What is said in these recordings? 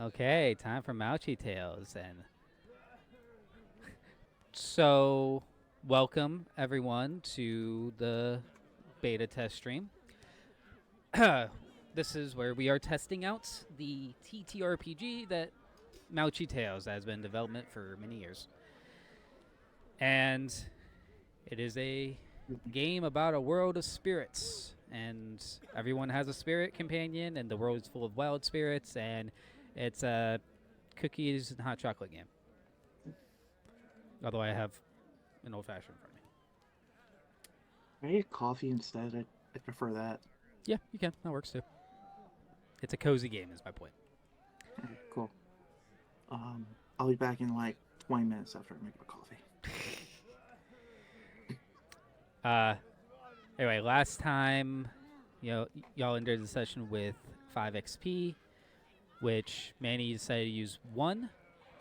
Okay, time for Mauchi Tales. And so, welcome everyone to the beta test stream. This is where we are testing out the TTRPG that Mauchi Tales has been in development for many years. And it is a game about a world of spirits. And everyone has a spirit companion, and the world is full of wild spirits, and it's a cookies and hot chocolate game. Although I have an old fashioned for me. I need coffee instead. I prefer that. Yeah, you can. That works too. It's a cozy game, is my point. Okay, cool. I'll be back in like 20 minutes after I make my coffee. Anyway, last time, y'all entered the session with 5 XP, which Manny decided to use 1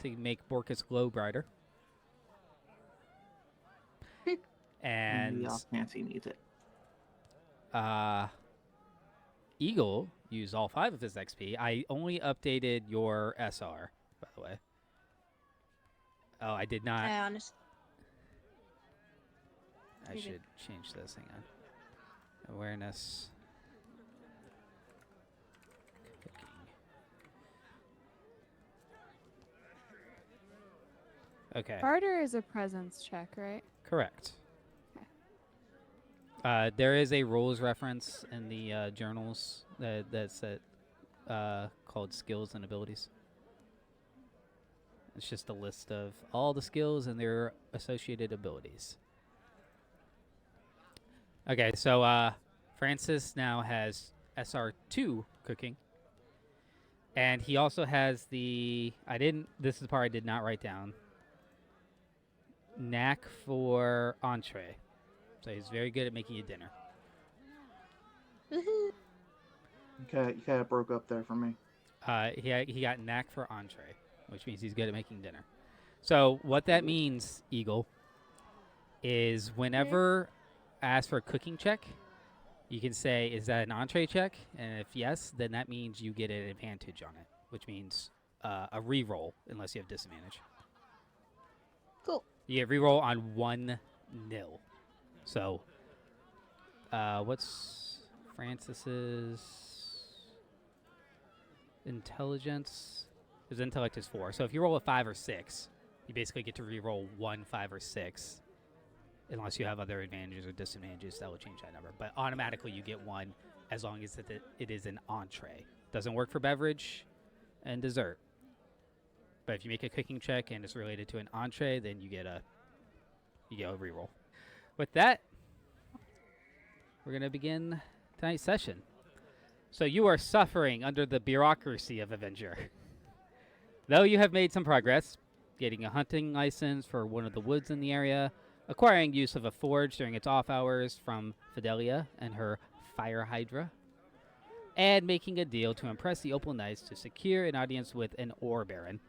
to make Borkus glow brighter. And Nancy needs it. Eagle used all 5 of his XP. I only updated your SR, by the way. Oh, I did not. I should change this. Hang on. Awareness. Cooking. Okay. Barter is a presence check, right? Correct. There is a rules reference in the journals that's called skills and abilities. It's just a list of all the skills and their associated abilities. Okay, so Francis now has SR2 cooking. And he also has this is the part I did not write down. Knack for entree. So he's very good at making you dinner. You kind of broke up there for me. He got knack for entree, which means he's good at making dinner. So what that means, Eagle, is whenever asked for a cooking check, you can say, is that an entree check? And if yes, then that means you get an advantage on it, which means a reroll unless you have disadvantage. Cool. You get reroll on 1 nil. So, what's Francis's intelligence? His intellect is 4. So if you roll a 5 or 6, you basically get to re-roll 1, 5, or 6, unless you have other advantages or disadvantages that will change that number. But automatically you get 1 as long as it is an entree. Doesn't work for beverage and dessert. But if you make a cooking check and it's related to an entree, then you get a re-roll. With that, we're going to begin tonight's session. So you are suffering under the bureaucracy of Avenger. Though you have made some progress, getting a hunting license for one of the woods in the area, acquiring use of a forge during its off hours from Fidelia and her fire hydra, and making a deal to impress the Opal Knights to secure an audience with an ore baron.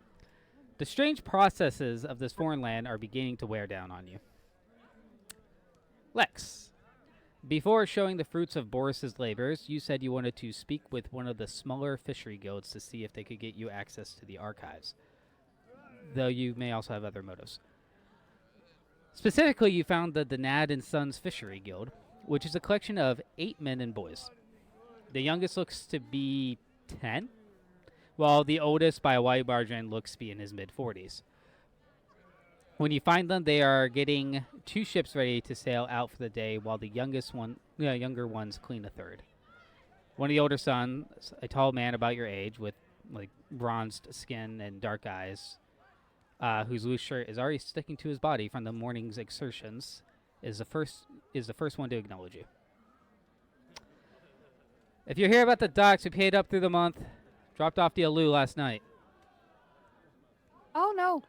The strange processes of this foreign land are beginning to wear down on you. Lex, before showing the fruits of Boris's labors, you said you wanted to speak with one of the smaller fishery guilds to see if they could get you access to the archives, though you may also have other motives. Specifically, you found the Danad and Sons Fishery Guild, which is a collection of 8 men and boys. The youngest looks to be 10, while the oldest, by a wide margin, looks to be in his mid-40s. When you find them, they are getting 2 ships ready to sail out for the day, while the younger ones clean a third. One of the older sons, a tall man about your age with bronzed skin and dark eyes, whose loose shirt is already sticking to his body from the morning's exertions, is the first one to acknowledge you. If you're here about the docks, we paid up through the month. Dropped off the Alu last night. Oh no,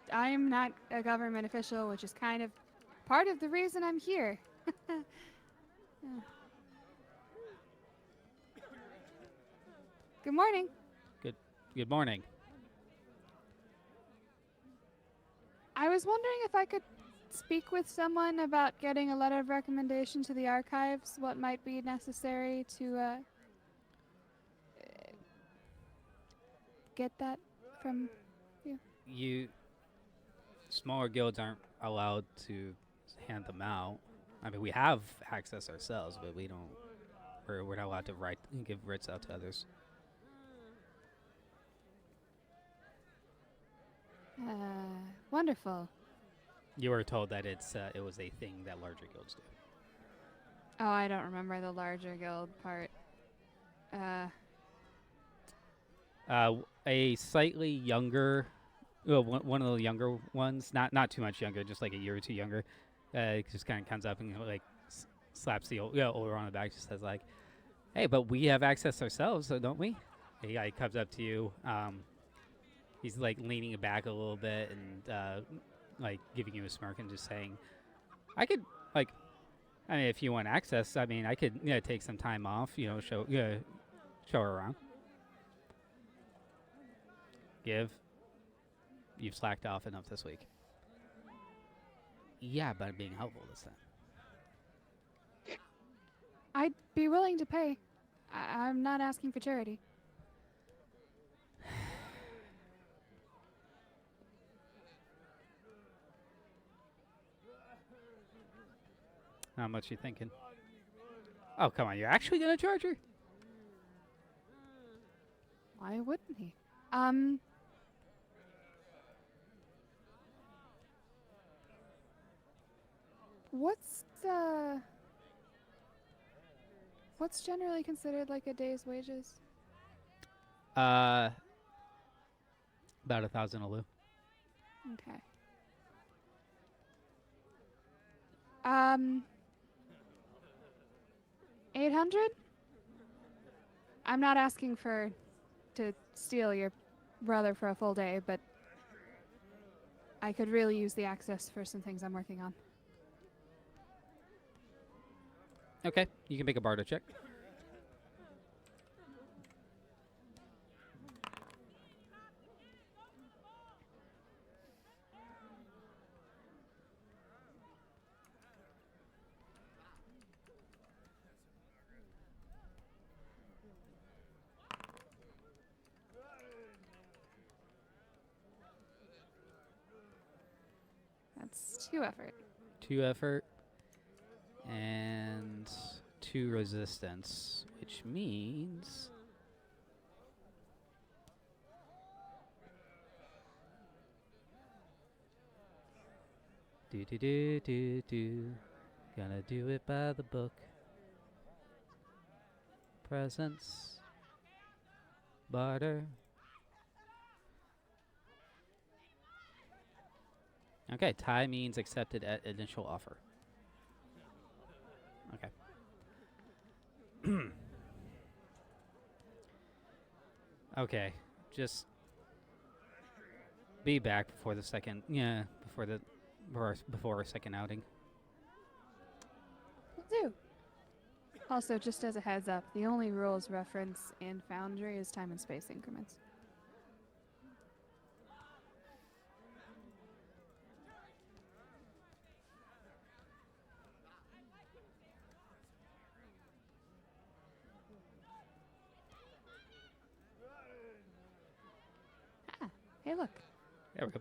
I'm not a government official, which is kind of part of the reason I'm here. Good morning. Good morning. I was wondering if I could speak with someone about getting a letter of recommendation to the archives, what might be necessary to get that from? You smaller guilds aren't allowed to hand them out. I mean, we have access ourselves, but we don't. We're not allowed to give writs out to others. Wonderful. You were told that it was a thing that larger guilds do. Oh, I don't remember the larger guild part. A slightly younger, well, one of the younger ones, not too much younger, just like a year or two younger, just kind of comes up and like slaps the older on the back, just says like, "Hey, but we have access ourselves, so don't we?" The guy comes up to you. He's like leaning back a little bit and like giving you a smirk and just saying, "I could like, I mean, if you want access, I mean, I could take some time off, show her around." You've slacked off enough this week. Yeah, but I'm being helpful this time. I'd be willing to pay. I'm not asking for charity. How much you thinking? Oh, come on, you're actually gonna charge her? Why wouldn't he? What's generally considered like a day's wages? About 1,000 alu. Okay. 800? I'm not asking to steal your brother for a full day, but I could really use the access for some things I'm working on. Okay, you can make a barter check. That's 2 effort. 2 effort and 2 resistance, which means gonna do it by the book. Presents, barter. Okay, tie means accepted at initial offer. Okay. Okay, just be back before the second. Yeah, before our second outing. Will do. Also, just as a heads up, the only rules reference in Foundry is time and space increments. Hey, look. There we go.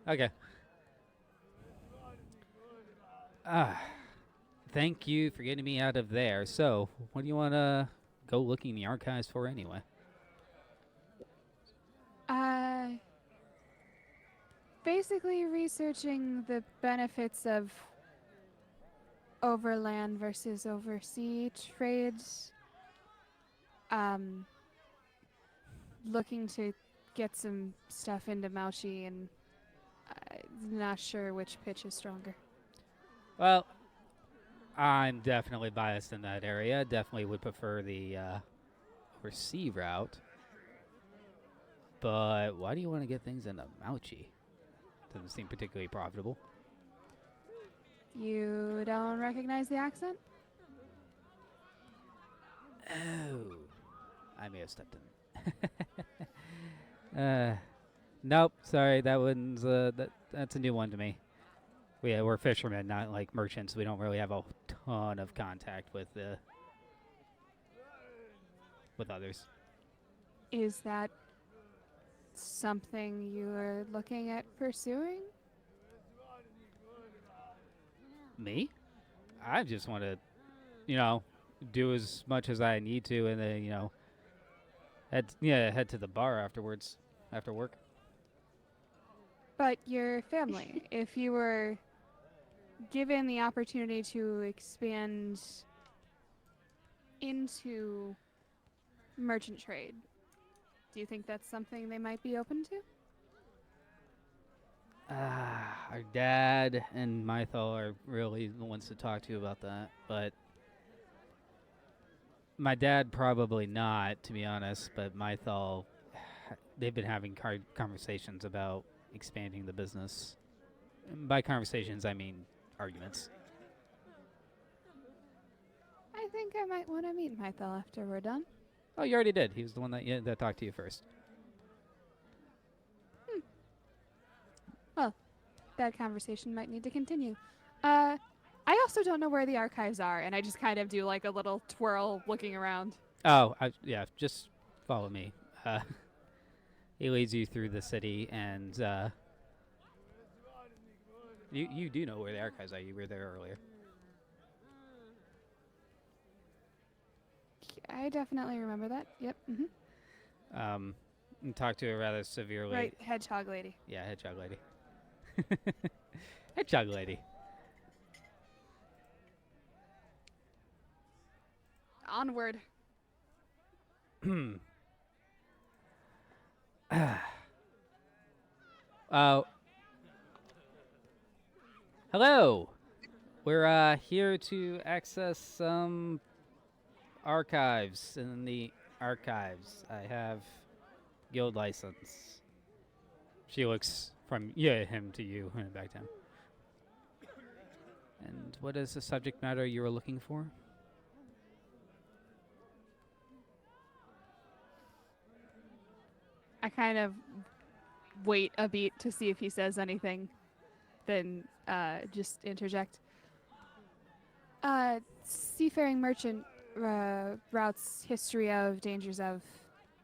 Okay. Thank you for getting me out of there. So, what do you want to go looking in the archives for anyway? Basically researching the benefits of overland versus oversea trades. Looking to get some stuff into Mauchi, and not sure which pitch is stronger. Well, I'm definitely biased in that area. Definitely would prefer the oversea route. But why do you want to get things into Mauchi? Doesn't seem particularly profitable. You don't recognize the accent? Oh, I may have stepped in. Nope, sorry, that one's that's a new one to me. We're fishermen, not like merchants. We don't really have a ton of contact with others. Is that something you're looking at pursuing? Me? I just want to, do as much as I need to, and then head to the bar afterwards, after work. But your family, if you were given the opportunity to expand into merchant trade, do you think that's something they might be open to? Our dad and Mythal are really the ones to talk to about that, but my dad probably not, to be honest, but Mythal, they've been having conversations about expanding the business. And by conversations, I mean arguments. I think I might want to meet Mythal after we're done. Oh, you already did. He was the one that talked to you first. Well, that conversation might need to continue. I also don't know where the archives are, and I just kind of do like a little twirl looking around. Oh, just follow me. He leads you through the city, and you do know where the archives are. You were there earlier. I definitely remember that. Yep. And talk to a rather severely. Right, hedgehog lady. Yeah, hedgehog lady. Hedgehog lady. Onward. Hello. We're here to access some archives. In the archives, I have guild license. She looks from him to you and back to him. And what is the subject matter you were looking for? I kind of wait a beat to see if he says anything, then just interject. Seafaring merchant routes, history of, dangers of,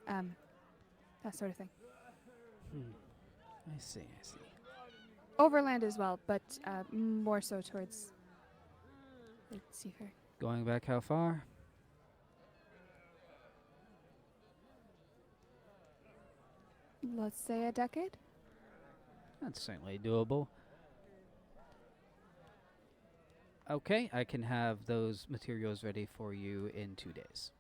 that sort of thing. I see. Overland as well, but more so towards seafaring. Going back how far? Let's say a decade. That's certainly doable. Okay, I can have those materials ready for you in 2 days.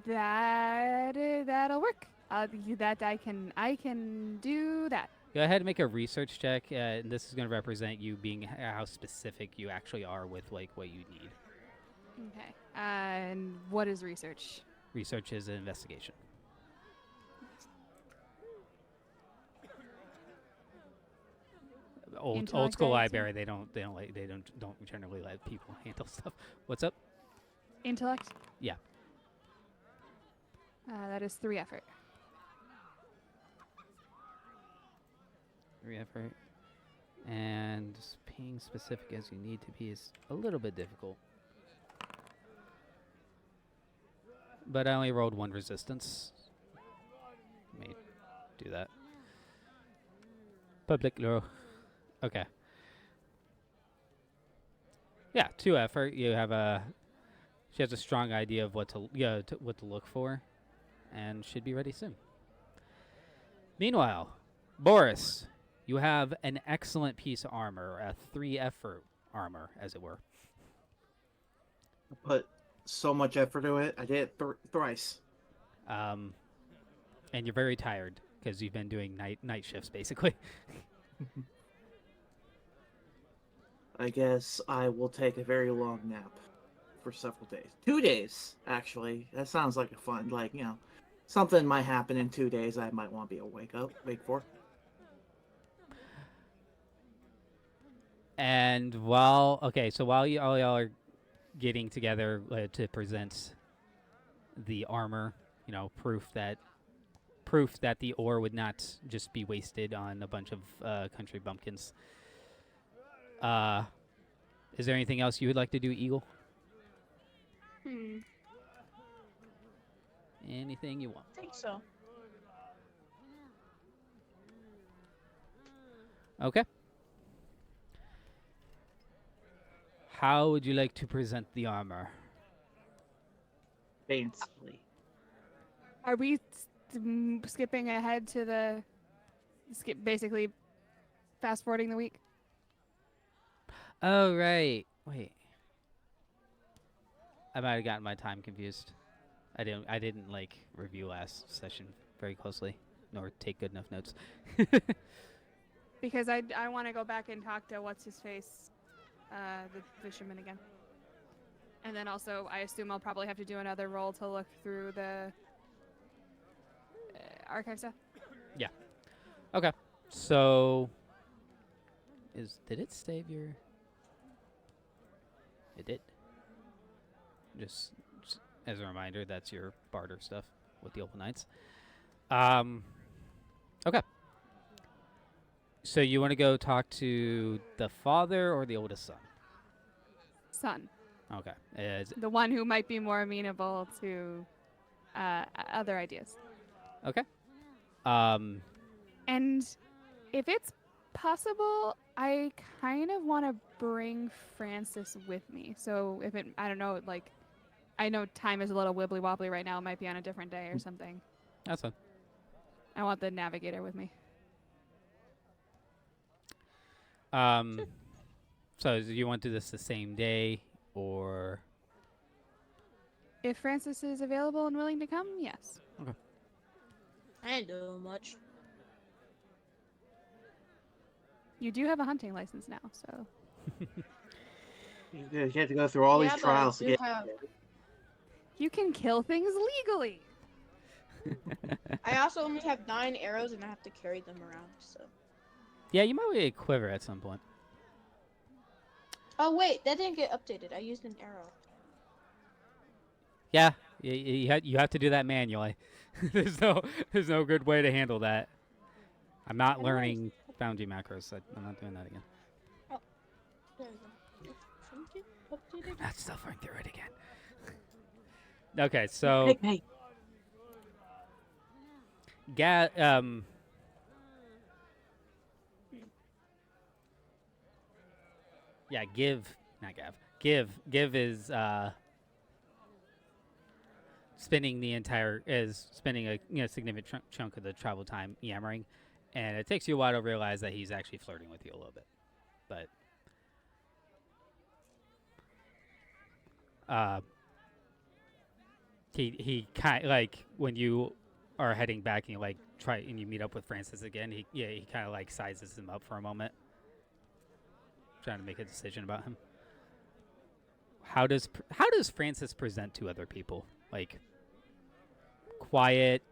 That'll work. That I can do that. Go ahead and make a research check, and this is going to represent you being how specific you actually are with like what you need. Okay. And what is research? Research is an investigation. Old Intellect, school I assume? library. They don't generally let people handle stuff. What's up? Intellect? Yeah. That is 3 effort. Effort. And being specific as you need to be is a little bit difficult. But I only rolled 1 resistance. Let me do that. Public law. Okay. Yeah, 2 effort. You have she has a strong idea of what to look for, and should be ready soon. Meanwhile, Boris, you have an excellent piece of armor, a 3 effort armor, as it were. I put so much effort into it. I did it thrice. And you're very tired because you've been doing night shifts, basically. I guess I will take a very long nap for several days. 2 days, actually. That sounds like a fun, something might happen in 2 days I might want to be awake for. And while all y'all are getting together to present the armor, proof that the ore would not just be wasted on a bunch of country bumpkins. Is there anything else you would like to do, Eagle? Anything you want. I think so. Okay. How would you like to present the armor? Fancily. Are we skipping ahead to the basically fast forwarding the week? Oh, right. Wait. I might have gotten my time confused. I didn't like review last session very closely, nor take good enough notes. Because I want to go back and talk to what's his face, the fisherman again. And then also, I assume I'll probably have to do another roll to look through the archive stuff. Okay. So did it save your? It did. Just as a reminder, that's your barter stuff with the Opal Knights. Okay. So you want to go talk to the father or the oldest son? Son, Okay. the one who might be more amenable to other ideas. Okay. And if it's possible, I kind of want to bring Francis with me. So if I don't know, like, I know time is a little wibbly wobbly right now. It might be on a different day or something. That's fine. I want the navigator with me. So do you want to do this the same day or? If Francis is available and willing to come, yes. I ain't doing much. You do have a hunting license now, so You have to go through all Yeah, these but I trials to do get. have- you can kill things legally. I also only have 9 arrows and I have to carry them around, so. Yeah, you might be a quiver at some point. Oh wait, that didn't get updated. I used an arrow. Yeah, you have to do that manually. there's no good way to handle that. I'm not How do I- learning boundary macros. I'm not doing that again. There we go. Shouldn't it updated? Not suffering through it again. Okay, so Hey, yeah, give is spending a significant chunk of the travel time yammering, and it takes you a while to realize that he's actually flirting with you a little bit, but he kind like when you are heading back and you like try and you meet up with Francis again, he kind of like sizes him up for a moment, trying to make a decision about him. How does Francis present to other people? Like quiet.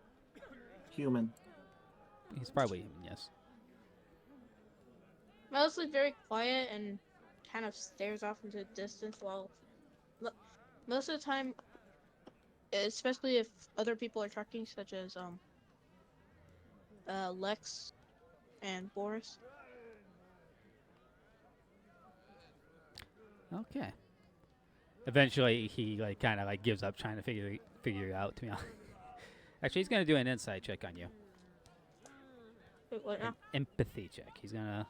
human. He's probably human, yes. Mostly very quiet and kind of stares off into the distance while most of the time, especially if other people are talking, such as Lex and Boris. Okay. Eventually, he like kind of like gives up trying to figure it out. To be honest, actually, he's gonna do an insight check on you. Wait, what An now? empathy check. He's gonna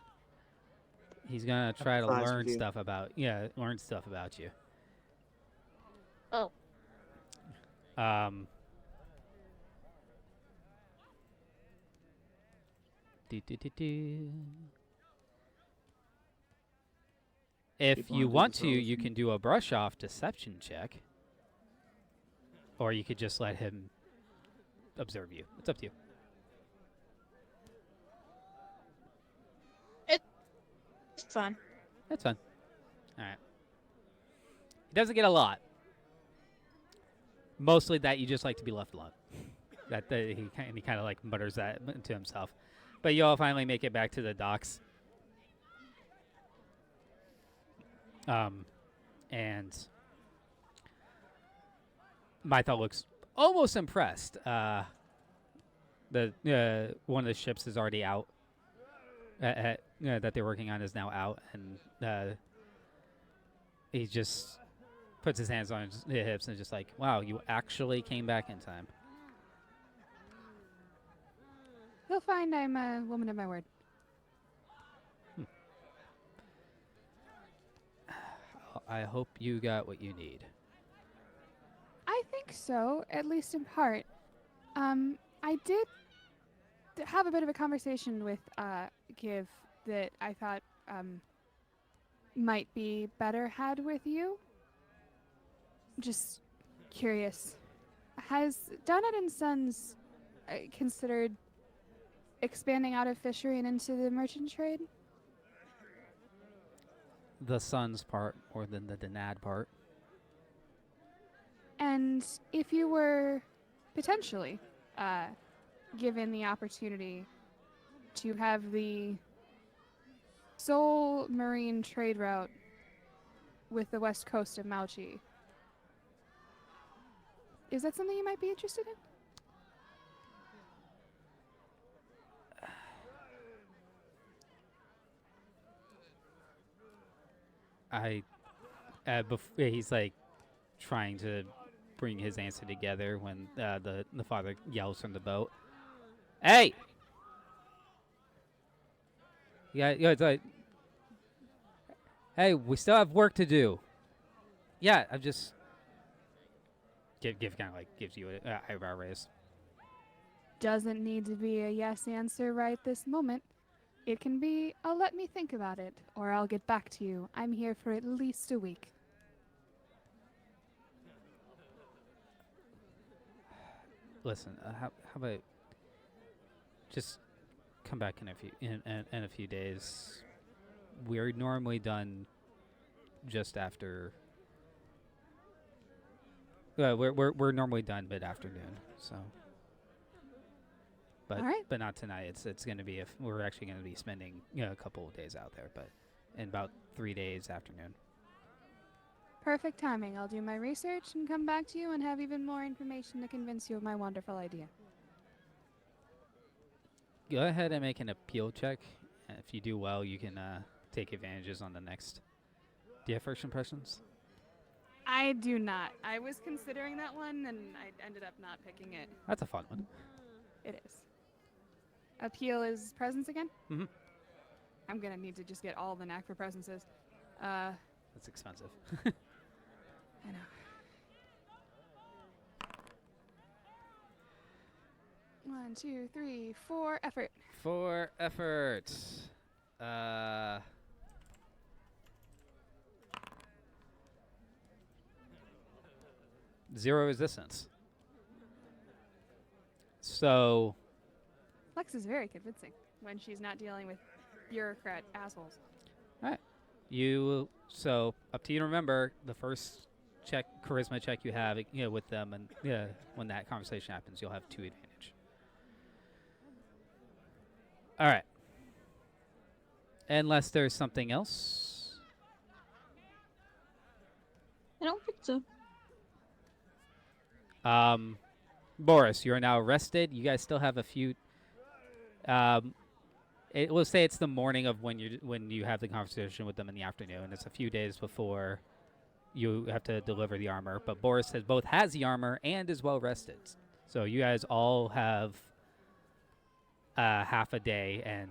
try to Empathize with learn you. stuff about you. Oh, Do. If People you wanna do want this to, all you the can do a brush off deception check, or you could just let him observe you. It's up to you. it's fun. That's fine. All right. He doesn't get a lot. Mostly that you just like to be left alone. He kind of like mutters that to himself. But you all finally make it back to the docks. And Mythal looks almost impressed. The one of the ships is already out. That they're working on is now out, and he just puts his hands on his hips and just like, wow, you actually came back in time. He'll find I'm a woman of my word. I hope you got what you need. I think so, at least in part. I did have a bit of a conversation with Give that I thought might be better had with you. Just curious. Has Donut and Sons considered expanding out of fishery and into the merchant trade? The Sons part more than the Denad part. And if you were potentially given the opportunity to have the sole marine trade route with the west coast of Mauchi, is that something you might be interested in? He's like trying to bring his answer together when the father yells from the boat. Hey! Yeah, it's like, hey, we still have work to do. Yeah, I'm just give kind of like gives you an eyebrow raise. Doesn't need to be a yes answer right this moment. It can be a let me think about it, or I'll get back to you. I'm here for at least a week. Listen, how about just come back in a few days. We're normally done just after. We're normally done mid-afternoon, so. But All right. but not tonight. It's going to be we're actually going to be spending a couple of days out there, but in about 3 days afternoon. Perfect timing. I'll do my research and come back to you and have even more information to convince you of my wonderful idea. Go ahead and make an appeal check. If you do well, you can take advantages on the next. Do you have first impressions? I do not. I was considering that one, and I ended up not picking it. That's a fun one. It is. Appeal is presence again? Mm-hmm. I'm going to need to just get all the knack for presences. That's expensive. I know. 1, 2, 3, 4, effort. 4 effort. 0 resistance. So Lex is very convincing when she's not dealing with bureaucrat assholes. so up to you to remember the first charisma check you have with them, and when that conversation happens, you'll have 2 advantage. All right. Unless there's something else. I don't think so. Boris, you are now arrested. You guys still have a few. We'll say it's the morning of when you have the conversation with them in the afternoon. It's a few days before you have to deliver the armor. But Boris has the armor and is well rested. So you guys all have half a day and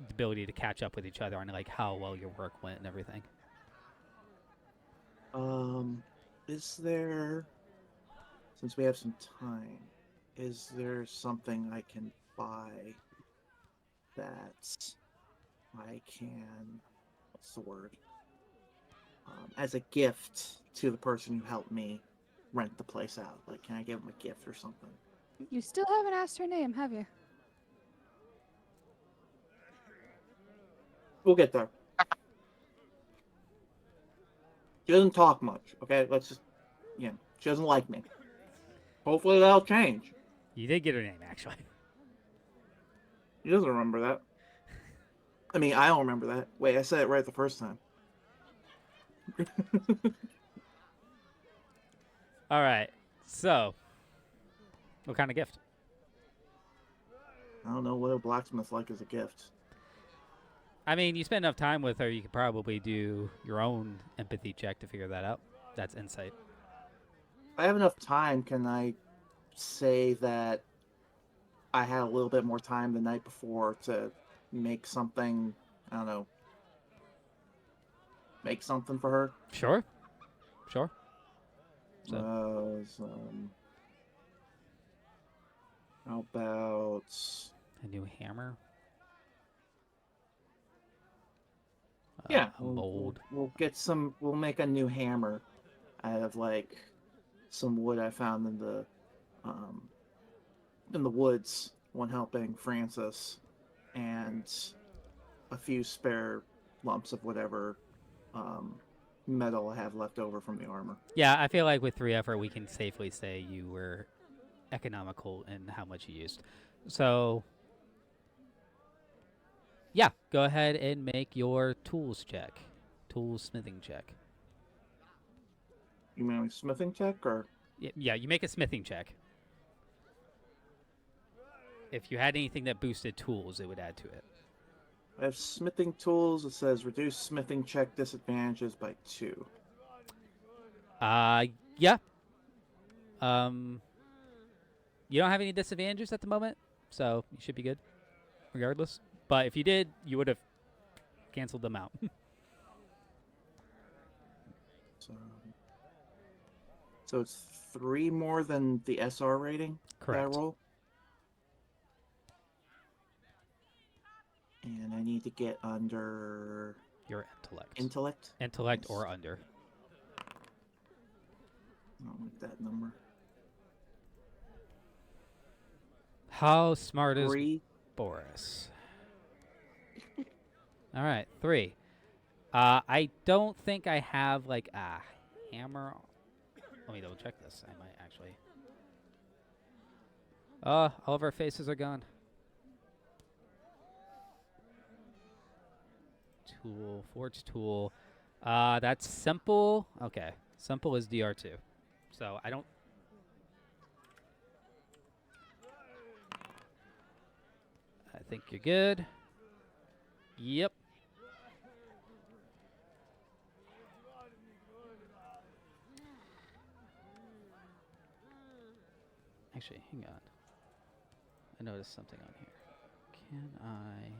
the ability to catch up with each other on like how well your work went and everything. Is there, since we have some time, is there something I can buy that I can, what's the word, as a gift to the person who helped me rent the place out? Like, can I give them a gift or something? You still haven't asked her name, have you? We'll get there. She doesn't talk much, okay? Let's just, she doesn't like me. Hopefully that'll change. You did get her name, actually. He doesn't remember that. I mean, I don't remember that. Wait, I said it right the first time. All right. So, what kind of gift? I don't know what a blacksmith like as a gift. I mean, you spend enough time with her, you could probably do your own empathy check to figure that out. That's insight. If I have enough time, can I say that I had a little bit more time the night before to make something. I don't know. Make something for her. Sure. Sure. So, How about a new hammer. yeah? A mold. We'll get some. We'll make a new hammer out of like some wood I found in the woods when helping Francis, and a few spare lumps of whatever metal I have left over from the armor. Yeah, I feel like with 3 effort, we can safely say you were economical in how much you used. So, yeah, go ahead and make your tools check. Tools smithing check. You mean smithing check or? Yeah, you make a smithing check. If you had anything that boosted tools, it would add to it. I have smithing tools. It says reduce smithing check disadvantages by 2. Yeah. You don't have any disadvantages at the moment, so you should be good, regardless. But if you did, you would have canceled them out. So it's 3 more than the SR rating that I Correct. roll. And I need to get under Your intellect. intellect. Intellect Yes. or under. I don't like that number. How smart is 3. Boris? All right, 3. I don't think I have like a hammer. Let me double check this. I might actually. All of our faces are gone. Tool, forge tool. That's simple. Okay, simple is DR2. So I don't. I think you're good. Yep. Actually, hang on. I noticed something on here. Can I...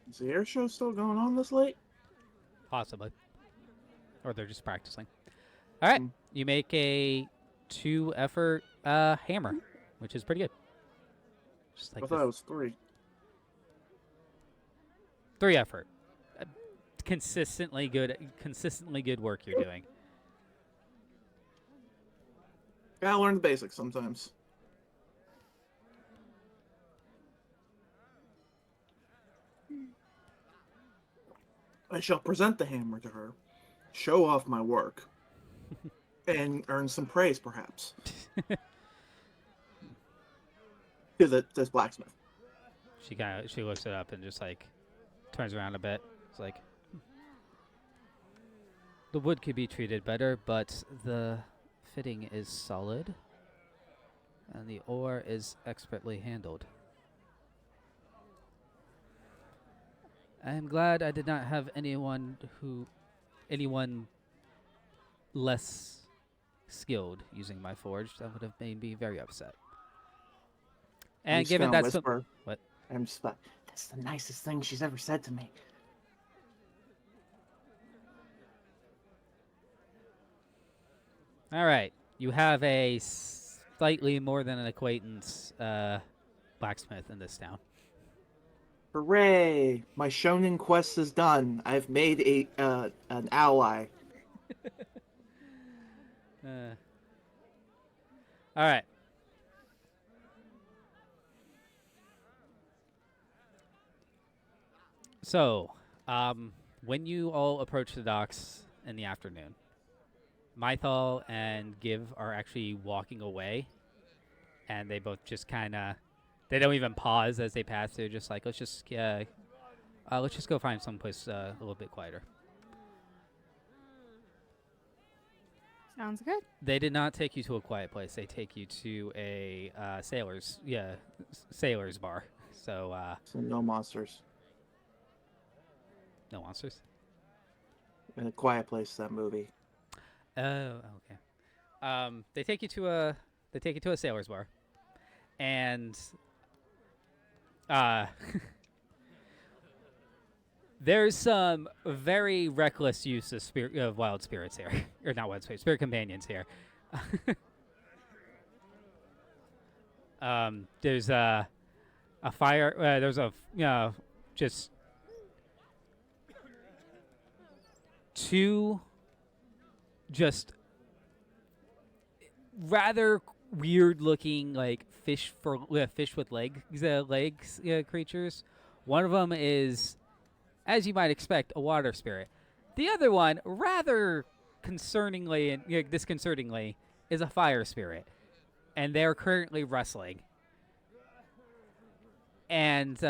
Is the air show still going on this late? Possibly. Or they're just practicing. All right. Mm. You make a 2 effort hammer, which is pretty good. Just like I thought it was 3. 3 effort. Consistently good work you're doing. Gotta learn the basics sometimes. I shall present the hammer to her, show off my work, and earn some praise, perhaps. To this blacksmith. She looks it up and just like turns around a bit. It's like the wood could be treated better, but the fitting is solid and the ore is expertly handled. I am glad I did not have anyone less skilled using my forge. That would have made me very upset. I'm And just given gonna that's whisper. what? I'm just like, that's the nicest thing she's ever said to me. All right, you have a slightly more than an acquaintance blacksmith in this town. Hooray! My shonen quest is done. I've made an ally. All right. So, when you all approach the docks in the afternoon, Mythal and Give are actually walking away, and they both just kind of, they don't even pause as they pass. They're just like, let's just go find someplace a little bit quieter. Sounds good. They did not take you to a quiet place. They take you to a sailor's bar. So So no monsters. no monsters. In A Quiet Place, that movie. Oh, okay. They take you to a sailor's bar, and there's some very reckless use of wild spirits here, or not wild spirits, spirit companions here. There's a fire. There's just two just rather weird looking like fish with legs creatures. One of them is, as you might expect, a water spirit. The other one, rather concerningly and disconcertingly, is a fire spirit, and they're currently wrestling. And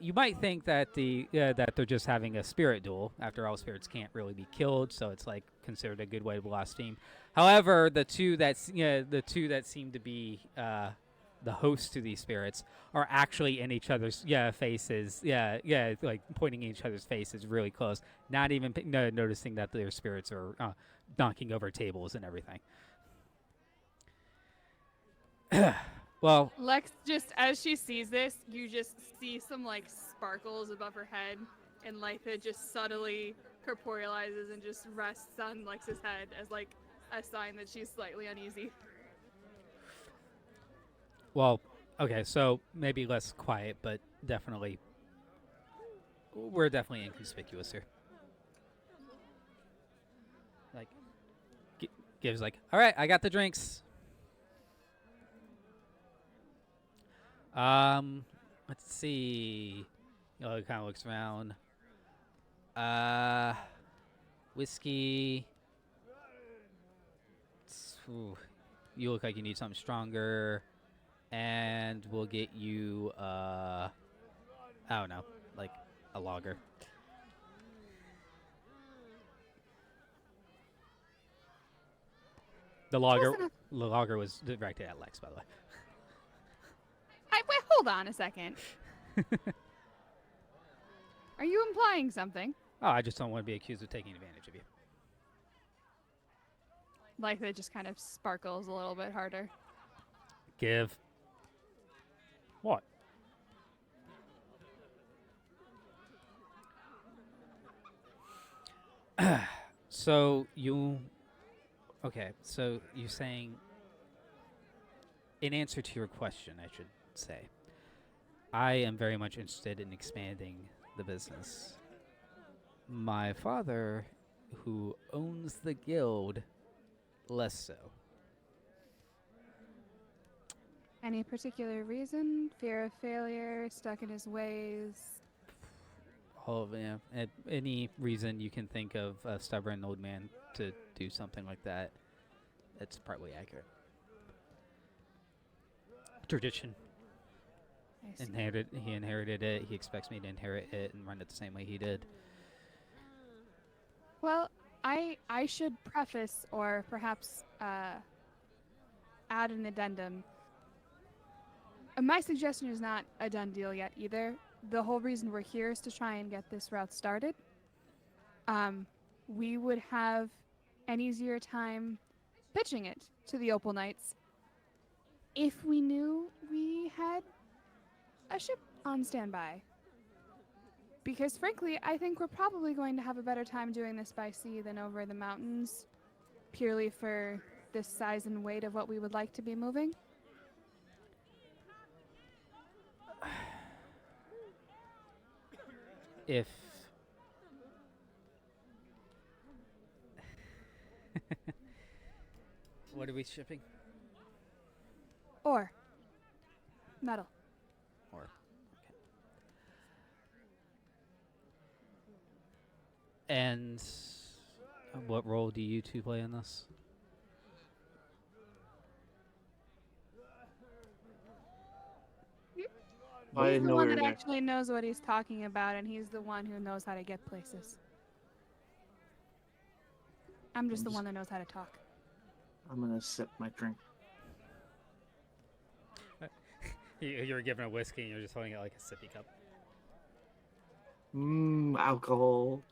you might think that that they're just having a spirit duel. After all, spirits can't really be killed, so it's like considered a good way to lost steam. However, the two that seem to be the hosts to these spirits are actually in each other's faces. Like pointing in each other's faces really close. Not even noticing that their spirits are knocking over tables and everything. Well, Lex just, as she sees this, you just see some like sparkles above her head, and Lytha just subtly corporealizes and just rests on Lex's head as like a sign that she's slightly uneasy. well, okay, so maybe less quiet, but definitely, we're definitely inconspicuous here. Like, gives like, all right, I got the drinks. Let's see. It kind of looks around. Whiskey. Ooh, you look like you need something stronger, and we'll get you. I don't know, like a lager. The lager was directed at Lex, by the way. Wait, hold on a second. Are you implying something? Oh, I just don't want to be accused of taking advantage of you. Lytha just kind of sparkles a little bit harder. Give. What? So you. Okay, so you're saying. In answer to your question, I should say, I am very much interested in expanding the business. My father, who owns the guild, less so. Any particular reason? Fear of failure? Stuck in his ways? All of them. Any reason you can think of a stubborn old man to do something like that, that's partly accurate. Tradition. I see. He inherited it. He expects me to inherit it and run it the same way he did. Well, I should preface or perhaps add an addendum. My suggestion is not a done deal yet either. The whole reason we're here is to try and get this route started. We would have an easier time pitching it to the Opal Knights if we knew we had a ship on standby. Because frankly, I think we're probably going to have a better time doing this by sea than over the mountains, purely for the size and weight of what we would like to be moving. If what are we shipping? Or metal. Or okay. And what role do you two play in this? I He's didn't the know one we were that there. actually knows what he's talking about, and he's the one who knows how to get places. I'm just the one that knows how to talk. I'm gonna sip my drink. You were given a whiskey and you're just holding it like a sippy cup. Alcohol.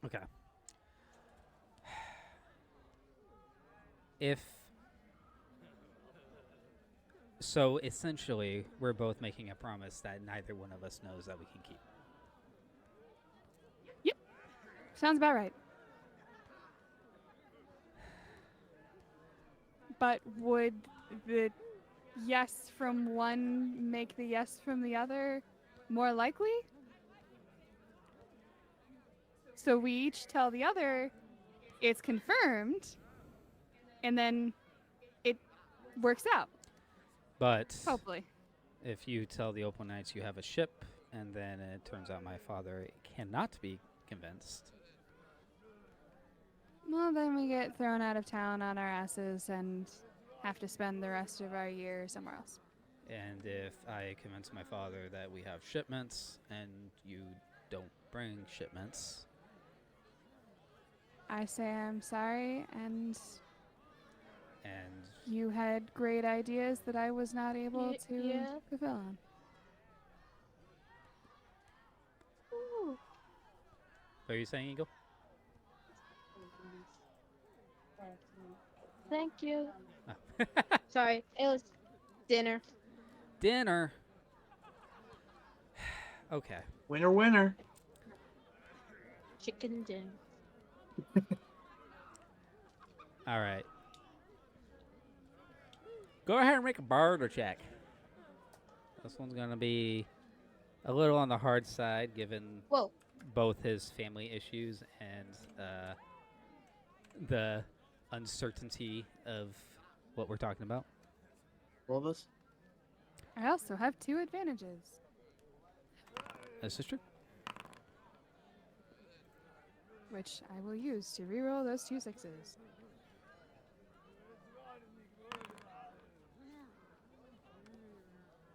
Okay. If so, essentially, we're both making a promise that neither one of us knows that we can keep. Sounds about right. But would the yes from one make the yes from the other more likely? So we each tell the other it's confirmed, and then it works out, But hopefully. if you tell the Opal Knights you have a ship, and then it turns out my father cannot be convinced, Well, then we get thrown out of town on our asses and have to spend the rest of our year somewhere else. and if I convince my father that we have shipments and you don't bring shipments, I say I'm sorry, and and you had great ideas that I was not able to Yeah. fulfill on. what are you saying, Eagle? Thank you. Oh. Sorry, it was dinner. Dinner. Okay. Winner, winner. Chicken dinner. All right. Go ahead and make a barter check. This one's going to be a little on the hard side, given Whoa. both his family issues and the uncertainty of what we're talking about. All of us? I also have 2 advantages. This is true. Which I will use to reroll those 2 6s.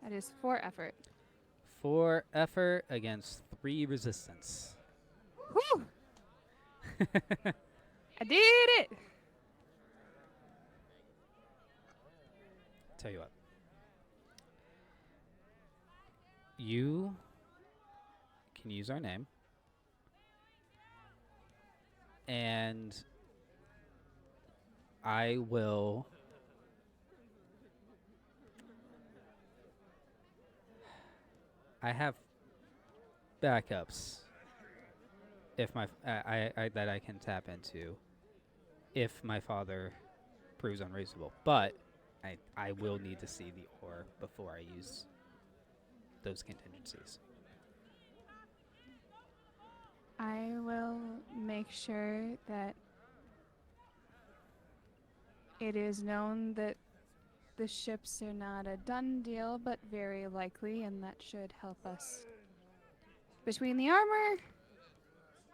That is 4 effort. 4 effort against 3 resistance. Whew! I did it! Tell you what. You can use our name. And I will I have backups if my I that I can tap into if my father proves unreasonable. But I will need to see the ore before I use those contingencies. I will make sure that it is known that the ships are not a done deal, but very likely, and that should help us. Between the armor,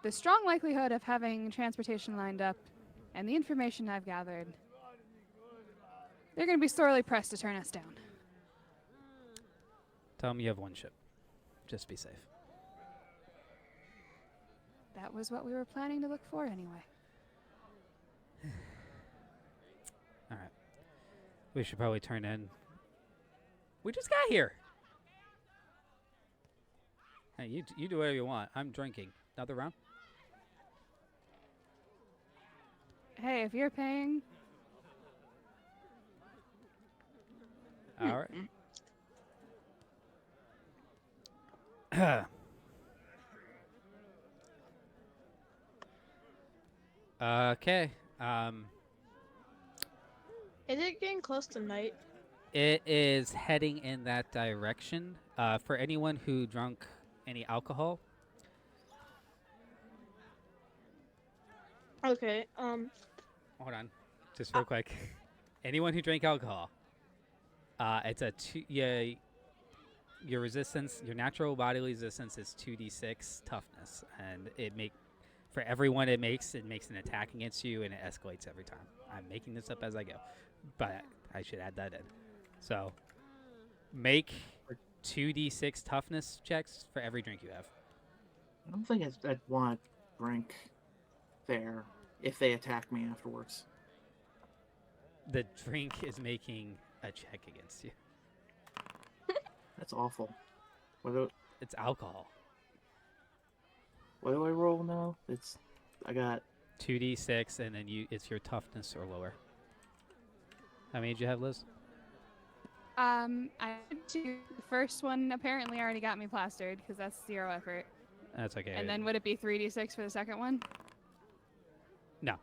the strong likelihood of having transportation lined up, and the information I've gathered, they're going to be sorely pressed to turn us down. Tell them you have 1 ship. Just be safe. That was what we were planning to look for anyway. All right. We should probably turn in. We just got here. Hey, you do whatever you want. I'm drinking. Another round? Hey, if you're paying, All right. Okay. Is it getting close to night? It is heading in that direction. For anyone who drunk any alcohol, Okay. hold on, just real quick. Anyone who drank alcohol, it's a your resistance, your natural bodily resistance is 2d6 toughness, and for everyone it makes an attack against you, and it escalates every time. I'm making this up as I go, but I should add that in. So make 2d6 toughness checks for every drink you have. I don't think I'd want to drink fair if they attack me afterwards. The drink is making a check against you. That's awful. What do It's alcohol. I roll now? I got 2d6, and then it's your toughness or lower. How many did you have, Liz? I the first one apparently already got me plastered because that's 0 effort. That's okay. And then would it be 3d6 for the second one? No.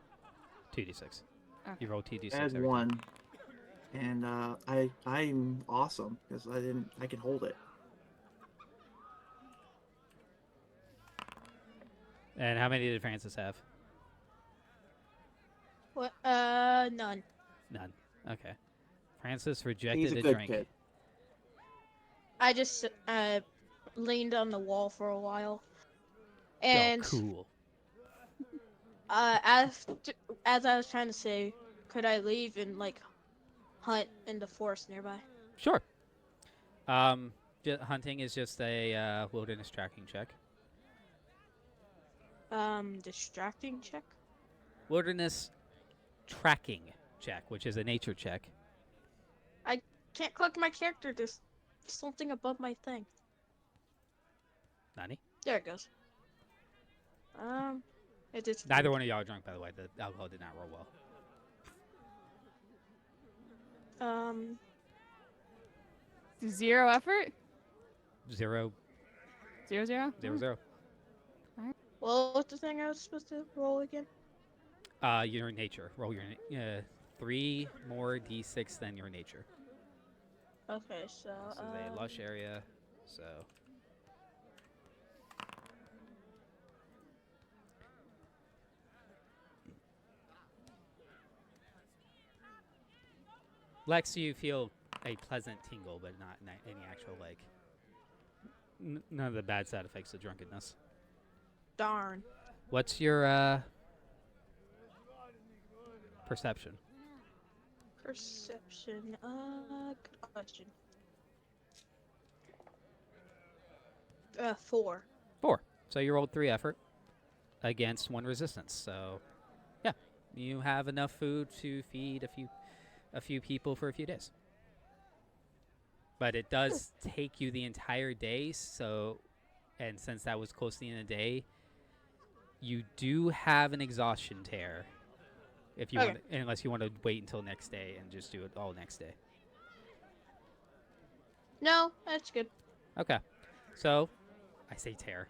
2d6. Okay. You roll 2d6. I had every time. 1, and I'm awesome because I can hold it. And how many did Francis have? What? None. None. Okay. Francis rejected He's a a good drink. kid. I just leaned on the wall for a while, Oh, and cool. as I was trying to say, could I leave and like hunt in the forest nearby? Sure. Hunting is just a wilderness tracking check. Distracting check. Wilderness tracking check, which is a nature check. Can't click my character. There's something above my thing. Nani? There it goes. It is. Neither one of y'all are drunk, by the way. The alcohol did not roll well. 0 effort? 0, 0, 0? 0, 0. What was the thing I was supposed to roll again? Your nature. Roll your 3 more d6 than your nature. Okay, so This is a lush area, so. Lex, you feel a pleasant tingle, but not any actual, like, none of the bad side effects of drunkenness. darn. What's your perception? Perception. Good question. 4. 4. So you rolled 3 effort against 1 resistance. So, yeah, you have enough food to feed a few people for a few days. But it does take you the entire day. So, and since that was close to the end of the day, you do have an exhaustion tear. If you want, unless you want to wait until next day and just do it all next day. No, that's good. Okay. So, I say tear.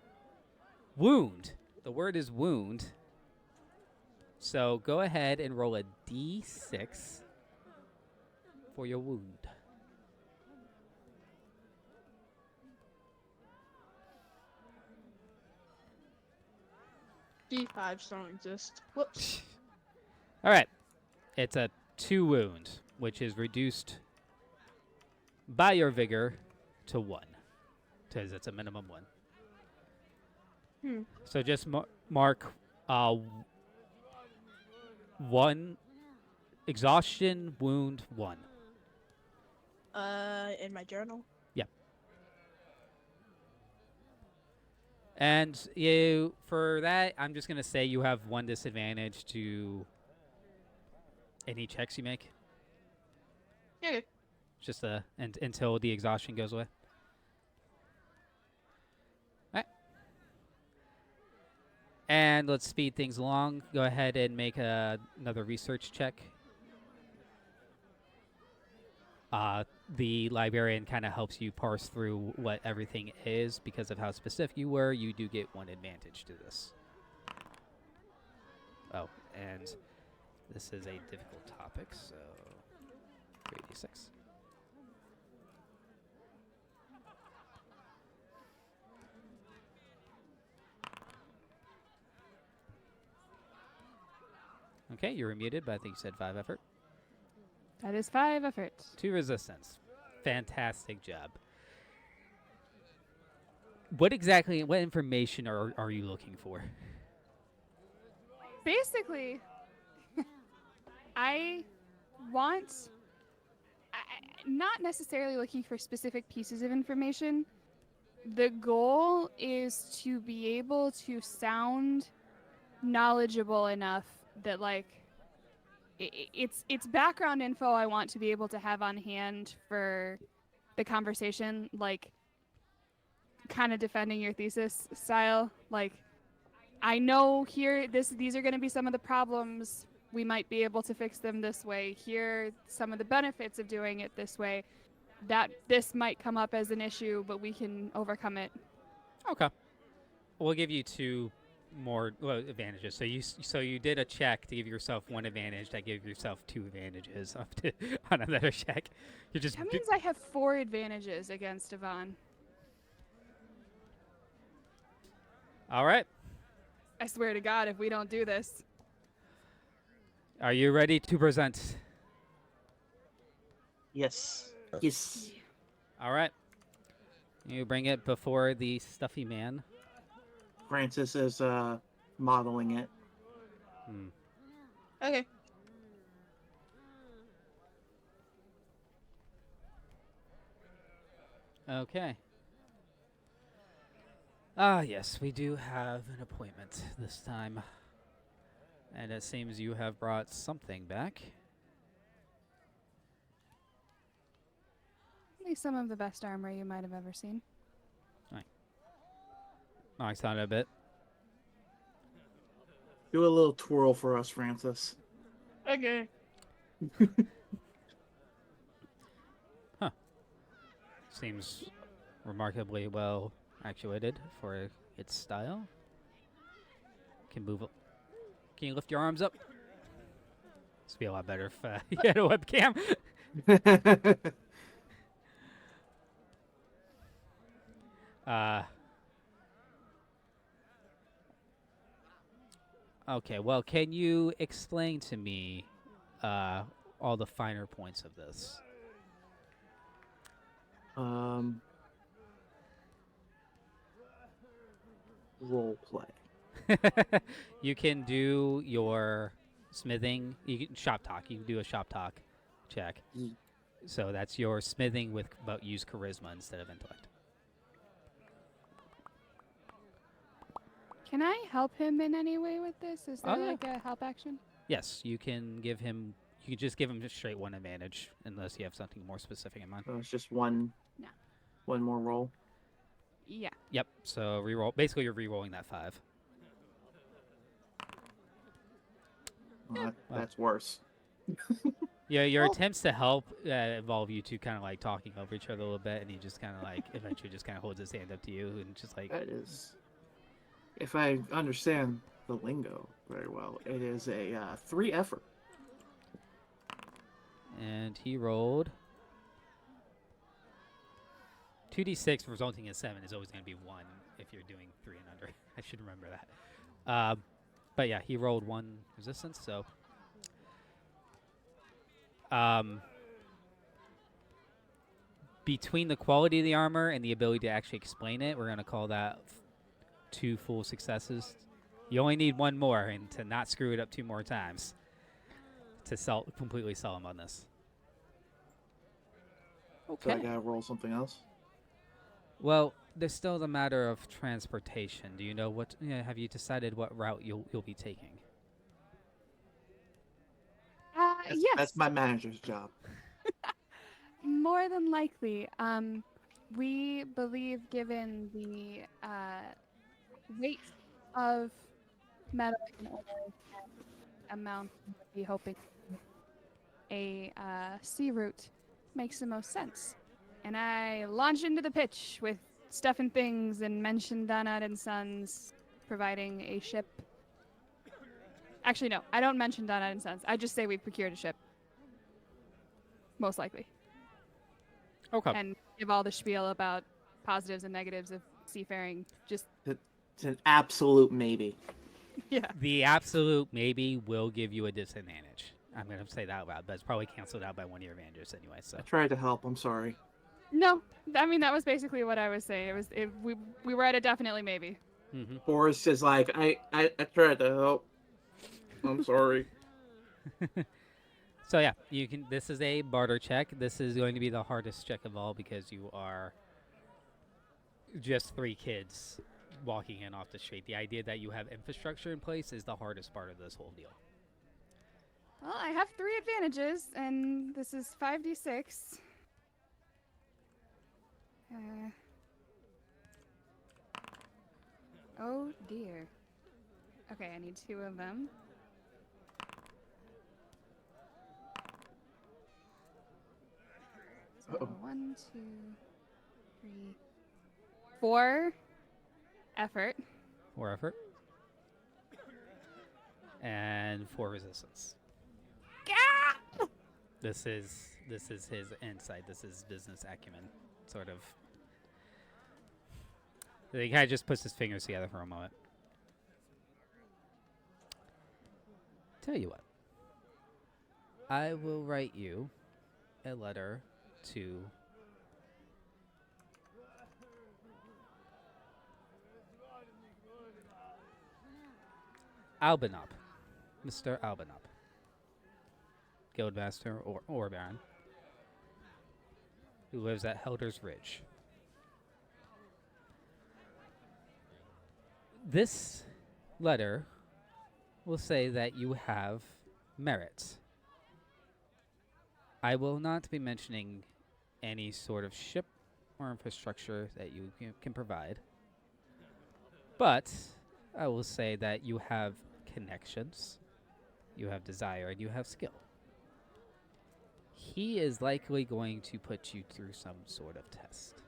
Wound. The word is wound. So, go ahead and roll a d6 for your wound. D5s don't exist. Whoops. All right. It's a 2 wound, which is reduced by your vigor to 1, because it's a minimum 1. So just mark 1 exhaustion wound 1. In my journal. Yep. And for that, I'm just gonna say you have 1 disadvantage to any checks you make. Okay. Just until the exhaustion goes away. All right. And let's speed things along. Go ahead and make another research check. The librarian kind of helps you parse through what everything is because of how specific you were. You do get 1 advantage to this. Oh, and this is a difficult topic, so 3d6. Okay, you're muted, but I think you said 5 effort. That is 5 effort. 2 resistance. Fantastic job. What information are you looking for? Basically, I want, not necessarily looking for specific pieces of information. The goal is to be able to sound knowledgeable enough that like it's background info I want to be able to have on hand for the conversation, like kind of defending your thesis style. Like, I know here these are going to be some of the problems. We might be able to fix them this way. Here are some of the benefits of doing it this way. That this might come up as an issue, but we can overcome it. Okay. We'll give you 2 more advantages. So you did a check to give yourself 1 advantage. That gave yourself 2 advantages on another check. You just That means I have 4 advantages against Yvonne. all right. I swear to God, if we don't do this. Are you ready to present? Yes. Yes. All right. You bring it before the stuffy man. Francis is modeling it. Okay. Okay. Ah, yes, we do have an appointment this time. And it seems you have brought something back. At least some of the best armor you might have ever seen. Knocks on it a bit. Do a little twirl for us, Francis. Okay. Seems remarkably well actuated for its style. Can move up. Can you lift your arms up? This would be a lot better if you had a webcam. Okay, well, can you explain to me all the finer points of this? Role play. You can do your smithing. You can shop talk. You can do a shop talk check. So that's your smithing with, but use charisma instead of intellect. Can I help him in any way with this? Is there Oh, yeah. like a help action? Yes, you can give him. You can just give him just straight 1 advantage, unless you have something more specific in mind. So it's just one. No. One more roll. Yeah. Yep. So reroll. Basically, you're rerolling that 5. Well, that's worse. Yeah, your Oh. attempts to help involve you two kind of like talking over each other a little bit, and he just kind of like eventually just kind of holds his hand up to you and just like. That is, if I understand the lingo very well, it is a 3 effort. And he rolled 2d6, resulting in 7 is always going to be 1 if you're doing 3 and under. I should remember that. But yeah, he rolled 1 resistance, so. Between the quality of the armor and the ability to actually explain it, we're going to call that 2 full successes. You only need 1 more, and to not screw it up 2 more times to completely sell him on this. So I gotta roll something else. Well, there's still the matter of transportation. Do you know what? Have you decided what route you'll be taking? Yes. That's my manager's job. More than likely. We believe, given the weight of metal and ore and amount, we'll be hoping a sea route makes the most sense. And I launch into the pitch with stuff and things and mention Donut and Sons providing a ship. Actually, no, I don't mention Donut and Sons. I just say we've procured a ship. Most likely. Okay. And give all the spiel about positives and negatives of seafaring. Just It's an absolute maybe. yeah. The absolute maybe will give you a disadvantage. I'm going to say that out loud, but it's probably canceled out by 1 of your advantages anyway. So I tried to help. I'm sorry. No, I mean that was basically what I was saying. We were at a definitely maybe. mm-hmm. Boris is like, I tried to help. I'm sorry. So yeah, you can. This is a barter check. This is going to be the hardest check of all because you are just 3 kids walking in off the street. The idea that you have infrastructure in place is the hardest part of this whole deal. Well, I have 3 advantages, and this is 5d6. Oh dear. Okay, I need 2 of them. So 1, 2, 3, 4 effort. 4 effort. And 4 resistance. This is his insight. This is business acumen, sort of. The guy just puts his fingers together for a moment. Tell you what. I will write you a letter to Albinop, Mr. Albinop, Guildmaster or Baron, who lives at Helder's Ridge. This letter will say that you have merits. I will not be mentioning any sort of ship or infrastructure that you can provide, but I will say that you have connections, you have desire, and you have skill. He is likely going to put you through some sort of test.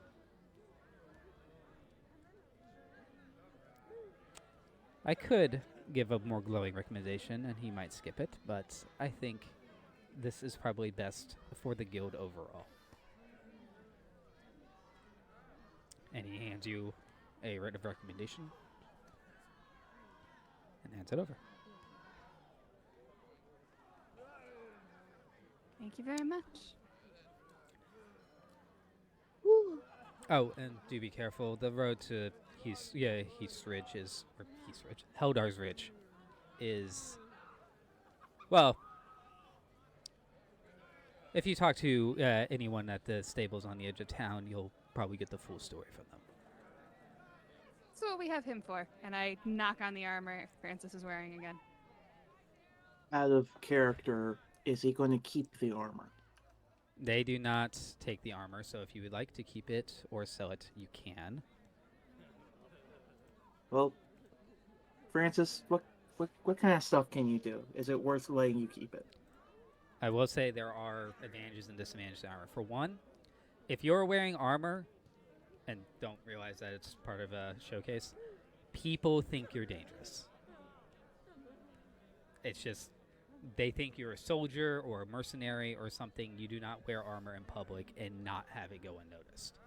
I could give a more glowing recommendation, and he might skip it, but I think this is probably best for the guild overall. And he hands you a written of recommendation and hands it over. Thank you very much. Oh, and do be careful. The road to Heldar's Ridge is, well, if you talk to anyone at the stables on the edge of town, you'll probably get the full story from them. That's what we have him for. And I knock on the armor Francis is wearing again. Out of character, is he going to keep the armor? They do not take the armor, so if you would like to keep it or sell it, you can. Well, Francis, what kind of stuff can you do? Is it worth letting you keep it? I will say there are advantages and disadvantages to armor. For one, if you're wearing armor and don't realize that it's part of a showcase, people think you're dangerous. It's just, they think you're a soldier or a mercenary or something. You do not wear armor in public and not have it go unnoticed.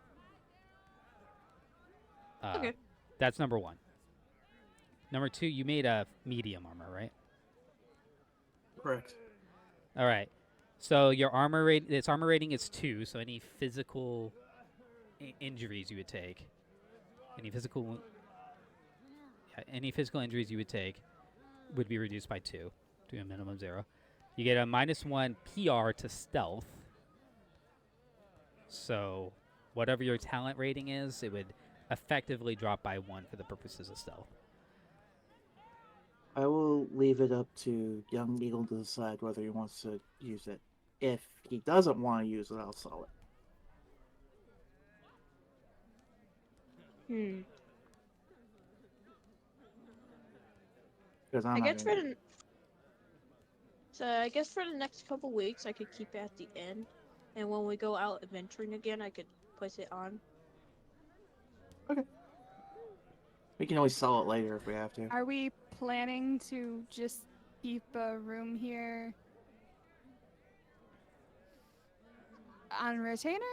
Okay. That's number one. Number two, you made a medium armor, right? Correct. All right. So your armor rate, its armor rating is 2. So any physical injuries you would take, any physical injuries you would take, would be reduced by 2 to a minimum 0. You get a -1 PR to stealth. So whatever your talent rating is, it would effectively drop by 1 for the purposes of stealth. I will leave it up to young Eagle to decide whether he wants to use it. If he doesn't want to use it, I'll sell it. Because I'm I not guess gonna- for the I guess for the next couple weeks I could keep it at the end, and when we go out adventuring again, I could place it on. We can always sell it later if we have to. Are we planning to just keep a room here on retainer?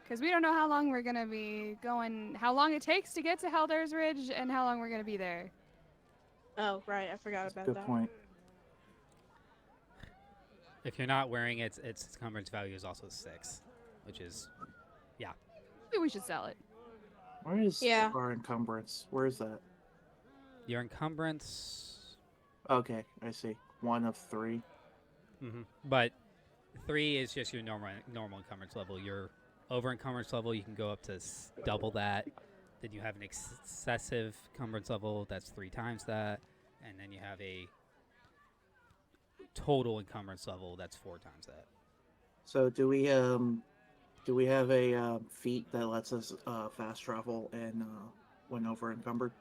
Because we don't know how long we're going to be going, how long it takes to get to Helder's Ridge, and how long we're going to be there. Oh, right, I forgot about Good that. point. If you're not wearing it, its encumbrance value is also 6, which is, Maybe we should sell it. Where is Yeah. our encumbrance? Where is that? your encumbrance. Okay, I see. 1 of 3. But 3 is just your normal encumbrance level. Your over encumbrance level, you can go up to double that. Then you have an excessive encumbrance level. That's 3 times that. And then you have a total encumbrance level. That's 4 times that. So do we have a feat that lets us fast travel and when over encumbered?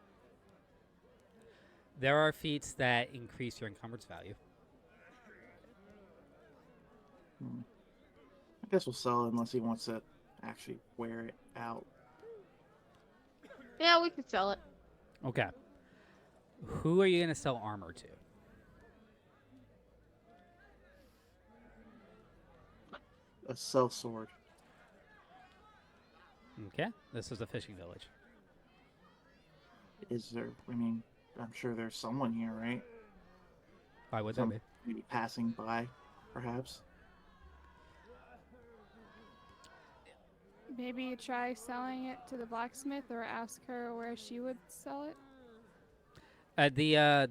There are feats that increase your encumbrance value. I guess we'll sell it unless he wants to actually wear it out. Yeah, we could sell it. Okay. Who are you going to sell armor to? A sell sword. Okay. This is a fishing village. Is there? I mean, I'm sure there's someone here, right? Why would that be? Maybe passing by, perhaps. Maybe you try selling it to the blacksmith or ask her where she would sell it. The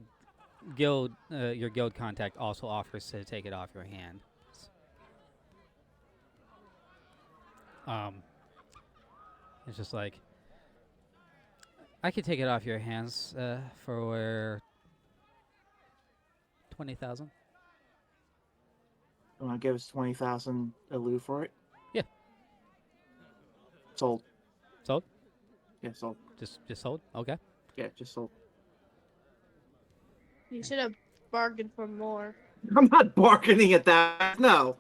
guild, your guild contact also offers to take it off your hand. It's just like, I could take it off your hands for 20,000. You want to give us 20,000 Alu for it? Yeah. Sold. Sold? Yeah, sold. Just sold? Okay. Yeah, just sold. You should have bargained for more. I'm not bargaining at that. No.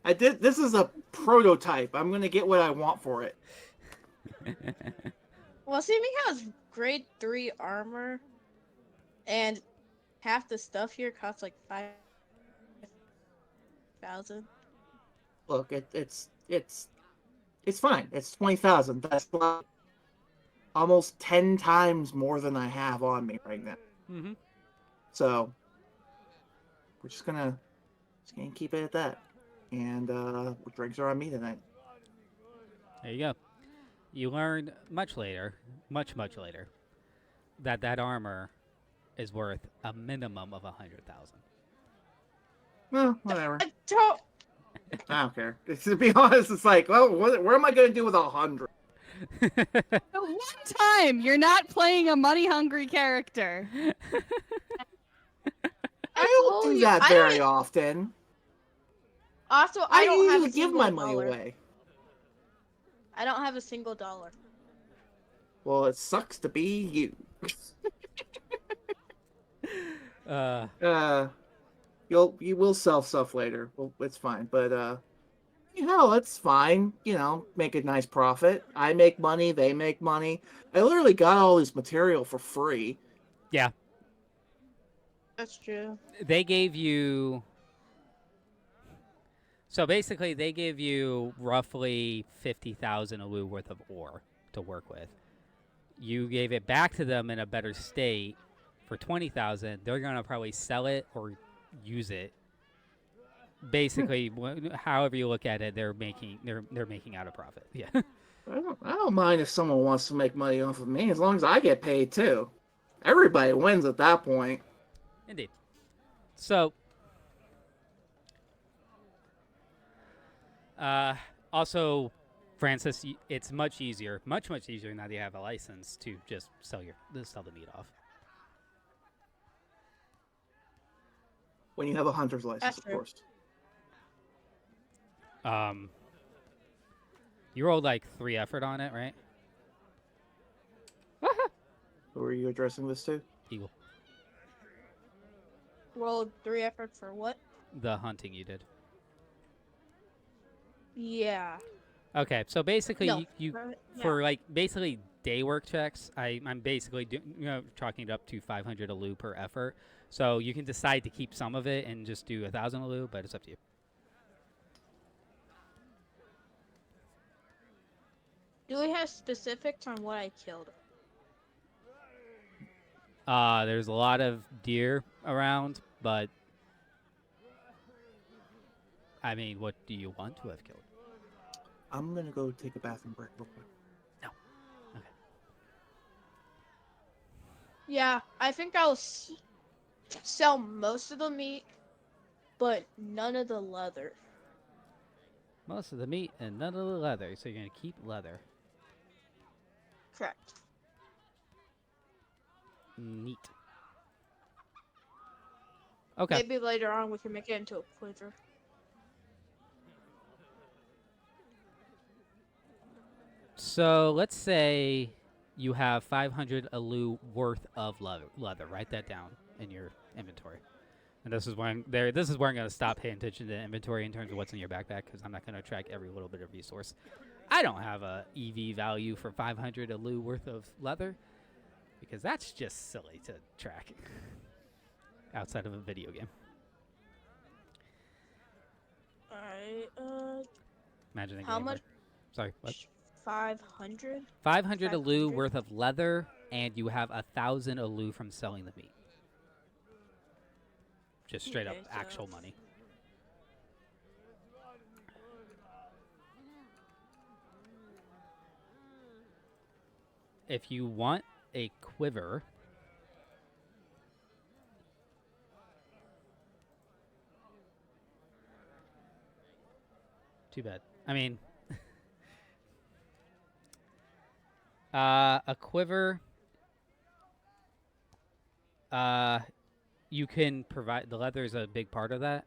I did. This is a prototype. I'm gonna get what I want for it. Well, Sammy has grade 3 armor, and half the stuff here costs like 5,000. Look, it's fine. It's 20,000. That's like almost 10 times more than I have on me right now. Mm-hmm. So we're just gonna keep it at that. And drinks are on me tonight. There you go. You learn much later, much later, that armor is worth a minimum of 100,000. Well, whatever. I don't. I don't care. To be honest, it's like, well, what am I gonna do with 100? The one time you're not playing a money-hungry character. I don't told do you, that I very don't- often. Also, I don't have usually a give single my money dollar. away. I don't have a single dollar. Well, it sucks to be you. You will sell stuff later. Well, it's fine, but it's fine. Make a nice profit. I make money. They make money. I literally got all this material for free. Yeah. That's true. They gave you... So basically, they give you roughly 50,000 Alu worth of ore to work with. You gave it back to them in a better state for 20,000. They're gonna probably sell it or use it. Basically, however you look at it, they're making out a profit. Yeah. I don't mind if someone wants to make money off of me, as long as I get paid too. Everybody wins at that point. Indeed. So, also, Francis, it's much easier now that you have a license to just sell the meat off. When you have a hunter's license, That's of true. course. You rolled like 3 effort on it, right? Who are you addressing this to? Eagle. Rolled 3 effort for what? The hunting you did. Yeah. Okay, so basically, No, you yeah. for like basically day work checks, I'm basically chalking it up to 500 Alu per effort. So you can decide to keep some of it and just do 1,000 Alu, but it's up to you. Do we have specifics on what I killed? There's a lot of deer around, but I mean, what do you want to have killed? I'm gonna go take a bathroom break real quick. Okay. Yeah, I think I'll sell most of the meat, but none of the leather. Most of the meat and none of the leather, so you're gonna keep leather. Correct. Neat. Okay. Maybe later on we can make it into a quiver. So let's say you have 500 alu worth of leather. Write that down in your inventory. And this is where I'm going to stop paying attention to inventory in terms of what's in your backpack, because I'm not going to track every little bit of resource. I don't have a EV value for 500 alu worth of leather, because that's just silly to track outside of a video game. Alright, Imagine a how game where- much? Sorry, what? 500? 500 alu 500? worth of leather, and you have 1,000 alu from selling the meat. Just straight up Okay, so- actual money. If you want a quiver, too bad. I mean, a quiver, you can provide, the leather is a big part of that.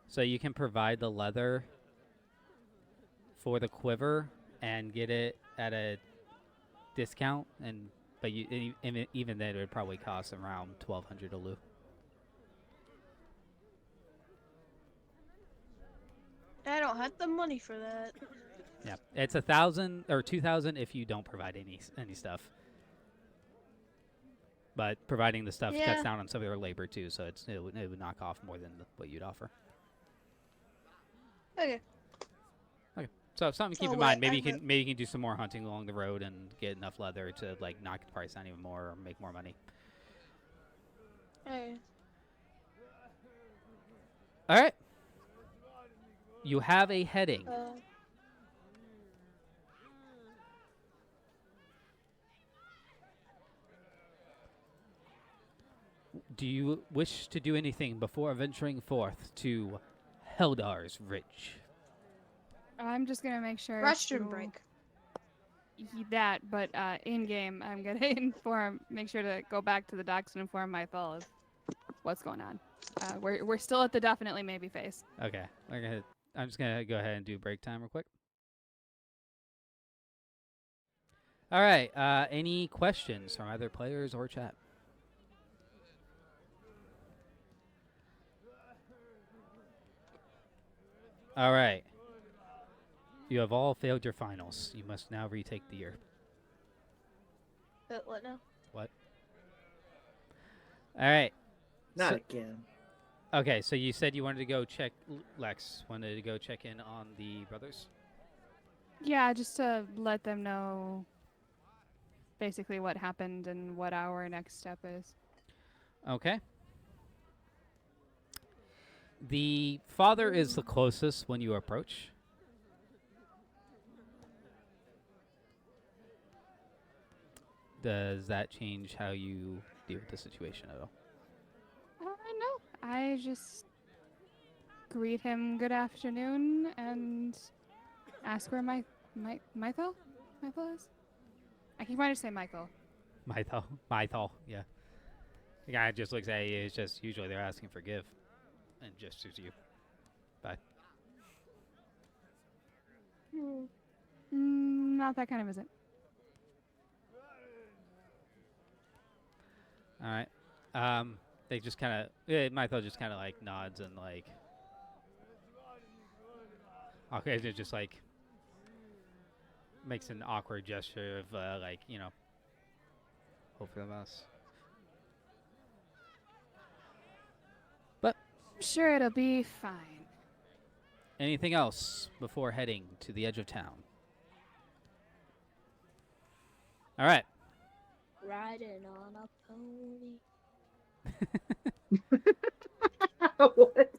So you can provide the leather for the quiver and get it at a discount, but even then it would probably cost around 1,200 alu. I don't have the money for that. Yeah, it's 1,000 or 2,000 if you don't provide any stuff. But providing the stuff Yeah. cuts down on some of their labor too, so it would knock off more than what you'd offer. Okay. So something to keep So in mind. what Maybe you can do some more hunting along the road and get enough leather to like knock the price down even more or make more money. Hey. All right. You have a heading. Do you wish to do anything before venturing forth to Heldar's Ridge? I'm just gonna make sure. Restroom to- break. That, but in game, I'm gonna make sure to go back to the docks and inform Mythel of what's going on. We're still at the definitely maybe phase. Okay. I'm just gonna go ahead and do break time real quick. All right. Any questions from either players or chat? All right. You have all failed your finals. You must now retake the year. What now? What? All right. Not So- again. Okay, so you said you wanted to go check, Lex wanted to go check in on the brothers? Yeah, just to let them know basically what happened and what our next step is. Okay. The father is the closest when you approach. Does that change how you deal with the situation at all? No, I just greet him good afternoon and ask where Mythel is. I keep wanting to say Michael. Mythal, yeah. The guy just looks at you. It's just usually they're asking for give, and gestures to you. Bye. Not that kind of visit. All right. They just kind of, Mythal just kind of like nods and like, okay, they just like makes an awkward gesture of like, hope for the best. But I'm sure it'll be fine. anything else before heading to the edge of town? All right. Riding on a pony. What?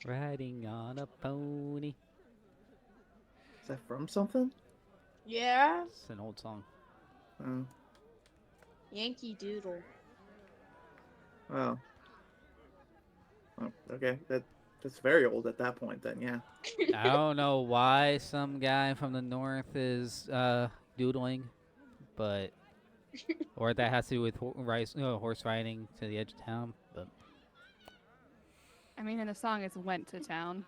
Riding on a pony. Is that from something? Yeah. It's an old song. Oh. Yankee Doodle. Oh. Oh, okay. That's very old at that point then, yeah. I don't know why some guy from the north is doodling, but or that has to do with horse riding to the edge of town. But I mean, in the song, it's went to town.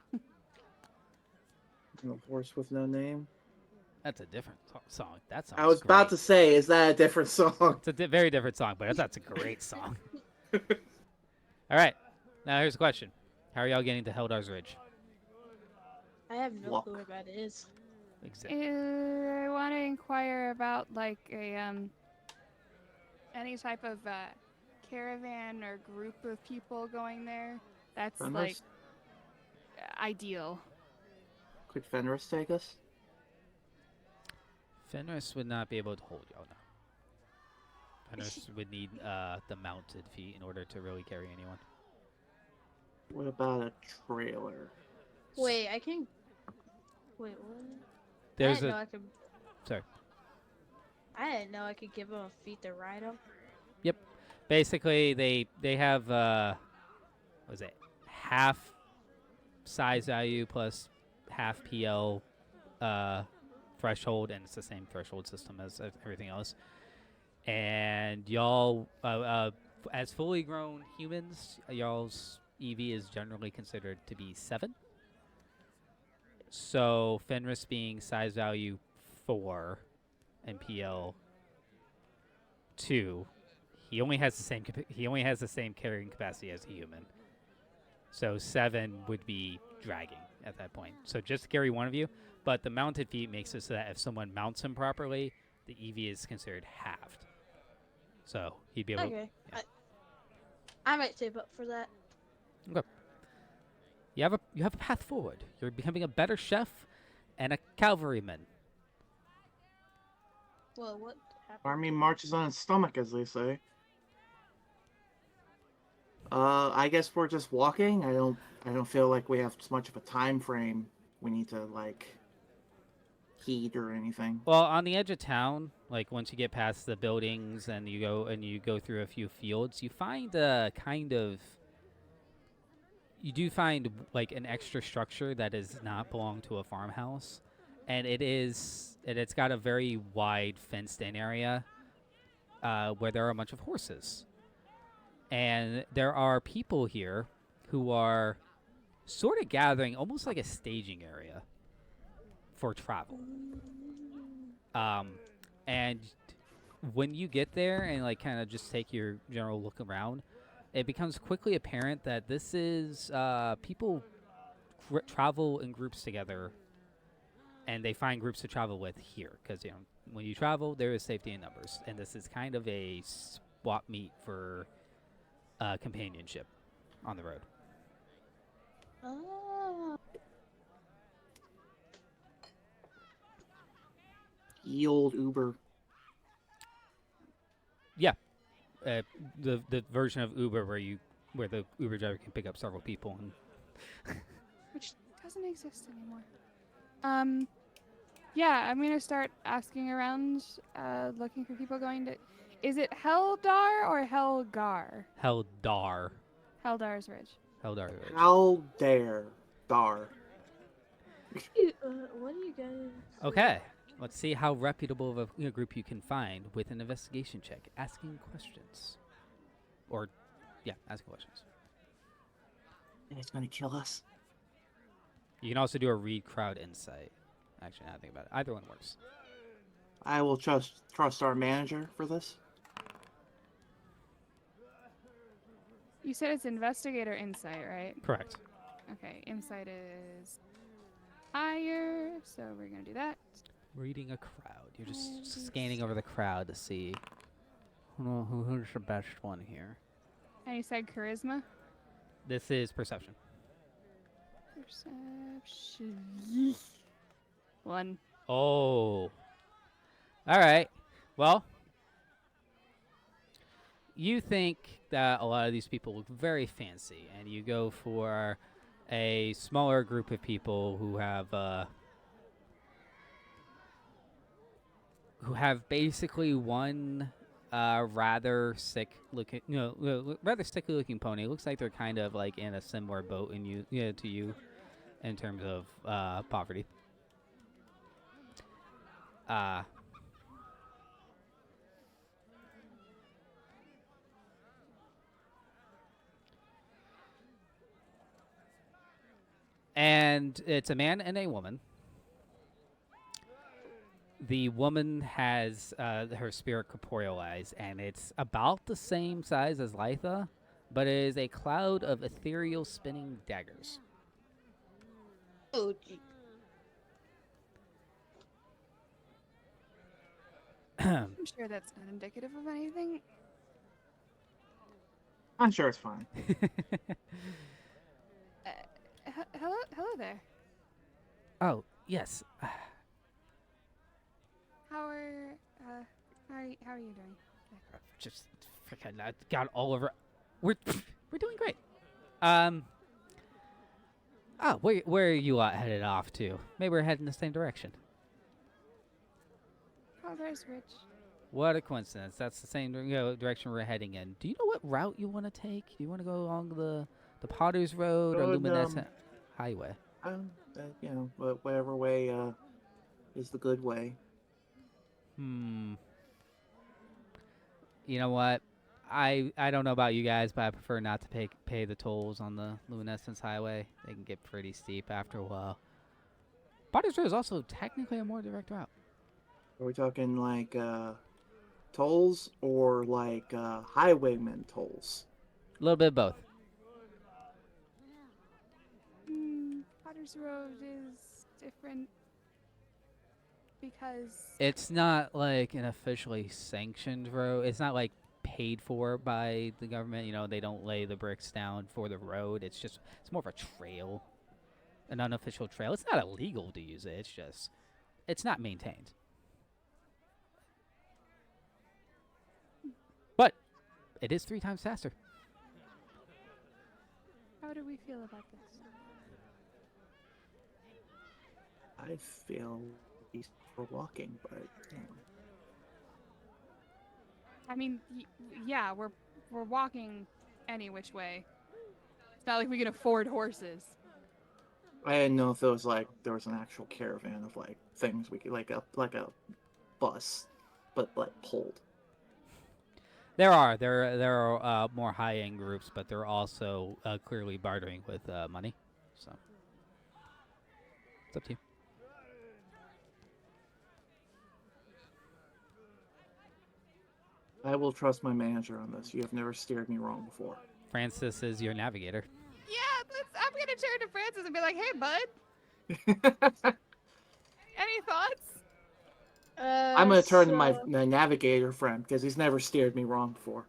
A horse with no name. that's a different song. That song. I was about to say, is that a different song? It's a very different song, but that's a great song. All right, now here's a question: how are y'all getting to Heldar's Ridge? I have no Walk. clue where that is. Exactly. I want to inquire about like a any type of caravan or group of people going there. That's Fenris? like ideal. Could Fenris take us? Fenris would not be able to hold y'all now. Fenris would need the mounted feet in order to really carry anyone. What about a trailer? Wait, I can. Wait, what? There's I didn't a know I could. sorry. I didn't know I could give them a feat to ride them. Basically, they have what was it, half size value plus half PL threshold, and it's the same threshold system as everything else. And y'all, as fully grown humans, y'all's EV is generally considered to be 7. So Fenris being size value 4 and PL 2, he only has the same carrying capacity as a human. So 7 would be dragging at that point. So just carry one of you, but the mounted feat makes it so that if someone mounts him properly, the EV is considered halved. So he'd be able. Okay. Yeah. I might save up for that. You have a path forward. You're becoming a better chef and a cavalryman. Well, what happened? Army marches on its stomach, as they say. I guess we're just walking. I don't feel like we have much of a time frame we need to like heed or anything. Well, on the edge of town, like once you get past the buildings and you go through a few fields, you find you do find like an extra structure that does not belong to a farmhouse, and it's got a very wide fenced-in area where there are a bunch of horses, and there are people here who are sort of gathering almost like a staging area for travel. And when you get there and like kind of just take your general look around, it becomes quickly apparent that this is people travel in groups together, and they find groups to travel with here because when you travel there is safety in numbers, and this is kind of a swap meet for companionship on the road. Oh. Ye old Uber. The version of Uber where the Uber driver can pick up several people and Which doesn't exist anymore. Yeah, I'm gonna start asking around, looking for people going to. Is it Heldar or Helgar? Heldar. Heldar's Ridge. Heldar's Ridge. How dare Dar? What do you guys? Okay, let's see how reputable of a group you can find with an investigation check, asking questions. Asking questions. It's gonna kill us. You can also do a read crowd insight. Actually, now I think about it, either one works. I will trust our manager for this. You said it's investigator insight, right? Correct. Okay, insight is higher, so we're gonna do that. Reading a crowd. You're just scanning over the crowd to see who's the best one here. And you said charisma? This is perception. Perception. 1. Oh. All right. Well, you think that a lot of these people look very fancy, and you go for a smaller group of people who have basically one rather sickly looking pony. It looks like they're kind of like in a similar boat to you in terms of poverty. And it's a man and a woman. The woman has her spirit corporealized, and it's about the same size as Litha, but it is a cloud of ethereal spinning daggers. Oh, gee. I'm sure that's not indicative of anything. I'm sure it's fine. Hello there. Oh, yes. How are how are you doing? Just freaking I got all over. We're doing great. Oh, where are you headed off to? Maybe we're heading the same direction. Oh, there's Rich. What a coincidence. That's the same direction we're heading in. Do you know what route you want to take? Do you want to go along the Potter's Road or Luminescent Highway? You know, whatever way is the good way. You know what? I don't know about you guys, but I prefer not to pay the tolls on the Luminescence Highway. They can get pretty steep after a while. Potter's Road is also technically a more direct route. Are we talking like tolls or like highwayman tolls? A little bit of both. Potter's Road is different because It's not like an officially sanctioned road. It's not like paid for by the government. You know, they don't lay the bricks down for the road. It's more of a trail, an unofficial trail. It's not illegal to use it. It's not maintained. But it is 3 times faster. how do we feel about this? I feel he's for walking, but you know. I mean, yeah, we're walking any which way. It's not like we can afford horses. I didn't know if it was like there was an actual caravan of like things we could like a bus, but like pulled. There are more high end groups, but they're also clearly bartering with money. So it's up to you. I will trust my manager on this. You have never steered me wrong before. Francis is your navigator. Yeah, I'm gonna turn to Francis and be like, "Hey, bud, any thoughts?" I'm gonna turn to my So- navigator friend because he's never steered me wrong before.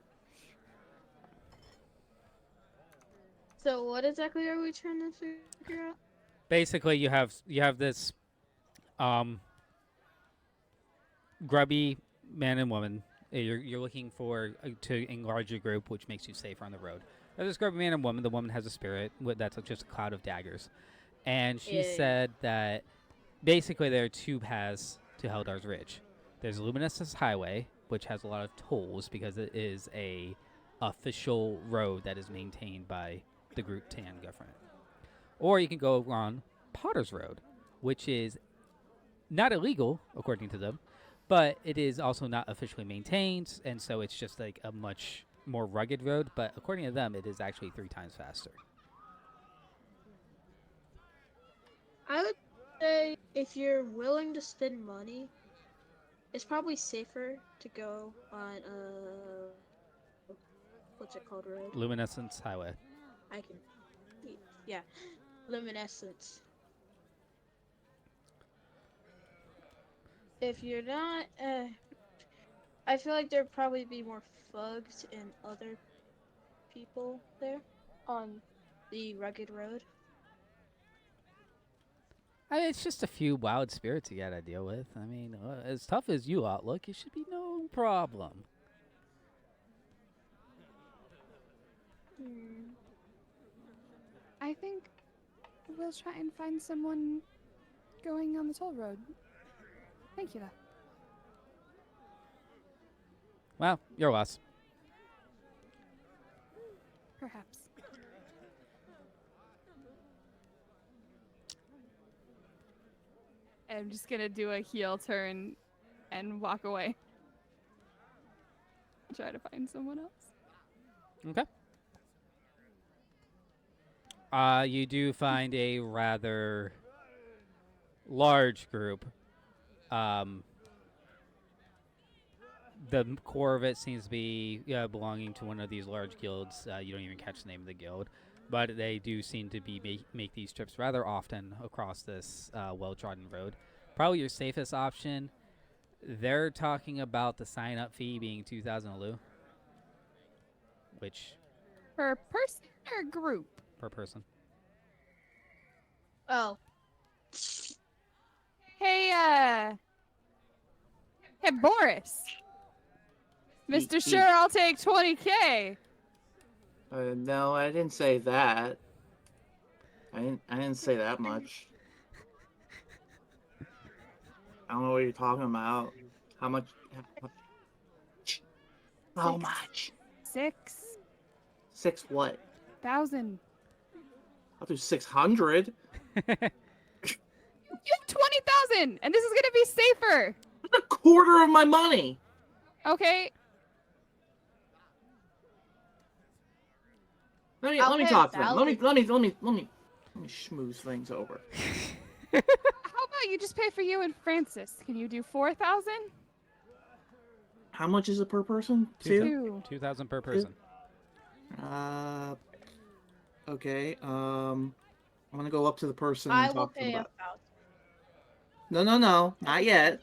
So what exactly are we trying to figure out? Basically, you have this grubby man and woman. You're looking for to enlarge your group, which makes you safer on the road. There's this grubby man and woman. The woman has a spirit that's just a cloud of daggers, and she Yeah. said that basically there are 2 paths to Heldar's Ridge. There's Luminescence Highway, which has a lot of tolls because it is a official road that is maintained by the Gruttan government. Or you can go on Potter's Road, which is not illegal according to them, but it is also not officially maintained, and so it's just like a much more rugged road. But according to them, it is actually 3 times faster. I would say if you're willing to spend money, it's probably safer to go on what's it called road? Luminescence Highway. Yeah, Luminescence. If you're not, I feel like there'd probably be more thugs and other people there on the rugged road. I mean, it's just a few wild spirits you gotta deal with. I mean, as tough as you lot look, it should be no problem. I think we'll try and find someone going on the toll road. Thank you, though. Well, your loss. Perhaps. I'm just gonna do a heel turn and walk away. Try to find someone else. Okay. You do find a rather large group. The core of it seems to be belonging to one of these large guilds. You don't even catch the name of the guild, but they do seem to be make these trips rather often across this well-trodden road. Probably your safest option. They're talking about the sign-up fee being 2,000 alu, which Per person or group? per person. Oh, Hey, hey, Boris. Mr. Sure, I'll take 20K. No, I didn't say that. I didn't say that much. I don't know what you're talking about. How much? How much? 6 what? 6,000. I'll do 600. You have 20,000, and this is gonna be safer. That's a quarter of my money. Okay. Let me I'll pay talk to them. 1,000. Let me schmooze things over. How about you just pay for you and Francis? Can you do 4,000? How much is it per person? Two. 2,000 per person. Okay. I'm gonna go up to the person I and will talk to them pay about. 1,000. No, not yet.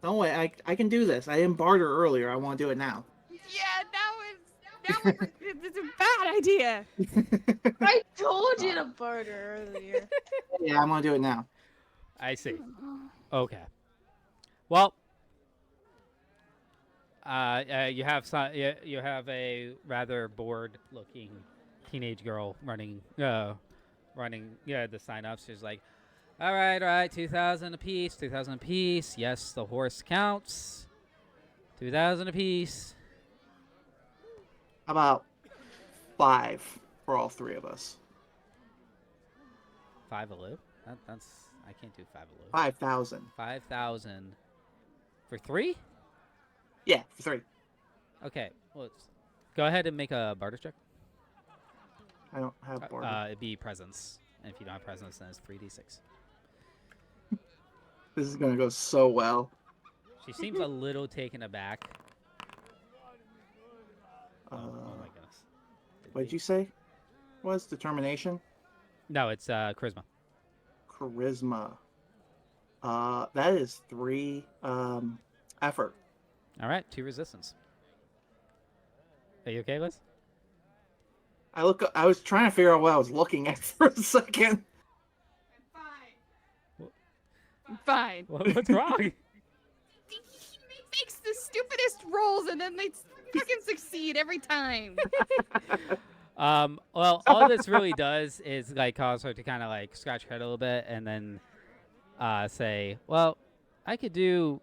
Don't wait. I can do this. I didn't barter earlier. I want to do it now. Yeah, it's a bad idea. I told you to barter earlier. Yeah, I'm gonna do it now. I see. Okay. Well, you have you have a rather bored-looking teenage girl running the sign-ups. She's like, all right, 2,000 apiece, 2,000 apiece. Yes, the horse counts. 2,000 apiece. How about 5 for all 3 of us? 5 alu. That's I can't do 5 alu. 5,000. 5,000 for 3. Yeah, for 3. Okay. Well, go ahead and make a barter check. I don't have barter. It'd be presence, and if you don't have presence, then it's 3d6. This is gonna go so well. She seems a little taken aback. Oh my goodness. What did you say? Was determination? No, it's charisma. Charisma. That is 3 effort. All right, 2 resistance. Are you okay, Liz? I was trying to figure out what I was looking at for a second. Fine. What's wrong? He makes the stupidest rolls, and then they fucking succeed every time. Well, all this really does is like cause her to kind of like scratch her head a little bit, and then say, "Well, I could do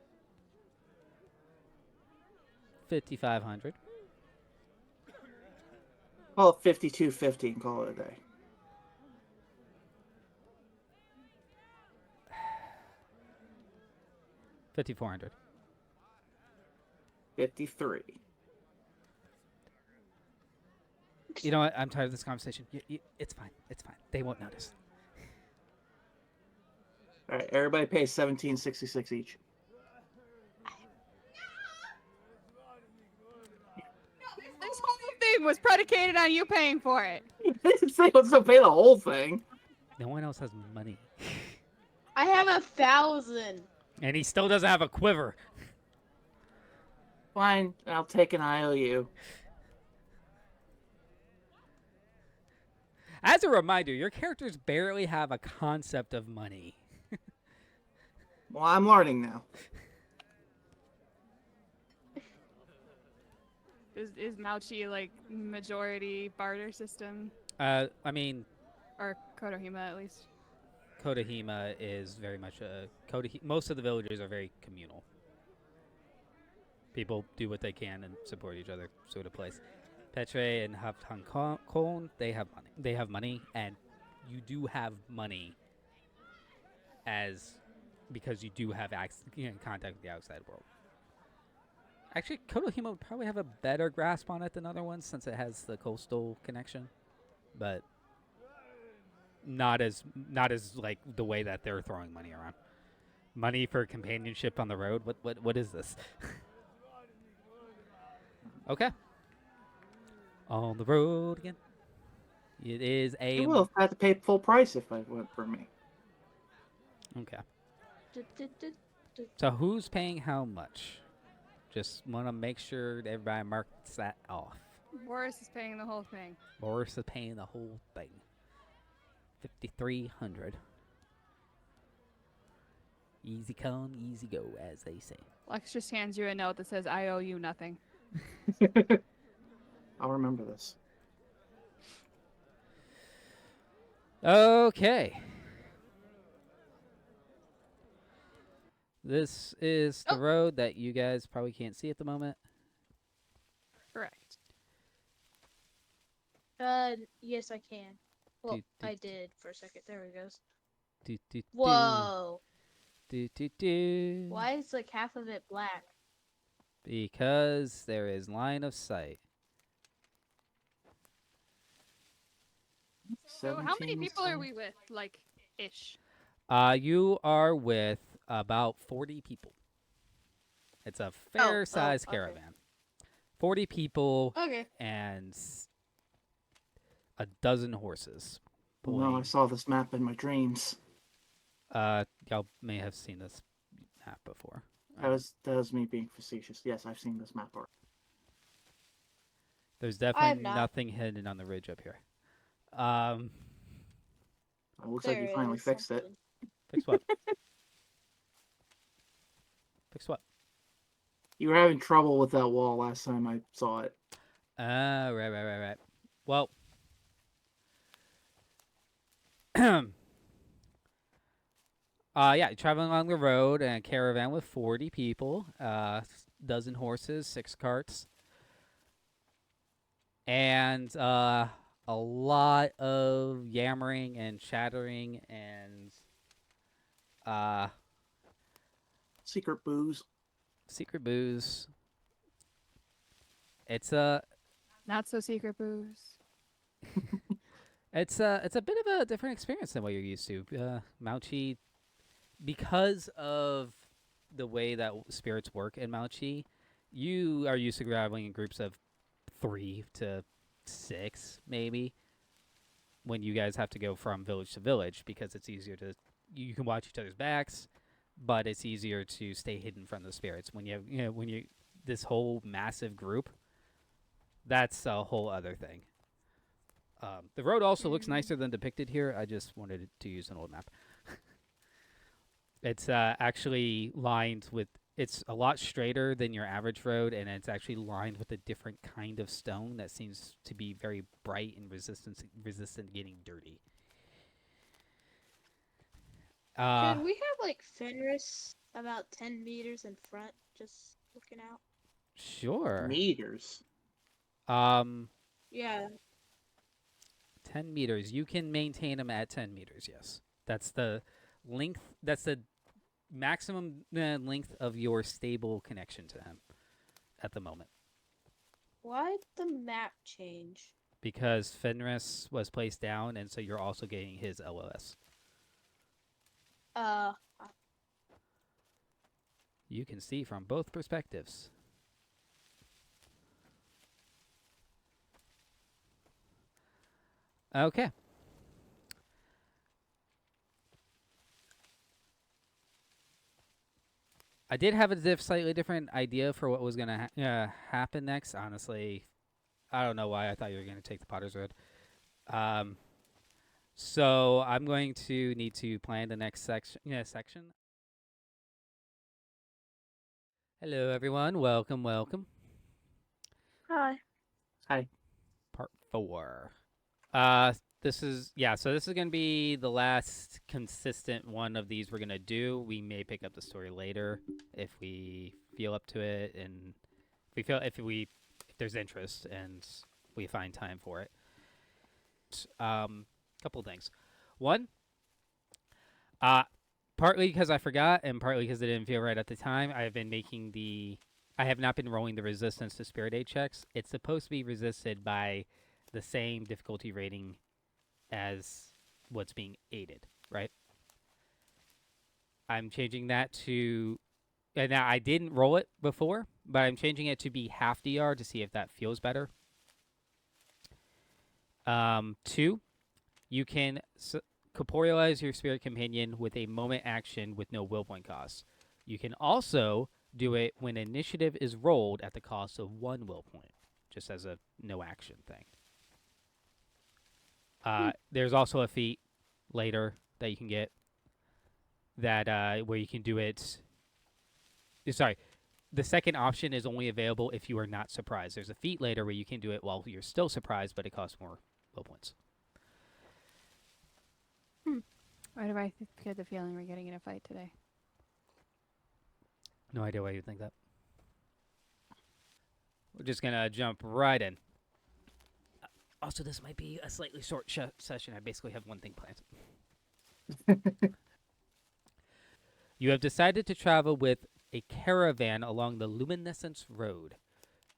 5,500." Call it 5250 and call it a day. 5,400. 53. You know what? I'm tired of this conversation. It's fine. It's fine. They won't notice. All right, everybody pays 17.66 each. This whole thing was predicated on you paying for it. I didn't say let's go pay the whole thing. No one else has money. I have 1,000. And he still doesn't have a quiver. Fine, I'll take an IOU. As a reminder, your characters barely have a concept of money. Well, I'm learning now. Is Mauchi like majority barter system, I mean, or Kotohima at least? Kotohima is very much a most of the villagers are very communal. People do what they can and support each other, sort of place. Petre and Haftankoln, they have money. They have money, and you do have money because you do have contact with the outside world. Actually, Kotohima would probably have a better grasp on it than other ones since it has the coastal connection. But not as like the way that they're throwing money around. Money for companionship on the road. What is this? Okay. On the road again. It is I a will have to pay full price if I went for me. okay. Du- du- du- du- So who's paying how much? Just want to make sure that everybody marks that off. Boris is paying the whole thing. Boris is paying the whole thing. 5,300. Easy come, easy go, as they say. Lex just hands you a note that says, "I owe you nothing." I'll remember this. Okay. This is the Oh. road that you guys probably can't see at the moment. Correct. Yes, I can. Well, Do- do- I did for a second. There it goes. Do, do, Whoa! do, do, do. Why is like half of it black? Because there is line of sight. So how many 17 people are cents. we with? Like, ish. You are with about 40 people. It's a fair size okay. caravan. 40 people Okay. and a dozen horses. Oh, no, I saw this map in my dreams. Y'all may have seen this map before. That was me being facetious. Yes, I've seen this map already. There's I have definitely not. nothing hidden on the ridge up here. It looks like you finally fixed it. Fix what? Fix what? You were having trouble with that wall last time I saw it. Right. Well, yeah, traveling along the road in a caravan with 40 people, dozen horses, 6 carts, and a lot of yammering and chattering and Secret booze. secret booze. It's a Not so secret booze. it's a bit of a different experience than what you're used to. Mauchi, because of the way that spirits work in Mauchi, you are used to traveling in groups of 3 to 6, maybe. When you guys have to go from village to village, because it's easier to, you can watch each other's backs, but it's easier to stay hidden from the spirits. When you have, when you this whole massive group, that's a whole other thing. The road also looks nicer than depicted here. I just wanted to use an old map. It's actually lined with, it's a lot straighter than your average road, and it's actually lined with a different kind of stone that seems to be very bright and resistant to getting dirty. Could we have like Fenris about 10 meters in front, just looking out? Sure. Meters. Yeah. 10 meters. You can maintain him at 10 meters, yes. That's the length, that's the maximum length of your stable connection to him at the moment. Why'd the map change? Because Fenris was placed down, and so you're also getting his LOS. You can see from both perspectives. Okay. I did have a slightly different idea for what was going to happen next. Honestly, I don't know why I thought you were going to take the Potter's Road. So I'm going to need to plan the next section. Hello, everyone. Welcome. Hi. Hi. Part 4. This is going to be the last consistent one of these we're going to do. We may pick up the story later if we feel up to it, and if there's interest and we find time for it. Couple things. One, partly because I forgot and partly because it didn't feel right at the time, I have not been rolling the resistance to spirit aid checks. It's supposed to be resisted by the same difficulty rating as what's being aided, right? I'm changing that to, and now I didn't roll it before, but I'm changing it to be half DR to see if that feels better. 2, you can corporealize your spirit companion with a moment action with no will point cost. You can also do it when initiative is rolled at the cost of 1 will point, just as a no action thing. There's also a feat later that you can get that where you can do it. Sorry, the second option is only available if you are not surprised. There's a feat later where you can do it while you're still surprised, but it costs more will points. Why do I get the feeling we're getting in a fight today? No idea why you think that. We're just gonna jump right in. Also, this might be a slightly short session. I basically have one thing planned. You have decided to travel with a caravan along the Luminescence Road,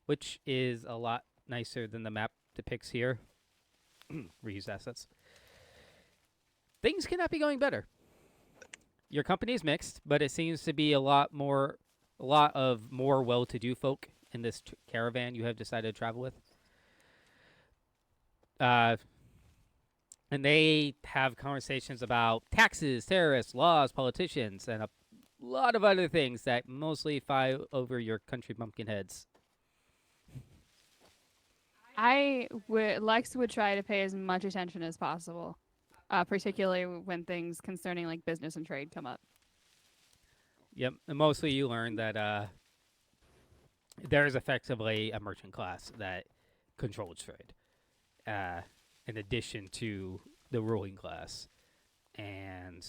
which is a lot nicer than the map depicts here. Reused assets. Things cannot be going better. Your company is mixed, but it seems to be a lot of more well-to-do folk in this caravan you have decided to travel with. And they have conversations about taxes, terrorists, laws, politicians, and a lot of other things that mostly fly over your country bumpkin heads. Lex would try to pay as much attention as possible, particularly when things concerning like business and trade come up. Yep, and mostly you learn that there is effectively a merchant class that controls trade, in addition to the ruling class, and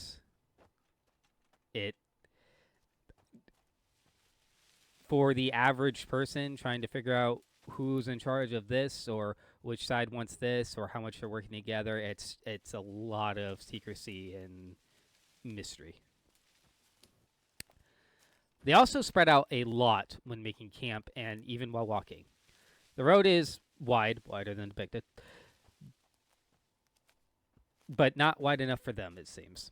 it for the average person trying to figure out who's in charge of this or which side wants this or how much they're working together, it's a lot of secrecy and mystery. They also spread out a lot when making camp and even while walking. The road is wider than depicted, but not wide enough for them, it seems.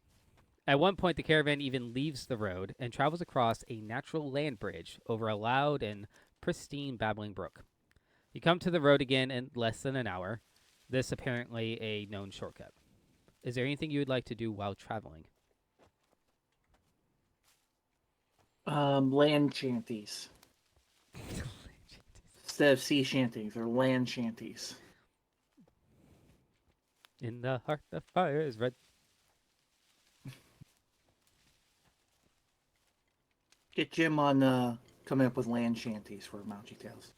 At one point, the caravan even leaves the road and travels across a natural land bridge over a loud and pristine babbling brook. You come to the road again in less than an hour, this apparently a known shortcut. Is there anything you would like to do while traveling? Land shanties. Instead of sea shanties, or land shanties. In the heart of fire is red. Get Jim on coming up with land shanties for Mauchi Tales.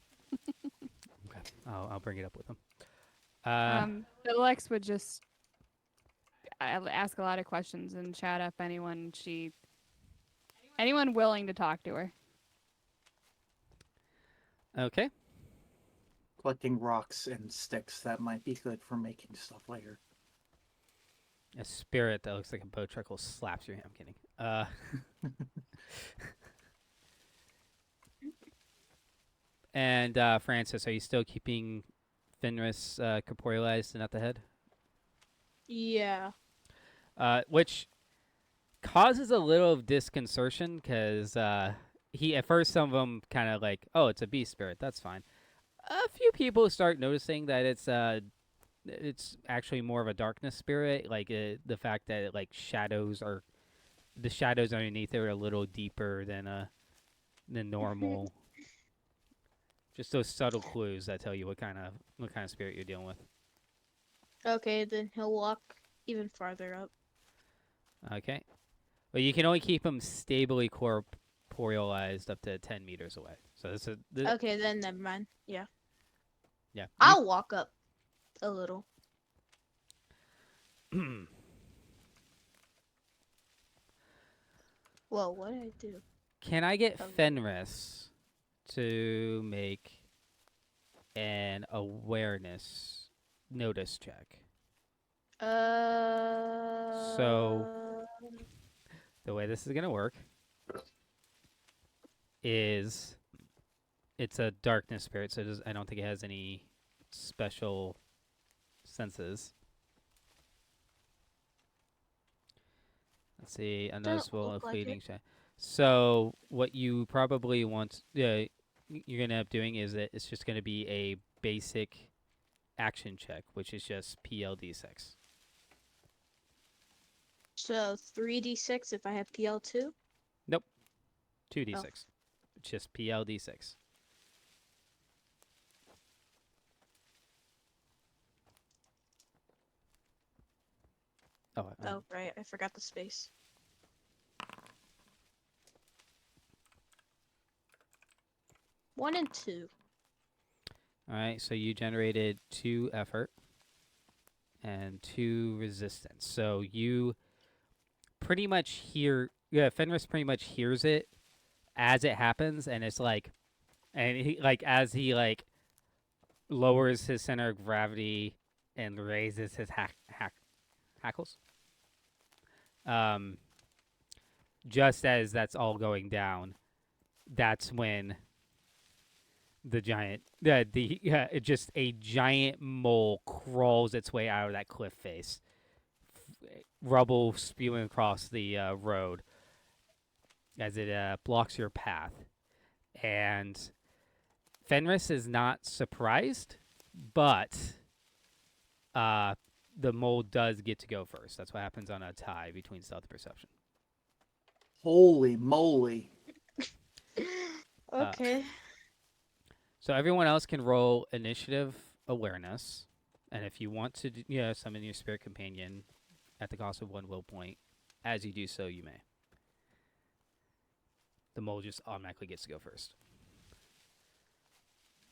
Okay, I'll bring it up with him. But Lex would just ask a lot of questions and chat up anyone willing to talk to her. Okay. Collecting rocks and sticks that might be good for making stuff later. A spirit that looks like a bow truck will slaps your hand. I'm kidding. And Francis, are you still keeping Fenris corporealized and at the head? Yeah. Which causes a little of disconcertion because he at first some of them kind of like, oh, it's a beast spirit, that's fine. A few people start noticing that it's actually more of a darkness spirit, like the fact that like the shadows underneath it are a little deeper than normal. Just those subtle clues that tell you what kind of spirit you're dealing with. Okay, then he'll walk even farther up. Okay. But you can only keep him stably corporealized up to 10 meters away. So this is... Okay, then never mind. Yeah. Yeah. I'll walk up a little. Whoa, what did I do? Can I get Okay. Fenris to make an awareness notice check? So the way this is going to work is it's a darkness spirit, so I don't think it has any special senses. Let's see. A Doesn't noticeable look like fleeting it. shine. So what you probably want, you're gonna end up doing is that it's just gonna be a basic action check, which is just PLD6. So 3d6 if I have PL2. Nope. 2d6. It's just PLD6. Oh, Oh, right. I forgot the space. One and two. all right. So you generated 2 effort and 2 resistance. So you pretty much hear, yeah, Fenris pretty much hears it as it happens, and it's like, and he like as he like lowers his center of gravity and raises his hackles. Um, just as that's all going down, that's when the giant, just a giant mole crawls its way out of that cliff face, rubble spewing across the road as it blocks your path, and Fenris is not surprised, but the mole does get to go first. That's what happens on a tie between stealth and perception. Holy moly. Okay. So everyone else can roll initiative awareness, and if you want to, summon your spirit companion at the cost of 1 will point, as you do so, you may. The mole just automatically gets to go first.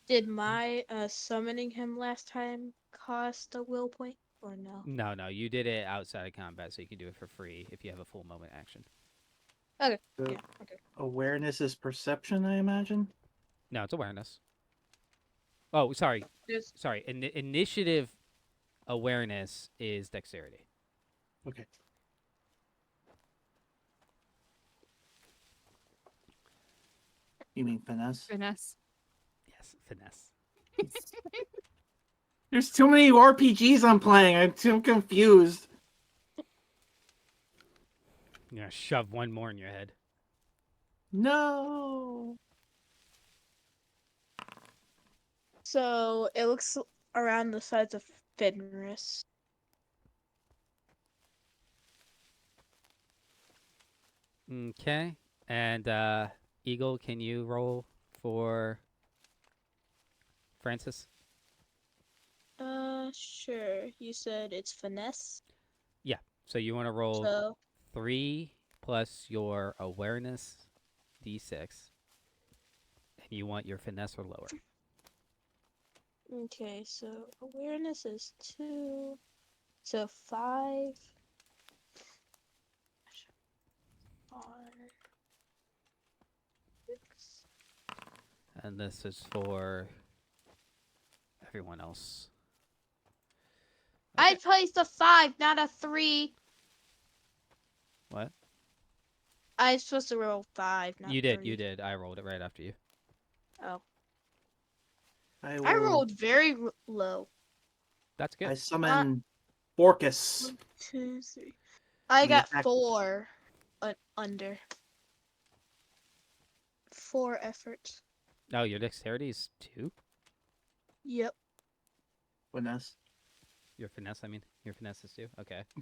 Did my summoning him last time cost a will point or no? No, you did it outside of combat, so you can do it for free if you have a full moment action. Okay. The Yeah. Okay. awareness is perception, I imagine. No, it's awareness. Oh, sorry. There's Initiative awareness is dexterity. Okay. You mean finesse? Finesse. Yes, finesse. There's too many RPGs I'm playing. I'm too confused. You're gonna shove one more in your head. No. so it looks around the size of Fenris. Okay. And Eagle, can you roll for Francis? Sure. You said it's finesse. So you want to roll So 3 plus your awareness d6, and you want your finesse or lower. okay, so awareness is 2. So 5. 6. And this is for everyone else. I placed a 5, not a 3. What? I was supposed to roll 5, not You 3. did. I rolled it right after you. Oh. I I rolled very low. That's good. I summon Orcus. 1, 2, 3. I The got attack- 4 under. 4 efforts. Oh, your dexterity is 2? Yep. Finesse. Your finesse, I mean. Your finesse is 2? Okay. Why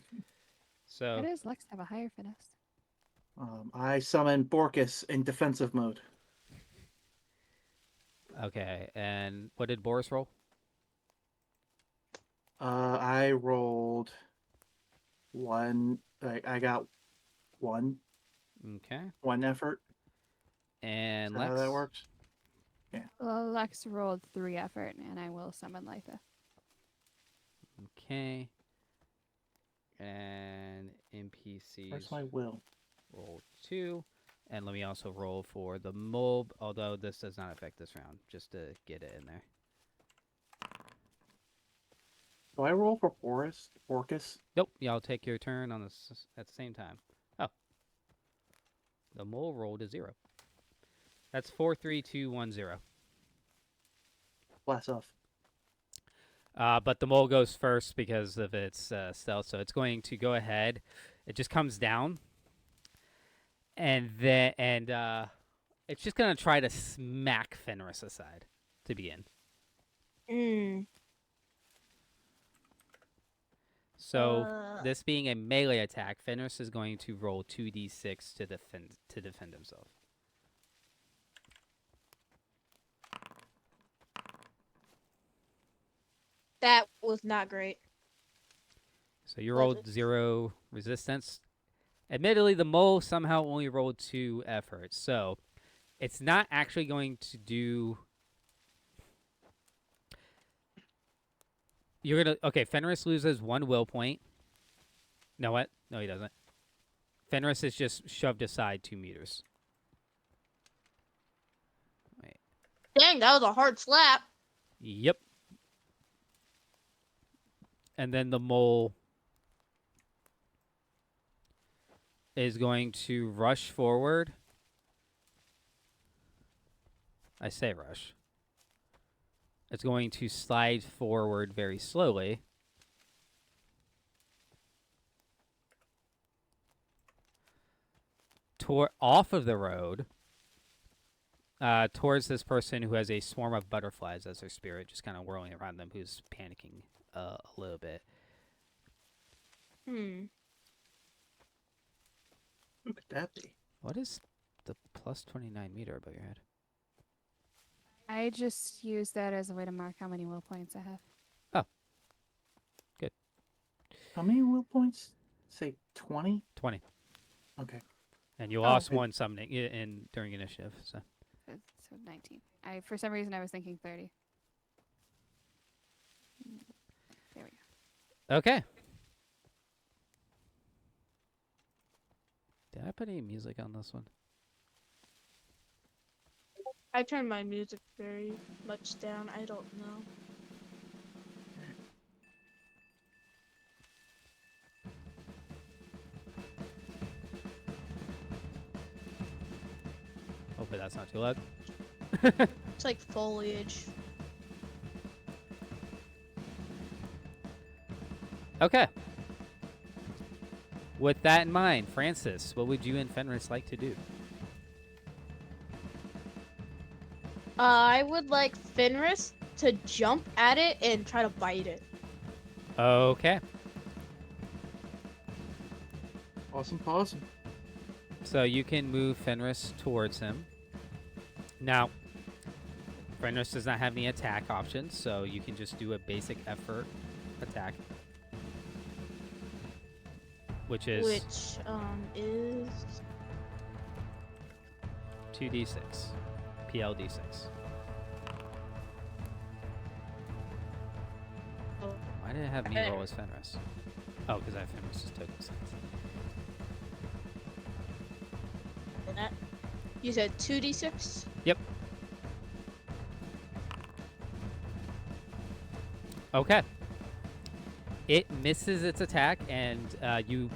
So, does Lex have a higher finesse? I summon Borkus in defensive mode. okay. And what did Boris roll? I rolled 1. I got 1 Okay. effort. And Is that Lex? how that works? Well, Lex rolled 3 effort, and I will summon Litha. Okay. And NPCs Where's my will? roll 2. And let me also roll for the mob, although this does not affect this round, just to get it in there. Do I roll for Orcus? Nope, y'all take your turn on this at the same time. Oh. The mole rolled a 0. That's 4, 3, 2, 1, 0. Blast off. But the mole goes first because of its stealth, so it's going to go ahead. It just comes down and it's just gonna try to smack Fenris aside to begin. Mm. So this being a melee attack, Fenris is going to roll 2d6 to defend himself. That was not great. So you Was rolled it? 0 resistance. Admittedly, the mole somehow only rolled 2 efforts, so it's not actually going to do. You're gonna okay. Fenris loses 1 will point. No, what? No, he doesn't. Fenris is just shoved aside 2 meters. Wait. Dang, that was a hard slap. Yep. And then the mole is going to rush forward. I say rush. It's going to slide forward very slowly. Off of the road. Towards this person who has a swarm of butterflies as their spirit, just kind of whirling around them, who's panicking a little bit. Hmm. Who could that be? What is the plus 29 meter above your head? I just use that as a way to mark how many will points I have. How many will points? Say 20? 20. Okay. And you Oh, lost okay. 1 summoning during initiative. So So 19. For some reason I was thinking 30. There we go. okay. Did I put any music on this one? I turned my music very much down. I don't know. Hopefully that's not too loud. It's like foliage. Okay. With that in mind, Francis, what would you and Fenris like to do? I would like Fenris to jump at it and try to bite it. Okay. Awesome. So you can move Fenris towards him. Now, Fenris does not have any attack options, so you can just do a basic effort attack. Which is Which is 2d6. PLD6. Why did it have me roll as Fenris? Oh, because I have Fenris's token sense. that. You said 2d6? Yep. Okay. It misses its attack, and you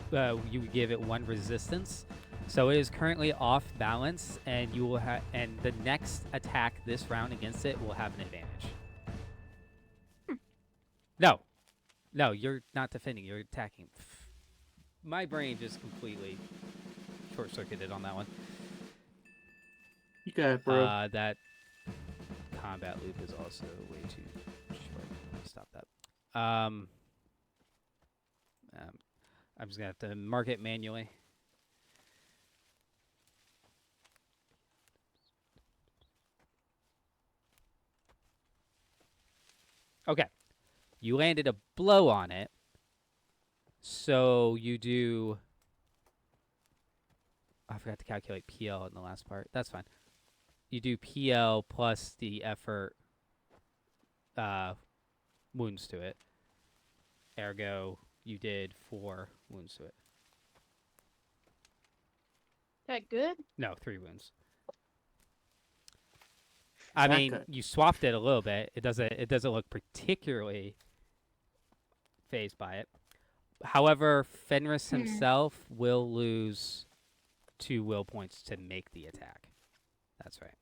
give it 1 resistance. So it is currently off balance, and you will and the next attack this round against it will have an advantage. No, you're not defending. You're attacking. My brain just completely short-circuited on that one. You got it, bro. That combat loop is also way too short. Let me stop that. I'm just gonna have to mark it manually. Okay. You landed a blow on it. So you do... I forgot to calculate PL in the last part. That's fine. You do PL plus the effort wounds to it. Ergo, you did 4 wounds to it. That good? No, 3 wounds. I That mean, good. you swapped it a little bit. It doesn't look particularly phased by it. However, Fenris himself will lose 2 will points to make the attack. That's right.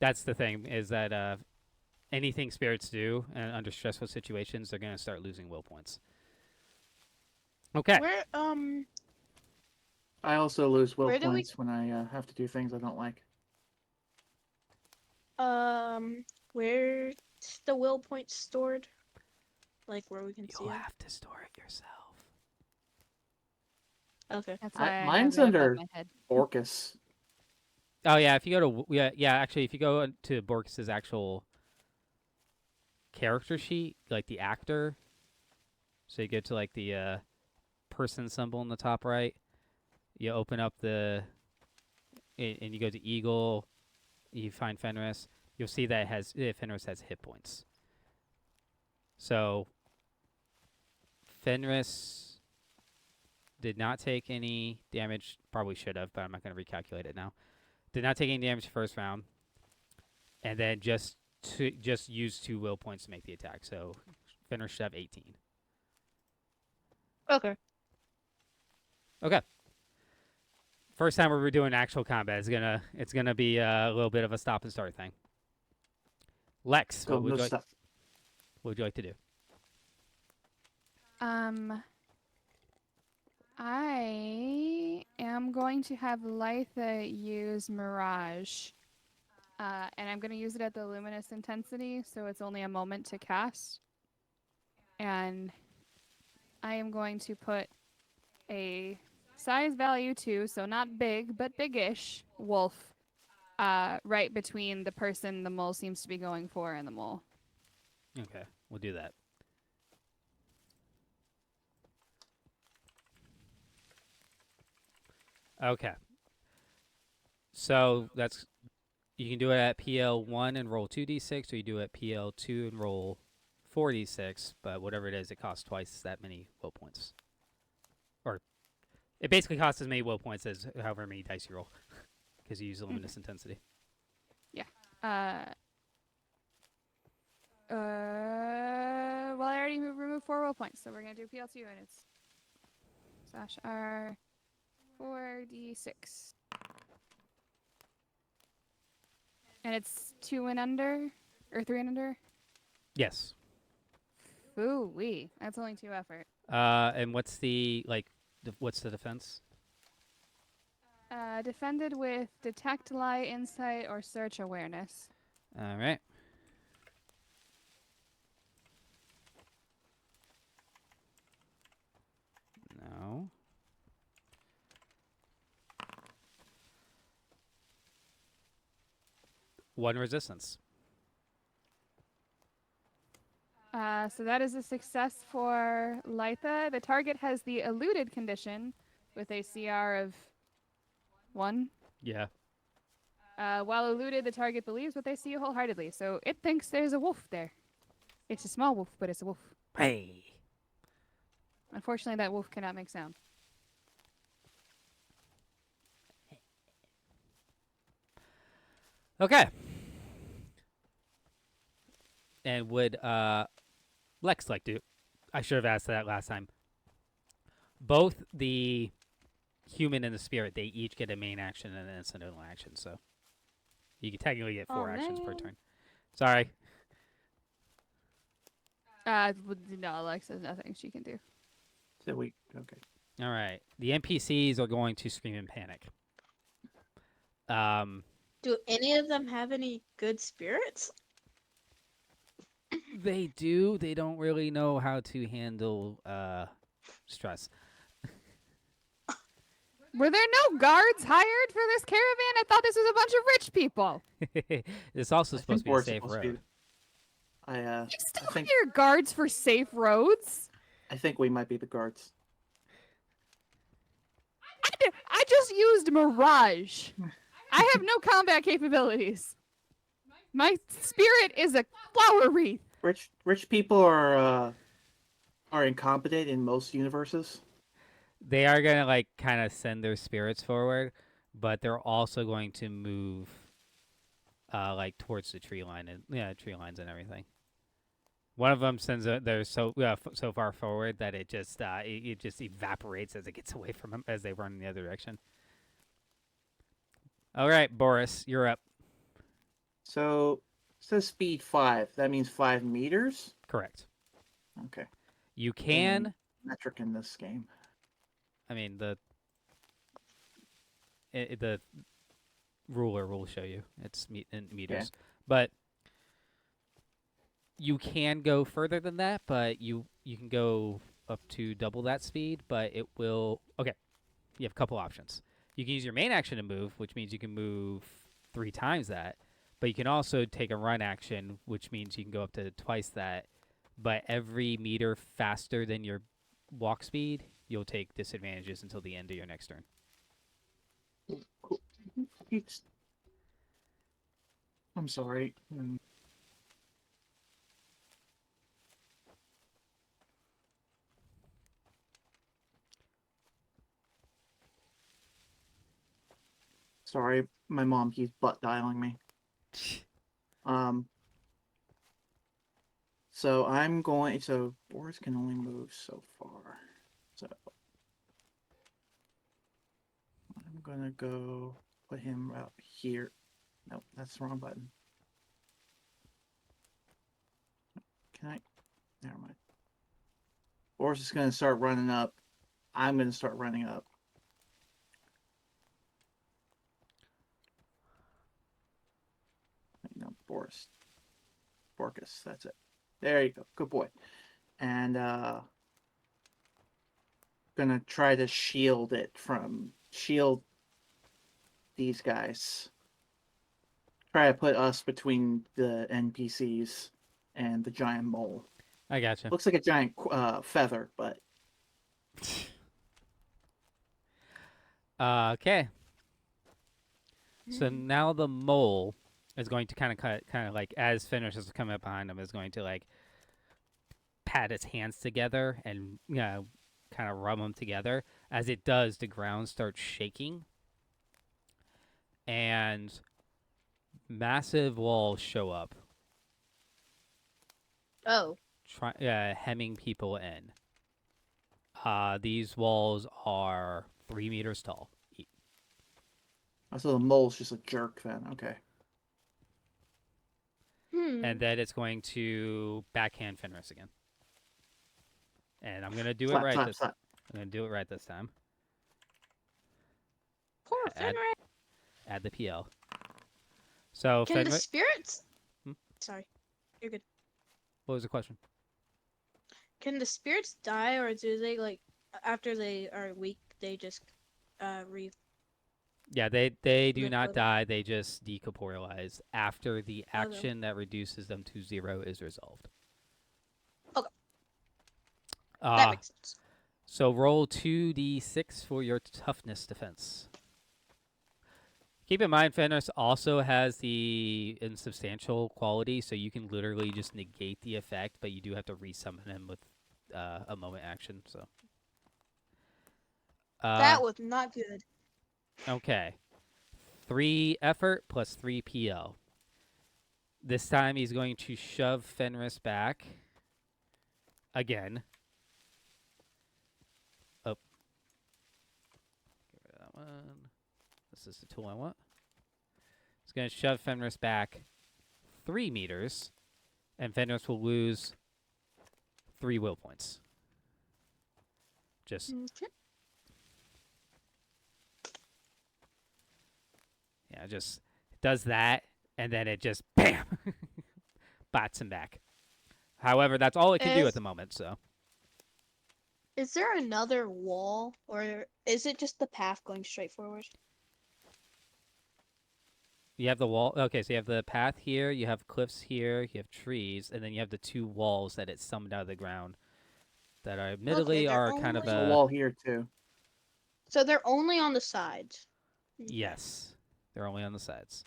That's the thing, is that anything spirits do under stressful situations, they're going to start losing will points. Okay. Where I also lose will Where do we- points when I have to do things I don't like. where's the will points stored? Like where we can see You'll them? have to store it yourself. Okay. That's why I have Mine's it above under my head. Orcus. Oh yeah, if you go to actually if you go to Borkus's actual character sheet, like the actor, so you go to like the person symbol in the top right, you open up and you go to Eagle, you find Fenris, you'll see that Fenris has hit points. So Fenris did not take any damage, probably should have, but I'm not going to recalculate it now. Did not take any damage first round, and then just use 2 will points to make the attack. So Fenris should have 18. Okay. Okay. First time we're doing actual combat, it's gonna be a little bit of a stop and start thing. Lex, Go, no stuff. what would you like to do? I am going to have Litha use Mirage. And I'm going to use it at the luminous intensity, so it's only a moment to cast. And I am going to put a size value 2, so not big, but big-ish, wolf, right between the person the mole seems to be going for and the mole. Okay, we'll do that. Okay. So you can do it at PL1 and roll 2d6, or you do it at PL2 and roll 4d6, but whatever it is, it costs twice that many will points. Or it basically costs as many will points as however many dice you roll, because you use the luminous intensity. Well, I already removed 4 will points, so we're going to do PL2, and it's /R 4d6. And it's 2 and under? Or 3 and under? Yes. Ooh-wee. That's only 2 effort. And what's the defense? Defended with Detect, Lie, Insight, or Search Awareness. All right. No. One resistance. So that is a success for Litha. The target has the eluded condition with a CR of 1. Yeah. While eluded, the target believes what they see wholeheartedly. So it thinks there's a wolf there. It's a small wolf, but it's a wolf. Hey. Unfortunately, that wolf cannot make sound. Okay. And would Lex like to? I should have asked that last time. Both the human and the spirit, they each get a main action and an incidental action. So you can technically get 4 actions per man. turn. Sorry. No, Alex has nothing she can do. So okay. All right. The NPCs are going to scream in panic. Do any of them have any good spirits? They do. They don't really know how to handle stress. Were there no guards hired for this caravan? I thought this was a bunch of rich people. It's also I supposed think to be a we're safe supposed to road. be- I You still think hire guards for safe roads? I think we might be the guards. I just used Mirage. I have no combat capabilities. My spirit is a flower wreath. Rich people are incompetent in most universes. They are gonna like kind of send their spirits forward, but they're also going to move like towards the tree line and tree lines and everything. One of them sends they're so far forward that it just evaporates as it gets away from them as they run in the other direction. All right, Boris, you're up. So it says speed 5. That means 5 meters. Correct. Okay. You can Metric in this game. I mean the ruler will show you it's in meters, but you can go further than that. But you can go up to double that speed, but it will. Okay, you have a couple options. You can use your main action to move, which means you can move 3 times that. But you can also take a run action, which means you can go up to twice that. But every meter faster than your walk speed, you'll take disadvantages until the end of your next turn. Cool. I'm sorry. Sorry, my mom keeps butt dialing me. So I'm going. So boards can only move so far. So I'm gonna go put him out here. Nope, that's the wrong button. Can I? Never mind. Boris is gonna start running up. I'm gonna start running up. No, Boris. Borkus, that's it. There you go. Good boy. And gonna try to shield these guys. Try to put us between the NPCs and the giant mole. I gotcha. Looks like a giant feather, but Okay. So now the mole is going to kind of like as Fenris is coming up behind him, is going to like pat its hands together and kind of rub them together. As it does, the ground starts shaking, and massive walls show up, Oh. hemming people in. These walls are 3 meters tall. so the mole's just a jerk then. Okay. And then it's going to backhand Fenris again. And I'm gonna do Slap, it right slap, this. slap. I'm gonna do it right this time. Poor Add- Fenrir. Add the PL. So Can the Fenris. spirits? Hmm? Sorry, you're good. What was the question? Can the spirits die, or do they like after they are weak? They just re. Yeah, they do Live not with- die. They just decorporealize after the Okay. action that reduces them to 0 is resolved. Okay. That makes sense. So roll 2d6 for your toughness defense. Keep in mind, Fenris also has the insubstantial quality, so you can literally just negate the effect, but you do have to resummon him with a moment action. So That was not good. okay, 3 effort plus 3 PL. This time he's going to shove Fenris back again. Oh, get rid of that one. This is the tool I want. He's going to shove Fenris back 3 meters, and Fenris will lose 3 will points. Just Okay. yeah, just does that, and then it just bam, bots him back. However, that's all it can do at the moment. So Is there another wall, or is it just the path going straight forward? you have the wall. Okay, so you have the path here, you have cliffs here, you have trees, and then you have the 2 walls that it summoned out of the ground that are admittedly they're are kind of only- There's a wall here too. So they're only on the sides. Okay. yes, they're only on the sides.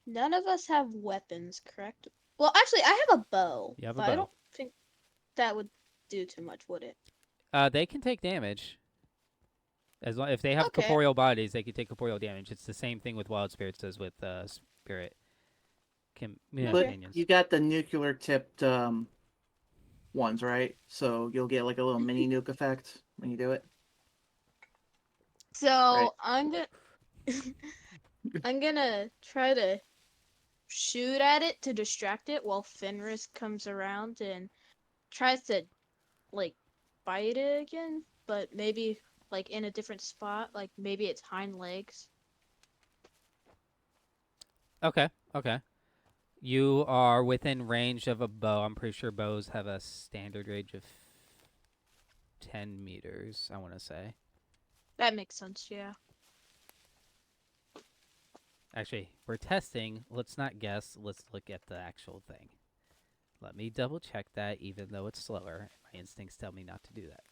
None of us have weapons, correct? Well, actually, I have a bow. You have a but I bow. don't think that would do too much, would it? They can take damage. As long if they have Okay. corporeal bodies, they can take corporeal damage. It's the same thing with wild spirits as with spirit. But Companions. you got the nuclear tipped ones, right? So you'll get like a little mini nuke effect when you do it. So Right. I'm gonna try to shoot at it to distract it while Fenris comes around and tries to like bite it again, but maybe like in a different spot, like maybe its hind legs. Okay. Okay. You are within range of a bow. I'm pretty sure bows have a standard range of 10 meters, I want to say. That makes sense, yeah. Actually, we're testing. Let's not guess. Let's look at the actual thing. Let me double check that, even though it's slower. My instincts tell me not to do that.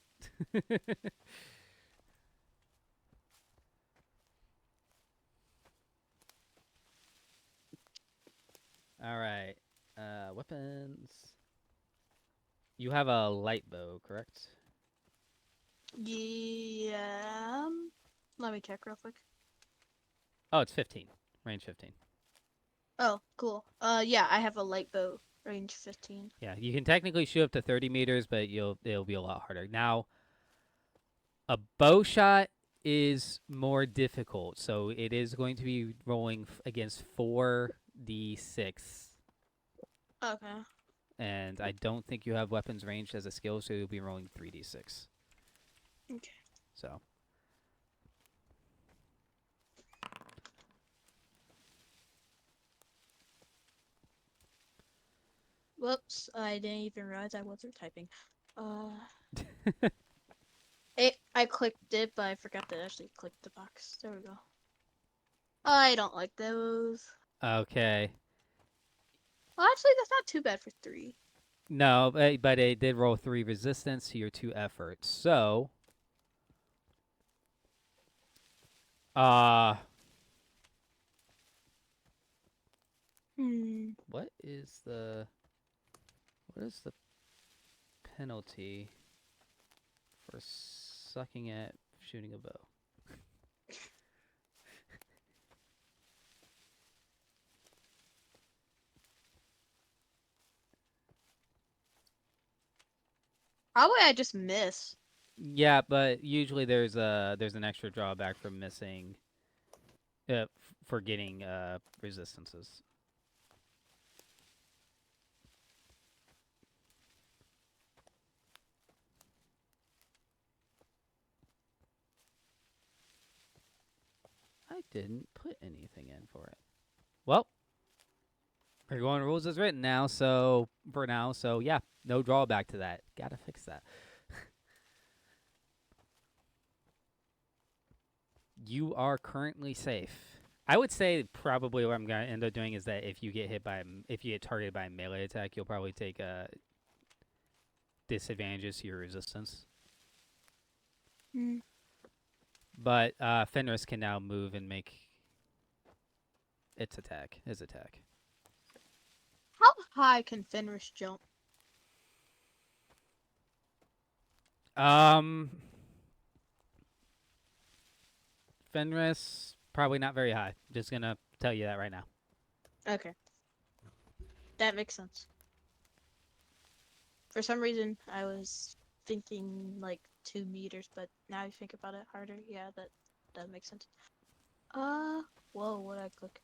All right. Weapons. You have a light bow, correct? Yeah. Let me check real quick. Oh, it's 15. Range 15. Oh, cool. Yeah, I have a light bow, range 15. Yeah, you can technically shoot up to 30 meters, but it'll be a lot harder. Now, a bow shot is more difficult, so it is going to be rolling against 4d6. Okay. And I don't think you have weapons ranged as a skill, so you'll be rolling 3d6. Okay. So. Whoops, I didn't even realize I wasn't typing. I clicked it, but I forgot to actually click the box. There we go. I don't like those. Okay. Well, actually, that's not too bad for 3. No, but it did roll 3 resistance to your 2 efforts. So, what is the penalty for sucking at shooting a bow? Probably I just miss. Yeah, but usually there's an extra drawback for missing, for getting resistances. I didn't put anything in for it. Well, we're going rules as written now, so for now, so yeah, no drawback to that. Gotta fix that. You are currently safe. I would say probably what I'm gonna end up doing is that if you get targeted by a melee attack, you'll probably take disadvantages to your resistance. But Fenris can now move and make his attack. How high can Fenris jump? Fenris probably not very high. Just gonna tell you that right now. Okay. That makes sense. For some reason, I was thinking like 2 meters, but now you think about it harder. Yeah, that makes sense. Whoa, what did I click?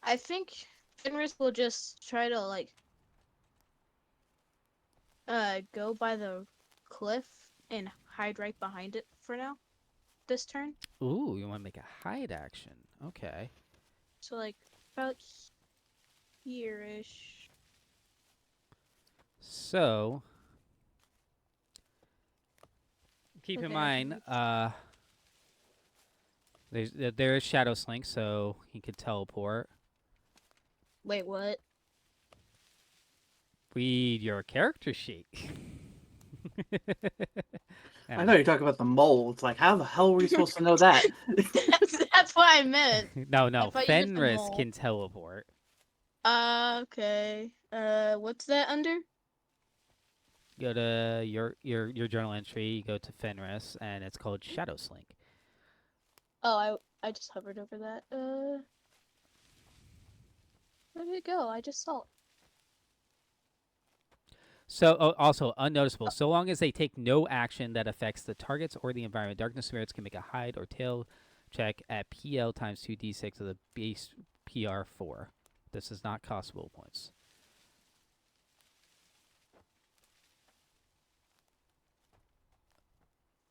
I think Fenris will just try to like go by the cliff and hide right behind it for now. This turn. Ooh, you want to make a hide action? Okay. So like about here-ish. So keep in Okay, mind, there is Shadow Slink, so he could teleport. Wait, what? Read your character sheet. I know you're talking about the mole. It's like, how the hell are we supposed to know that? That's what I meant. No, I thought you meant the Fenris mole. can teleport. Okay. What's that under? Go to your journal entry. You go to Fenris, and it's called Shadow Slink. Oh, I just hovered over that. Where did it go? I just saw it. So, also unnoticeable. So long as they take no action that affects the targets or the environment, Darkness Spirits can make a hide or tail check at PL times 2d6 of the base PR4. This does not cost will points.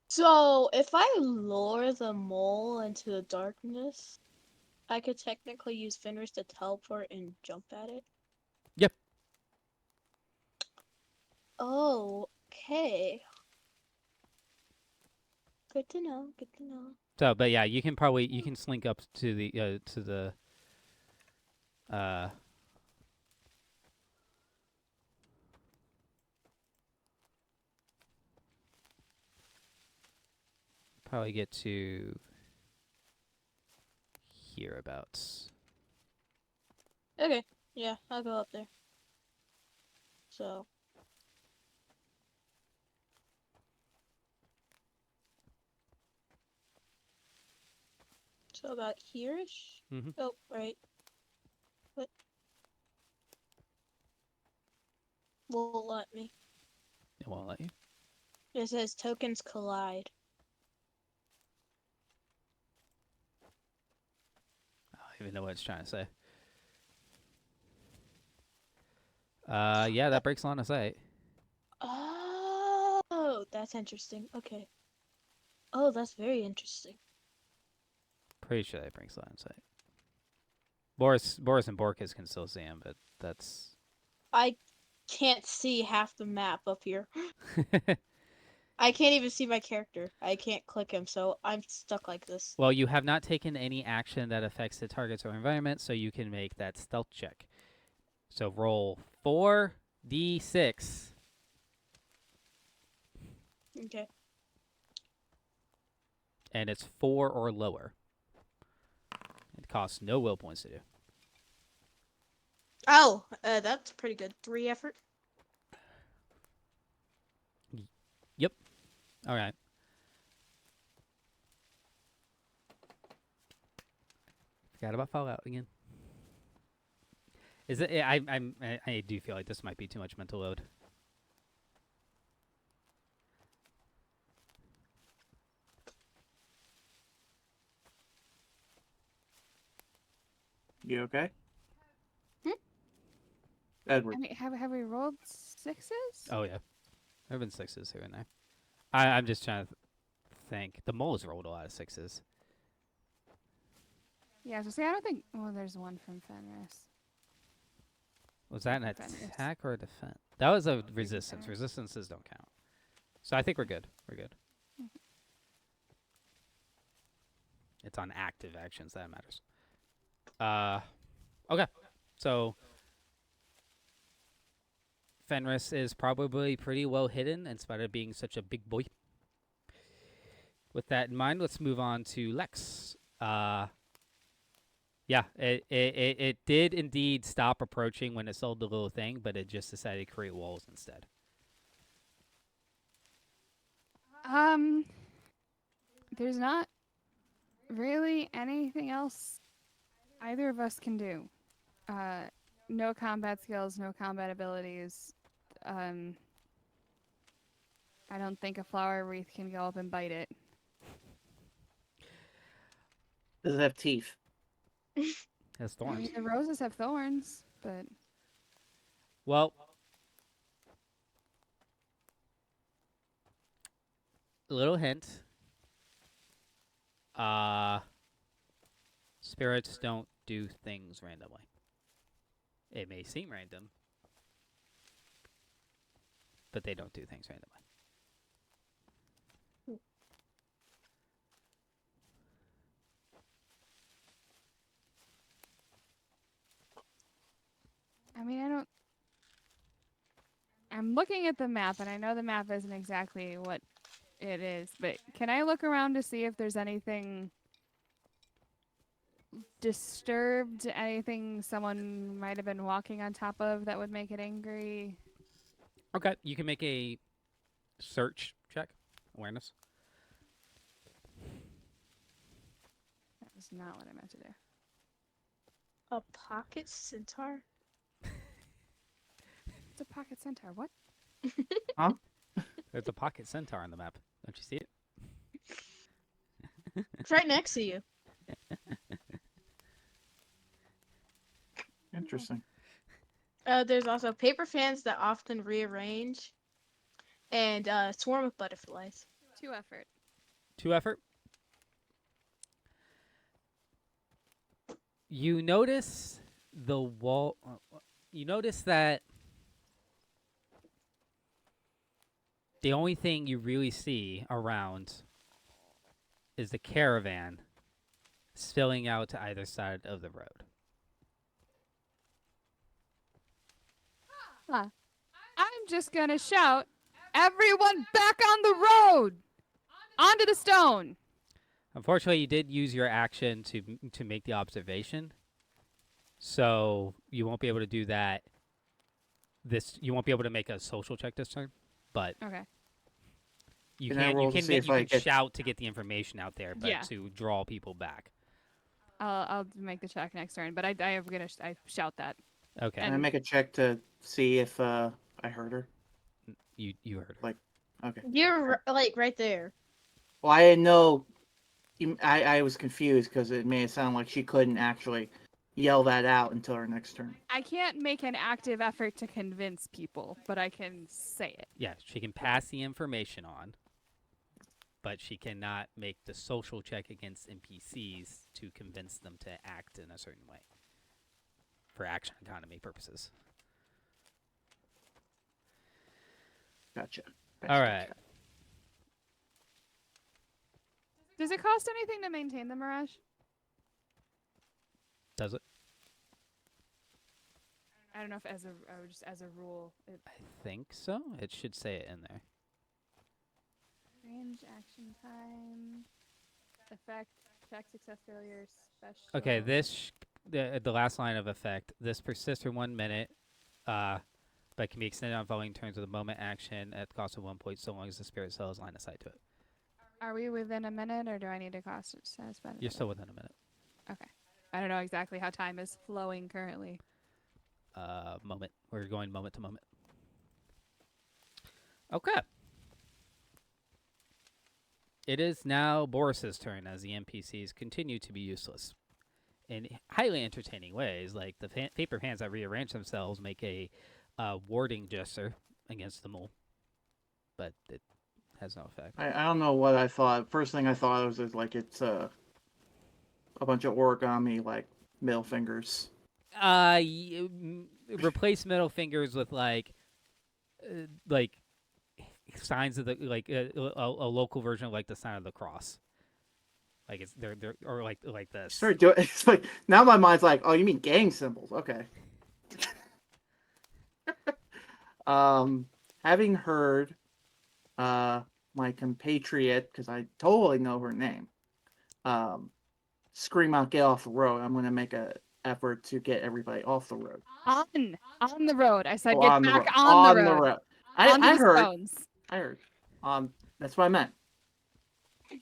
So, if I lure the mole into the darkness, I could technically use Fenris to teleport and jump at it? Yep. Oh, okay. Good to know, good to know. So, but yeah, you can slink up to the probably get to hereabouts. Okay, yeah, I'll go up there. So. So about here-ish? Mhm. Oh, right. What? Won't let me. It won't let you. It says tokens collide. I don't even know what it's trying to say. Yeah, that breaks line of sight. Oh, that's interesting. Okay. Oh, that's very interesting. Pretty sure that breaks line of sight. Boris and Borkus can still see him, but that's. I can't see half the map up here. I can't even see my character. I can't click him, so I'm stuck like this. Well, you have not taken any action that affects the targets or environment, so you can make that stealth check. So roll 4d6. Okay. And it's 4 or lower. It costs no will points to do. Oh, that's pretty good. 3 effort. Yep. All right. Forgot about Fallout again. Is it? I do feel like this might be too much mental load. You okay? Hmm? Edward. I mean, have we rolled sixes? Oh yeah, there have been 6s here and there. I'm just trying to think. The mole's rolled a lot of 6s. Yeah, so see, I don't think. Well, there's one from Fenris. Was that an Fenris. attack or a defense? That was a Fenris. resistance. Resistances don't count. So I think we're good. We're good. It's on active actions that matters. Okay. So Fenris is probably pretty well hidden in spite of being such a big boy. With that in mind, let's move on to Lex. Yeah, it did indeed stop approaching when it saw the little thing, but it just decided to create walls instead. There's not really anything else either of us can do. No combat skills, no combat abilities. I don't think a flower wreath can go up and bite it. Does it have teeth? Has I thorns. mean, the roses have thorns, but Well, little hint. Spirits don't do things randomly. It may seem random, but they don't do things randomly. I mean, I don't. I'm looking at the map, and I know the map isn't exactly what it is, but can I look around to see if there's anything disturbed, anything someone might have been walking on top of that would make it angry? Okay, you can make a search check, awareness. That was not what I meant to do. A pocket centaur? It's a pocket centaur. What? There's a pocket centaur on the map. Don't you see it? It's right next to you. Interesting. There's also paper fans that often rearrange, and swarm of butterflies. 2 effort. 2 effort. You notice the wall. You notice that the only thing you really see around is the caravan spilling out to either side of the road. I'm just gonna shout, everyone back on the road! Onto the stone! Unfortunately, you did use your action to make the observation, so you won't be able to do that. You won't be able to make a social check this turn, but Okay. you Can I can roll to see if you I can get- shout to get the information out there, but Yeah. to draw people back. I'll make the check next turn, but I shout that. Okay, Can I make a check to see if I heard her? you heard. Okay. You're like right there. Well, I didn't know. I was confused because it made it sound like she couldn't actually yell that out until her next turn. I can't make an active effort to convince people, but I can say it. Yeah, she can pass the information on, but she cannot make the social check against NPCs to convince them to act in a certain way for action economy purposes. Gotcha. All right. Does it cost anything to maintain the Mirage? Does it? I don't know if as a rule. I think so. It should say it in there. Range, action time, effect, check, success, failure, special. Okay, the last line of effect. This persists for 1 minute, but can be extended on following turns with a moment action at the cost of 1 point, so long as the spirit cell is line of sight to it. Are we within a minute, or do I need to cost it? You're still within a minute. Okay. I don't know exactly how time is flowing currently. Moment. We're going moment to moment. Okay. It is now Boris's turn as the NPCs continue to be useless in highly entertaining ways, like the paper fans that rearrange themselves make a warding gesture against the mole, but it has no effect. I don't know what I thought. First thing I thought was like it's a bunch of origami like middle fingers. Replace middle fingers with like signs of the a local version of like the sign of the cross. Like it's they're or like this. Start doing. It's like now my mind's like, oh, you mean gang symbols? Okay. Having heard my compatriot, because I totally know her name, scream out, "Get off the road!" I'm gonna make a effort to get everybody off the road. On the road. I said Oh, get on the back road. on the road. Onto I the heard. stones. I heard. That's what I meant.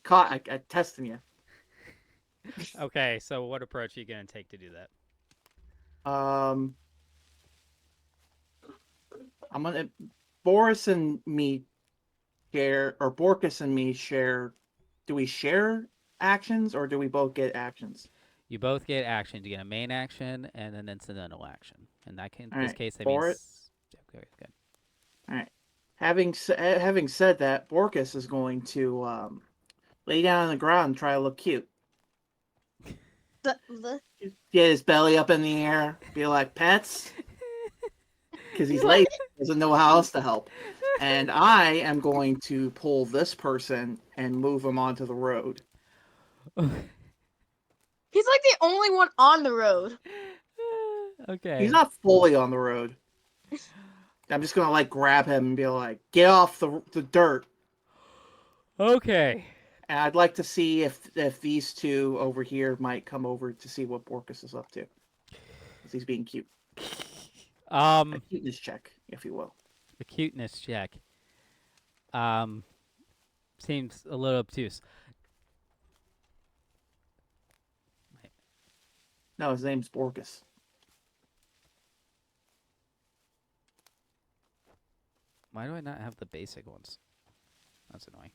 Caught. I testing you. Okay, so what approach are you gonna take to do that? I'm gonna Boris and me share, or Borkus and me share. Do we share actions, or do we both get actions? You both get action. You get a main action and an incidental action. In that case, All this right, case, that for means okay, good. All right. Having said that, Borkus is going to lay down on the ground and try to look cute. The Get his belly up in the air, be like pets, because he's lazy, doesn't know how else to help. And I am going to pull this person and move him onto the road. he's like the only one on the road. Okay. He's not fully on the road. I'm just gonna like grab him and be like, "Get off the dirt." Okay. And I'd like to see if these two over here might come over to see what Borkus is up to. 'Cause he's being cute. A cuteness check, if you will. The cuteness check. Seems a little obtuse. No, his name's Borkus. Why do I not have the basic ones? That's annoying.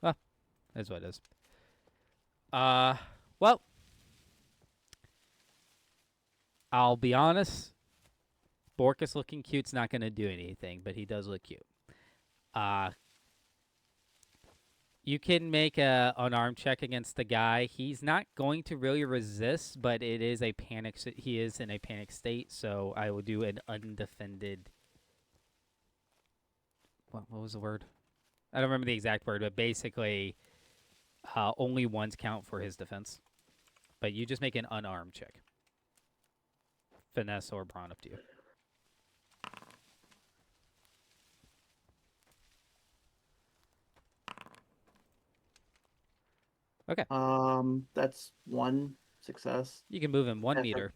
Ah, that's what it is. Well, I'll be honest. Borkus looking cute's not going to do anything, but he does look cute. You can make a unarmed check against the guy. He's not going to really resist, but it is a panic. He is in a panic state, so I will do an undefended. What was the word? I don't remember the exact word, but basically, only ones count for his defense. But you just make an unarmed check. Finesse or brawn, up to you. Okay. That's one success. You can move him 1 Effort. meter.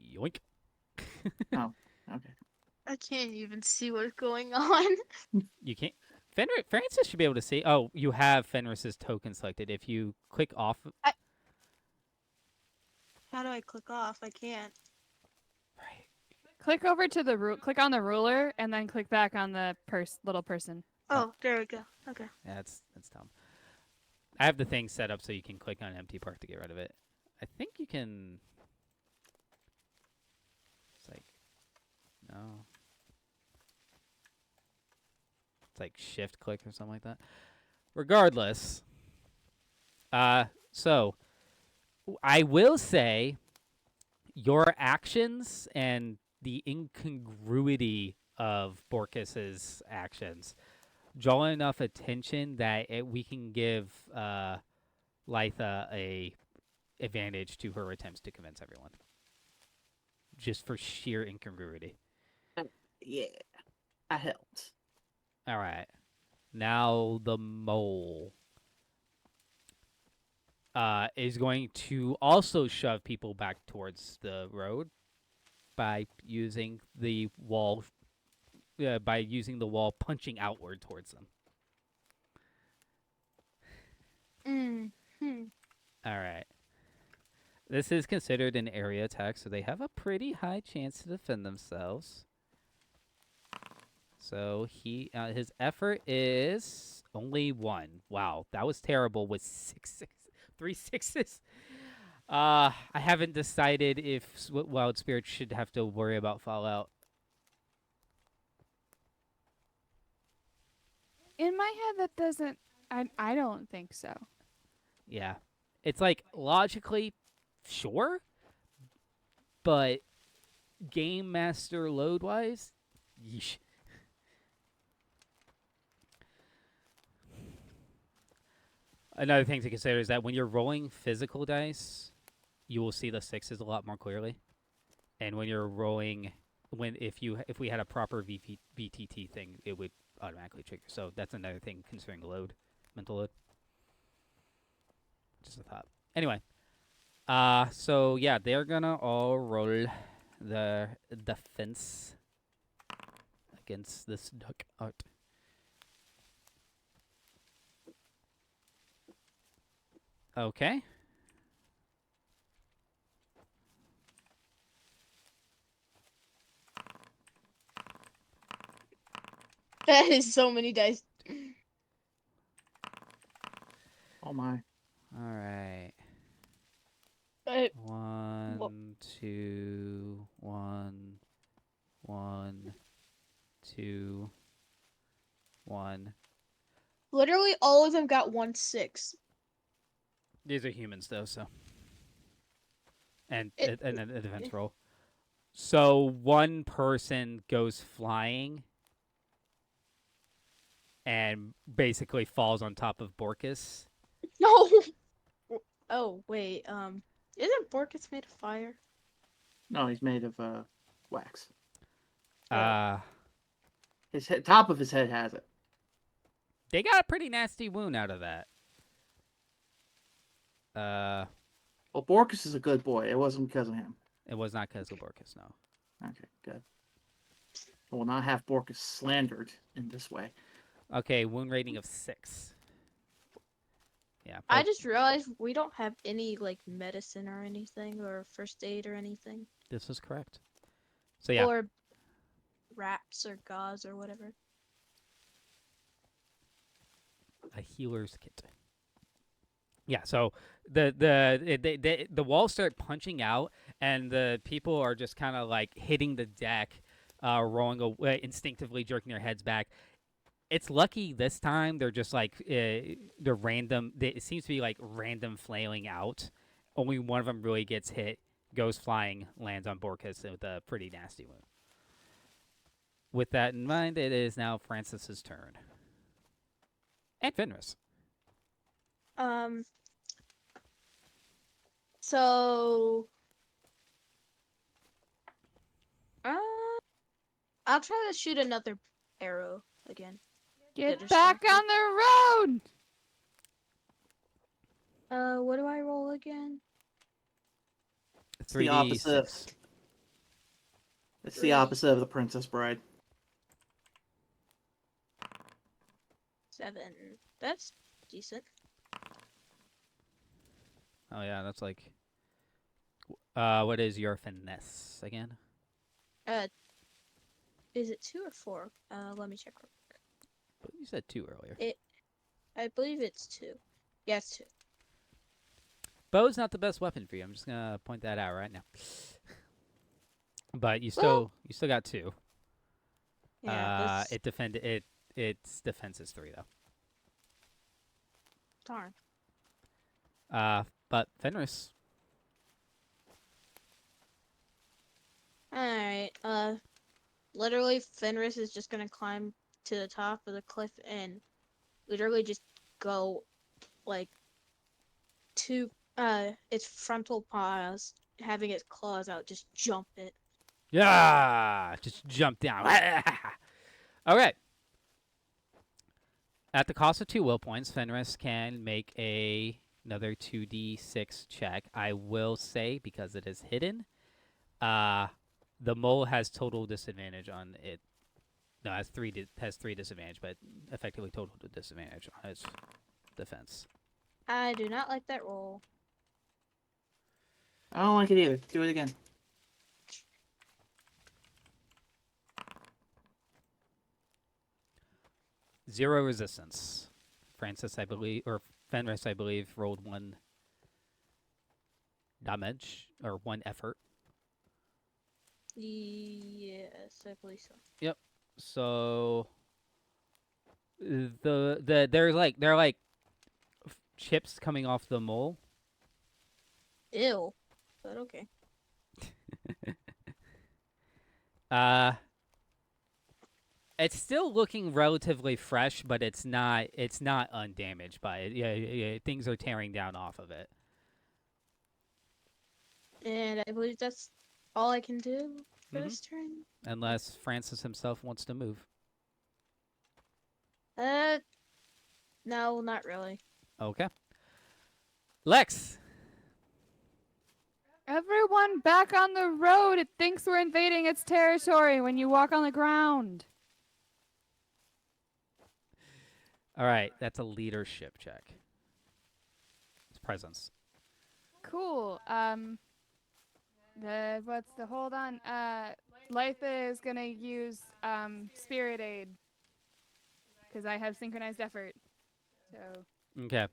Yoink. Oh, okay. I can't even see what's going on. You can't. Francis should be able to see. Oh, you have Fenris's token selected. If you click off. How do I click off? I can't. Right. Click over to the click on the ruler, and then click back on the little person. Oh, there we go. Okay. Yeah, that's dumb. I have the thing set up so you can click on empty part to get rid of it. I think you can. It's like no. It's like shift click or something like that. Regardless, so I will say your actions and the incongruity of Borkus's actions draw enough attention that we can give Litha a advantage to her attempts to convince everyone, just for sheer incongruity. Yeah, I helped. All right, now the mole is going to also shove people back towards the road by using the wall. By using the wall, punching outward towards them. All right. This is considered an area attack, so they have a pretty high chance to defend themselves. So his effort is only 1. Wow, that was terrible with 3 sixes. I haven't decided if Wild Spirit should have to worry about Fallout. In my head, that doesn't. I don't think so. Yeah. It's like, logically, sure. But Game Master load-wise, yeesh. Another thing to consider is that when you're rolling physical dice, you will see the 6s a lot more clearly. And when you're rolling, if we had a proper VTT thing, it would automatically trigger. So that's another thing considering load, mental load. Just a thought. Anyway, so yeah, they're gonna all roll the defense against this duck art. Okay. That is so many dice. Oh my. All right. 1, Whoa. 2, 1, 1, 2, 1. Literally, all of them got 1 6. These are humans, though, so. And It- a defense roll. So one person goes flying and basically falls on top of Borkus. No. Oh wait. Isn't Borkus made of fire? No, he's made of wax. His top of his head has it. They got a pretty nasty wound out of that. Well, Borkus is a good boy. It wasn't because of him. It was not because of Borkus, no. Okay, good. I will not have Borkus slandered in this way. Okay, wound rating of 6. Yeah. I just realized we don't have any like medicine or anything, or first aid or anything, This is correct. So yeah. or wraps or gauze or whatever. A healer's kit. Yeah, so the walls start punching out, and the people are just kind of like hitting the deck, rolling away, instinctively jerking their heads back. It's lucky this time they're just like they're random. It seems to be like random flailing out. Only one of them really gets hit, goes flying, lands on Borkus with a pretty nasty wound. With that in mind, it is now Francis's turn. And Fenris. Um. So. Uh, I'll try to shoot another arrow again. Get Get back distracted. on the road! What do I roll again? It's the opposite. 3d6. It's the opposite of the Princess Bride. 7. That's decent. Oh yeah, that's like. What is your finesse again? Is it 2 or 4? Let me check real quick. You said 2 earlier. I believe it's 2. Yeah, it's 2. Bow's not the best weapon for you. I'm just gonna point that out right now. But you still got 2. Yeah. Its defense is 3 though. Darn. But Fenris. Alright, literally Fenris is just gonna climb to the top of the cliff and literally just go, like, to, its frontal paws, having its claws out, just jump it. Yeah, just jump down. Okay. At the cost of 2 will points, Fenris can make another 2d6 check. I will say, because it is hidden, the mole has total disadvantage on it. No, has 3 disadvantage, but effectively total disadvantage on its defense. I do not like that roll. I don't like it either. Do it again. Zero resistance. Francis, I believe, or Fenris, I believe, rolled 1 damage or 1 effort. Yes, I believe so. Yep. So they're like chips coming off the mole. Ew. But okay. It's still looking relatively fresh, but it's not undamaged by it. Yeah, things are tearing down off of it. And I believe that's all I can do for Mhm. this turn. Unless Francis himself wants to move. No, not really. Okay. Lex. Everyone back on the road! It thinks we're invading its territory when you walk on the ground. All right, that's a leadership check. It's presence. Cool. Hold on. Litha is gonna use Spirit Aid because I have synchronized effort. So Okay.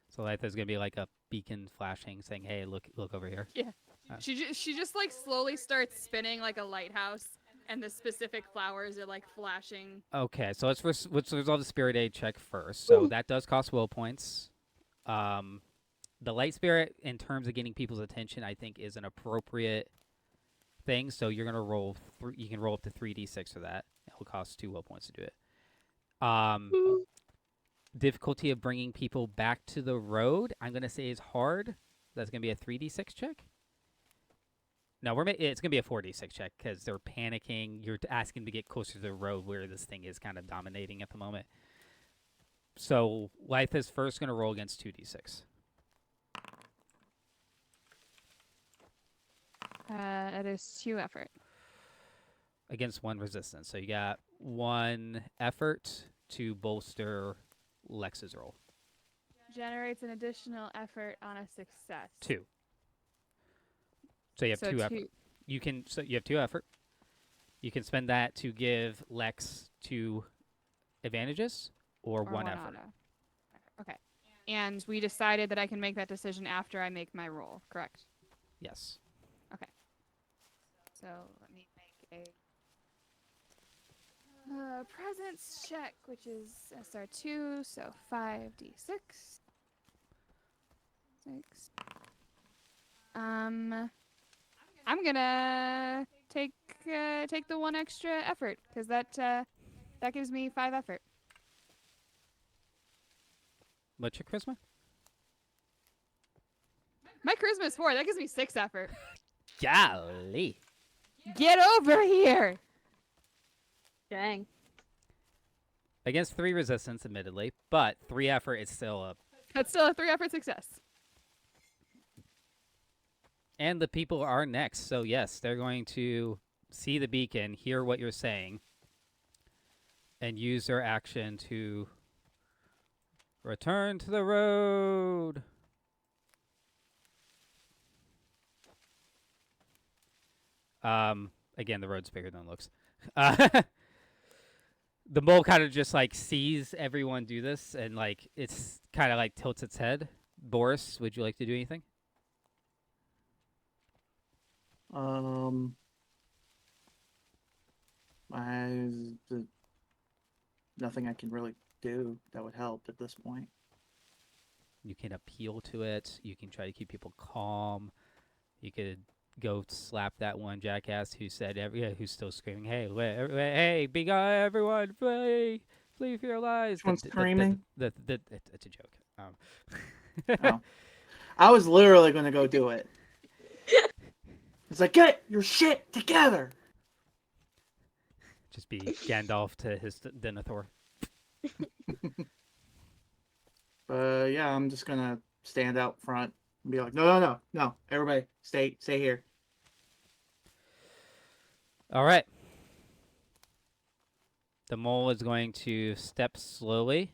So life is gonna be like a beacon flashing, saying, "Hey, look over here." yeah, she just like slowly starts spinning like a lighthouse, and the specific flowers are like flashing. Okay, so let's resolve the spirit aid check first. So that does cost will points. The light spirit, in terms of getting people's attention, I think is an appropriate thing. So you're gonna roll. You can roll up to 3d6 for that. It will cost 2 will points to do it. Difficulty of bringing people back to the road, I'm gonna say is hard. That's gonna be a 3d6 check. No, it's gonna be a 4d6 check because they're panicking. You're asking to get closer to the road where this thing is kind of dominating at the moment. So life is first gonna roll against 2d6. It is 2 effort. Against 1 resistance. So you got 1 effort to bolster Lex's roll. Generates an additional effort on a success. 2. So you have 2 effort. You have 2 effort. You can spend that to give Lex 2 advantages or 1 effort. Okay. And we decided that I can make that decision after I make my roll, correct? Yes. So let me make a presence check, which is SR2, so 5d6. 6. I'm gonna take the 1 extra effort because that gives me 5 effort. What's your charisma? My charisma is 4. That gives me 6 effort. Golly. Get over here! Dang. Against 3 resistance, admittedly, but 3 effort is still up. That's still a 3 effort success. And the people are next, so yes, they're going to see the beacon, hear what you're saying, and use their action to return to the road. Again, the road's bigger than it looks. The mole kind of just like sees everyone do this, and like it's kind of like tilts its head. Boris, would you like to do anything? Nothing I can really do that would help at this point. You can appeal to it. You can try to keep people calm. You could go slap that one jackass who said who's still screaming, "Hey, hey, be gone, everyone! Flee for your lives!" Which one's screaming? It's a joke. Oh. I was literally going to go do it. It's like, get your shit together! Just be Gandalf to his Denethor. Yeah, I'm just going to stand out front and be like, no, everybody, stay here. All right. The mole is going to step slowly.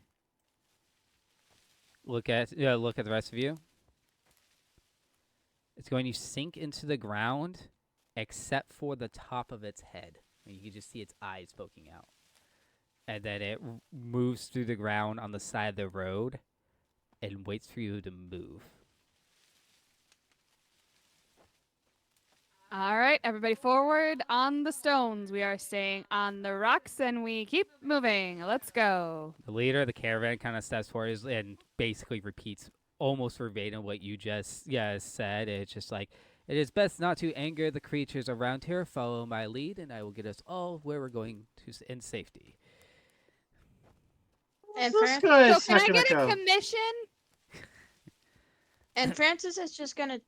Look at the rest of you. It's going to sink into the ground, except for the top of its head. And you can just see its eyes poking out. And then it moves through the ground on the side of the road and waits for you to move. All right, everybody forward on the stones. We are staying on the rocks, and we keep moving. Let's go. The leader of the caravan kind of steps forward and basically repeats almost verbatim what you just said. It's just like, it is best not to anger the creatures around here. Follow my lead, and I will get us all where we're going to in safety. And This Fran- guy So is can I not gonna get a go. commission? and Francis is just gonna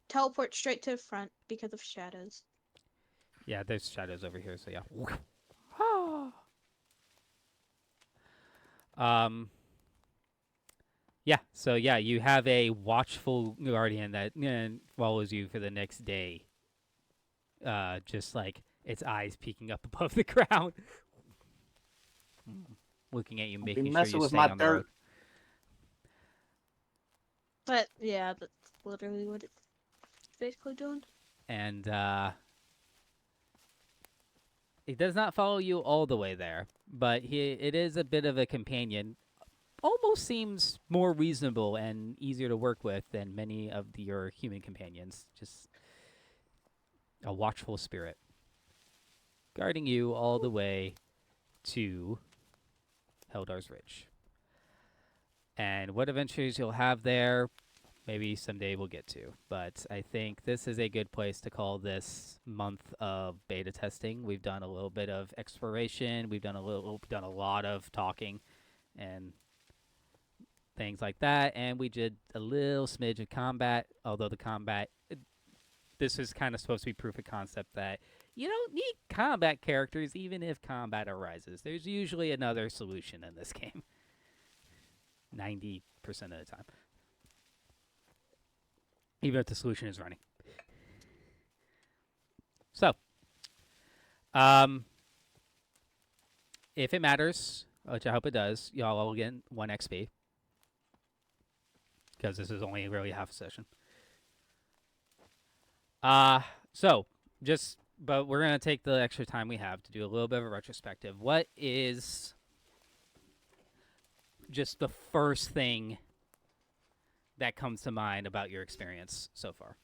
teleport straight to the front because of shadows. Yeah, there's shadows over here, so yeah. Yeah, so yeah, you have a watchful guardian that follows you for the next day. Just like its eyes peeking up above the ground. Looking at you, Don't be making sure messing you're with staying my on the road. dirt. But yeah, that's literally what it's basically doing. And it does not follow you all the way there, but it is a bit of a companion. Almost seems more reasonable and easier to work with than many of your human companions. Just a watchful spirit. Guarding you all the way to Heldar's Ridge. And what adventures you'll have there, maybe someday we'll get to. But I think this is a good place to call this month of beta testing. We've done a little bit of exploration. We've done a lot of talking and things like that. And we did a little smidge of combat, although the combat, this is kind of supposed to be proof of concept that you don't need combat characters even if combat arises. There's usually another solution in this game. 90% of the time. Even if the solution is running. So, if it matters, which I hope it does, y'all will get 1 XP. Because this is only really half a session. But we're going to take the extra time we have to do a little bit of a retrospective. What is just the first thing that comes to mind about your experience so far?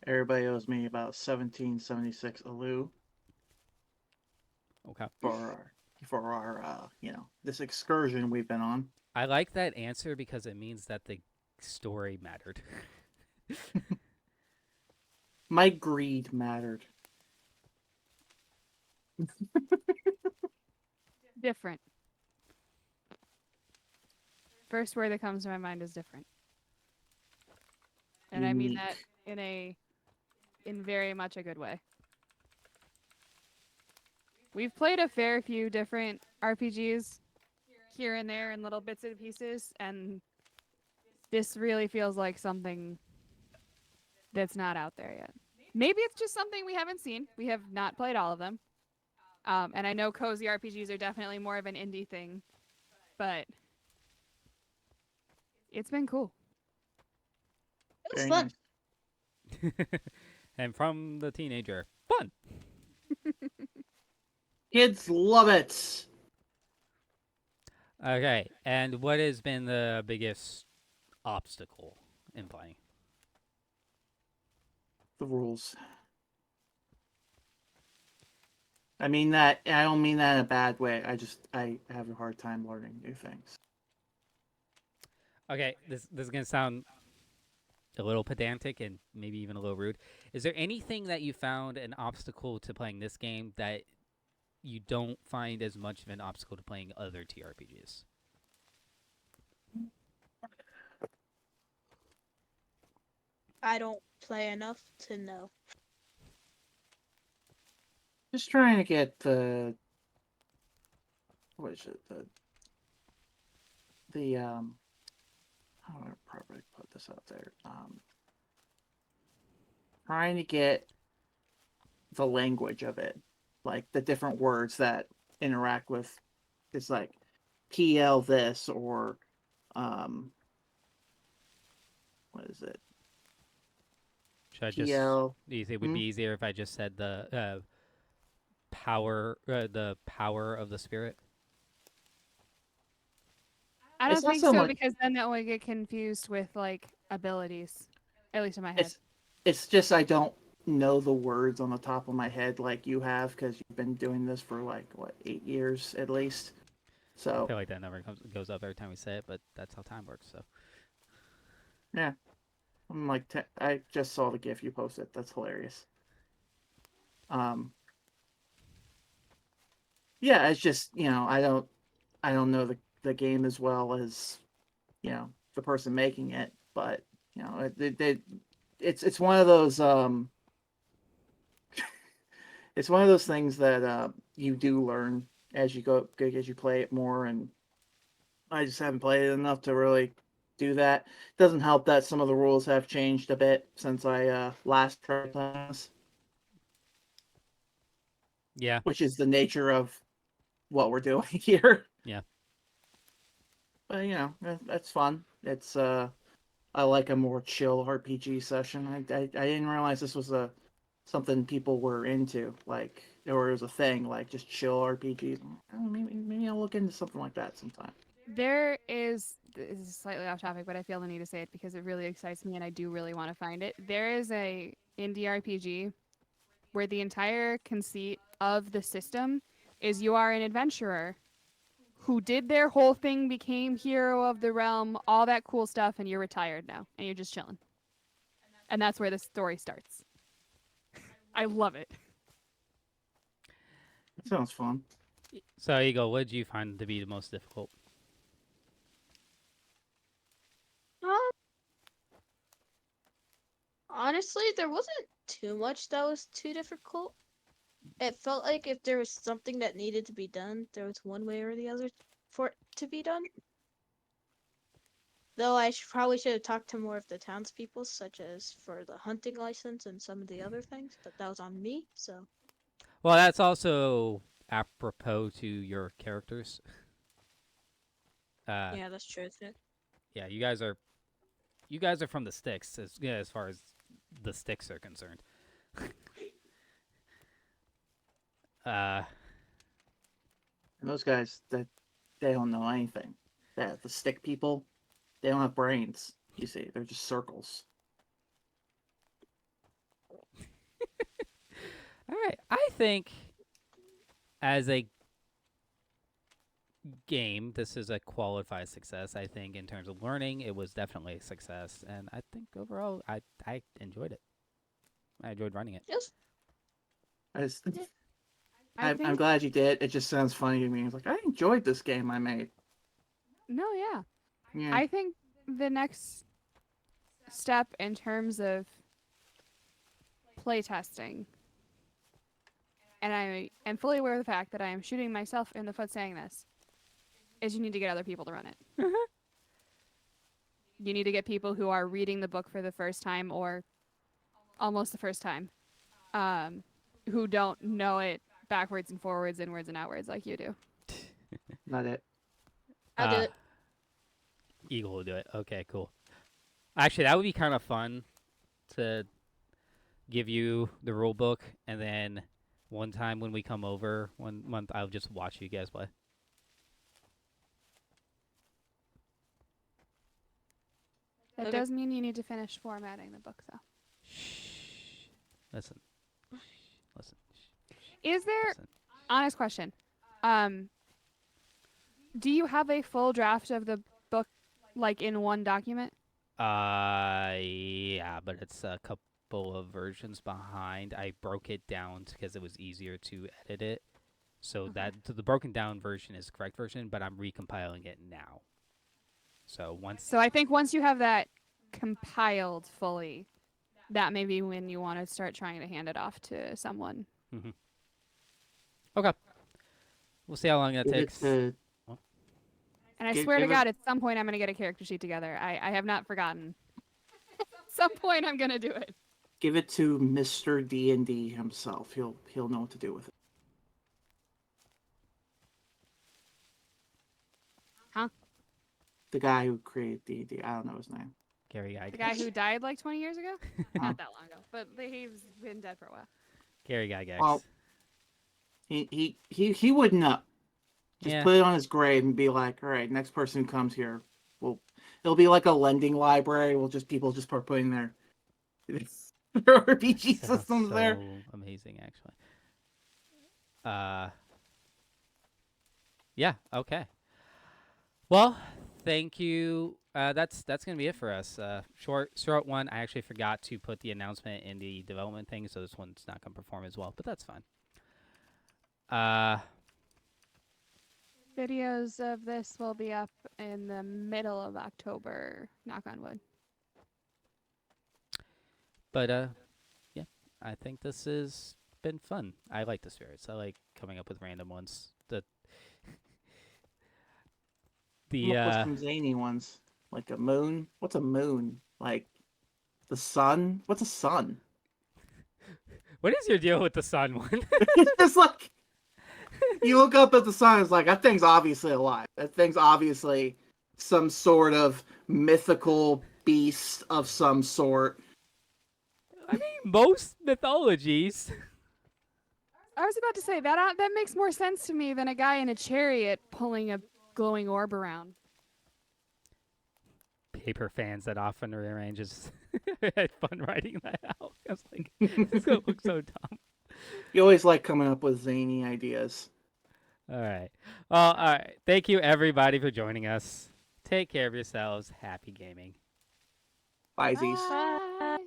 Everybody owes me about 1776 alu Okay. for our this excursion we've been on. I like that answer because it means that the story mattered. My greed mattered. Different. First word that comes to my mind is different. And I mean that in very much a good way. We've played a fair few different RPGs here and there in little bits and pieces, and this really feels like something that's not out there yet. Maybe it's just something we haven't seen. We have not played all of them. And I know cozy RPGs are definitely more of an indie thing, but it's been cool. It was Very fun. nice. And from the teenager, fun. Kids love it. Okay, and what has been the biggest obstacle in playing? The rules. I mean that. I don't mean that in a bad way. I have a hard time learning new things. Okay, this is gonna sound a little pedantic and maybe even a little rude. Is there anything that you found an obstacle to playing this game that you don't find as much of an obstacle to playing other TRPGs? I don't play enough to know. Just trying to get what is it? How do I properly put this out there? Trying to get the language of it, like the different words that interact with. It's like TL this or what is it? Should I just? TL. Do you think it would be easier if I just said the power of the spirit? I don't It's not think so so much. because then that would get confused with like abilities, at least in my head. It's just I don't know the words on the top of my head like you have because you've been doing this for like what 8 years at least. I So feel like that number goes up every time we say it, but that's how time works. So yeah, I'm like I just saw the GIF you posted. That's hilarious. Yeah, it's just I don't know the game as well as the person making it, but it's one of those it's one of those things that you do learn as you play it more, and I just haven't played it enough to really do that. Doesn't help that some of the rules have changed a bit since I last tried playing this, yeah, which is the nature of what we're doing here. yeah. But that's fun. It's I like a more chill RPG session. I didn't realize this was something people were into, like, or it was a thing, like just chill RPGs. Maybe I'll look into something like that sometime. This is slightly off topic, but I feel the need to say it because it really excites me and I do really want to find it. There is a indie RPG where the entire conceit of the system is you are an adventurer who did their whole thing, became hero of the realm, all that cool stuff, and you're retired now and you're just chilling. And that's where the story starts. I love it. That sounds fun. So Eagle, what did you find to be the most difficult? Honestly, there wasn't too much that was too difficult. It felt like if there was something that needed to be done, there was one way or the other for it to be done. Though I probably should have talked to more of the townspeople, such as for the hunting license and some of the other things, but that was on me, so. Well, that's also apropos to your characters. Yeah, that's true too. Yeah, you guys are from the sticks as far as the sticks are concerned. And those guys, that they don't know anything. that the stick people, they don't have brains. You see, they're just circles. All right. I think as a game, this is a qualified success. I think in terms of learning, it was definitely a success, and I think overall, I enjoyed it. I enjoyed running it. Yes. I'm glad you did. It just sounds funny to me. It's like I enjoyed this game I made. No, yeah. Yeah. I think the next step in terms of playtesting, and I am fully aware of the fact that I am shooting myself in the foot saying this, is you need to get other people to run it. You need to get people who are reading the book for the first time or almost the first time, who don't know it backwards and forwards, inwards and outwards like you do. Not it. I'll do it. Eagle will do it. Okay, cool. Actually, that would be kind of fun to give you the rule book, and then one time when we come over, 1 month, I'll just watch you guys play. That Okay. does mean you need to finish formatting the book, though. Shh. Listen. Listen. Is there, Listen. honest question, do you have a full draft of the book, like, in one document? Yeah, but it's a couple of versions behind. I broke it down because it was easier to edit it. So Okay. the broken down version is the correct version, but I'm recompiling it now. So once So I think once you have that compiled fully, that may be when you want to start trying to hand it off to someone. Okay. We'll see how long that Give it takes. to- And I Give- swear to give it- God, at some point I'm going to get a character sheet together. I have not forgotten. At some point I'm going to do it. Give it to Mr. D&D himself. He'll know what to do with it. Huh? The guy who created D&D. I don't know his name. Gary Gygax. The guy who died like 20 years ago? Huh. Not that long ago, but he's been dead for a while. Gary Gygax. Well, he would know. Just Yeah. put it on his grave and be like, all right, next person who comes here, it'll be like a lending library. People just start putting their RPG Sounds systems there. so amazing, actually. Yeah. Okay. Well, thank you. That's gonna be it for us. Short one. I actually forgot to put the announcement in the development thing, so this one's not gonna perform as well, but that's fine. Videos of this will be up in the middle of October, knock on wood. But yeah, I think this has been fun. I like the spirits. I like coming up with random ones. Come up with some zany ones, like a moon. What's a moon? Like the sun? What's a sun? What is your deal with the sun one? It's just like you look up at the sun. It's like that thing's obviously alive. That thing's obviously some sort of mythical beast of some sort. I mean, most mythologies. I was about to say that makes more sense to me than a guy in a chariot pulling a glowing orb around. Paper fans that often rearranges. Had fun writing that out. I was like, this is gonna look so dumb. You always like coming up with zany ideas. All right. Well, all right. Thank you everybody for joining us. Take care of yourselves. Happy gaming. Bye, Z's. Bye.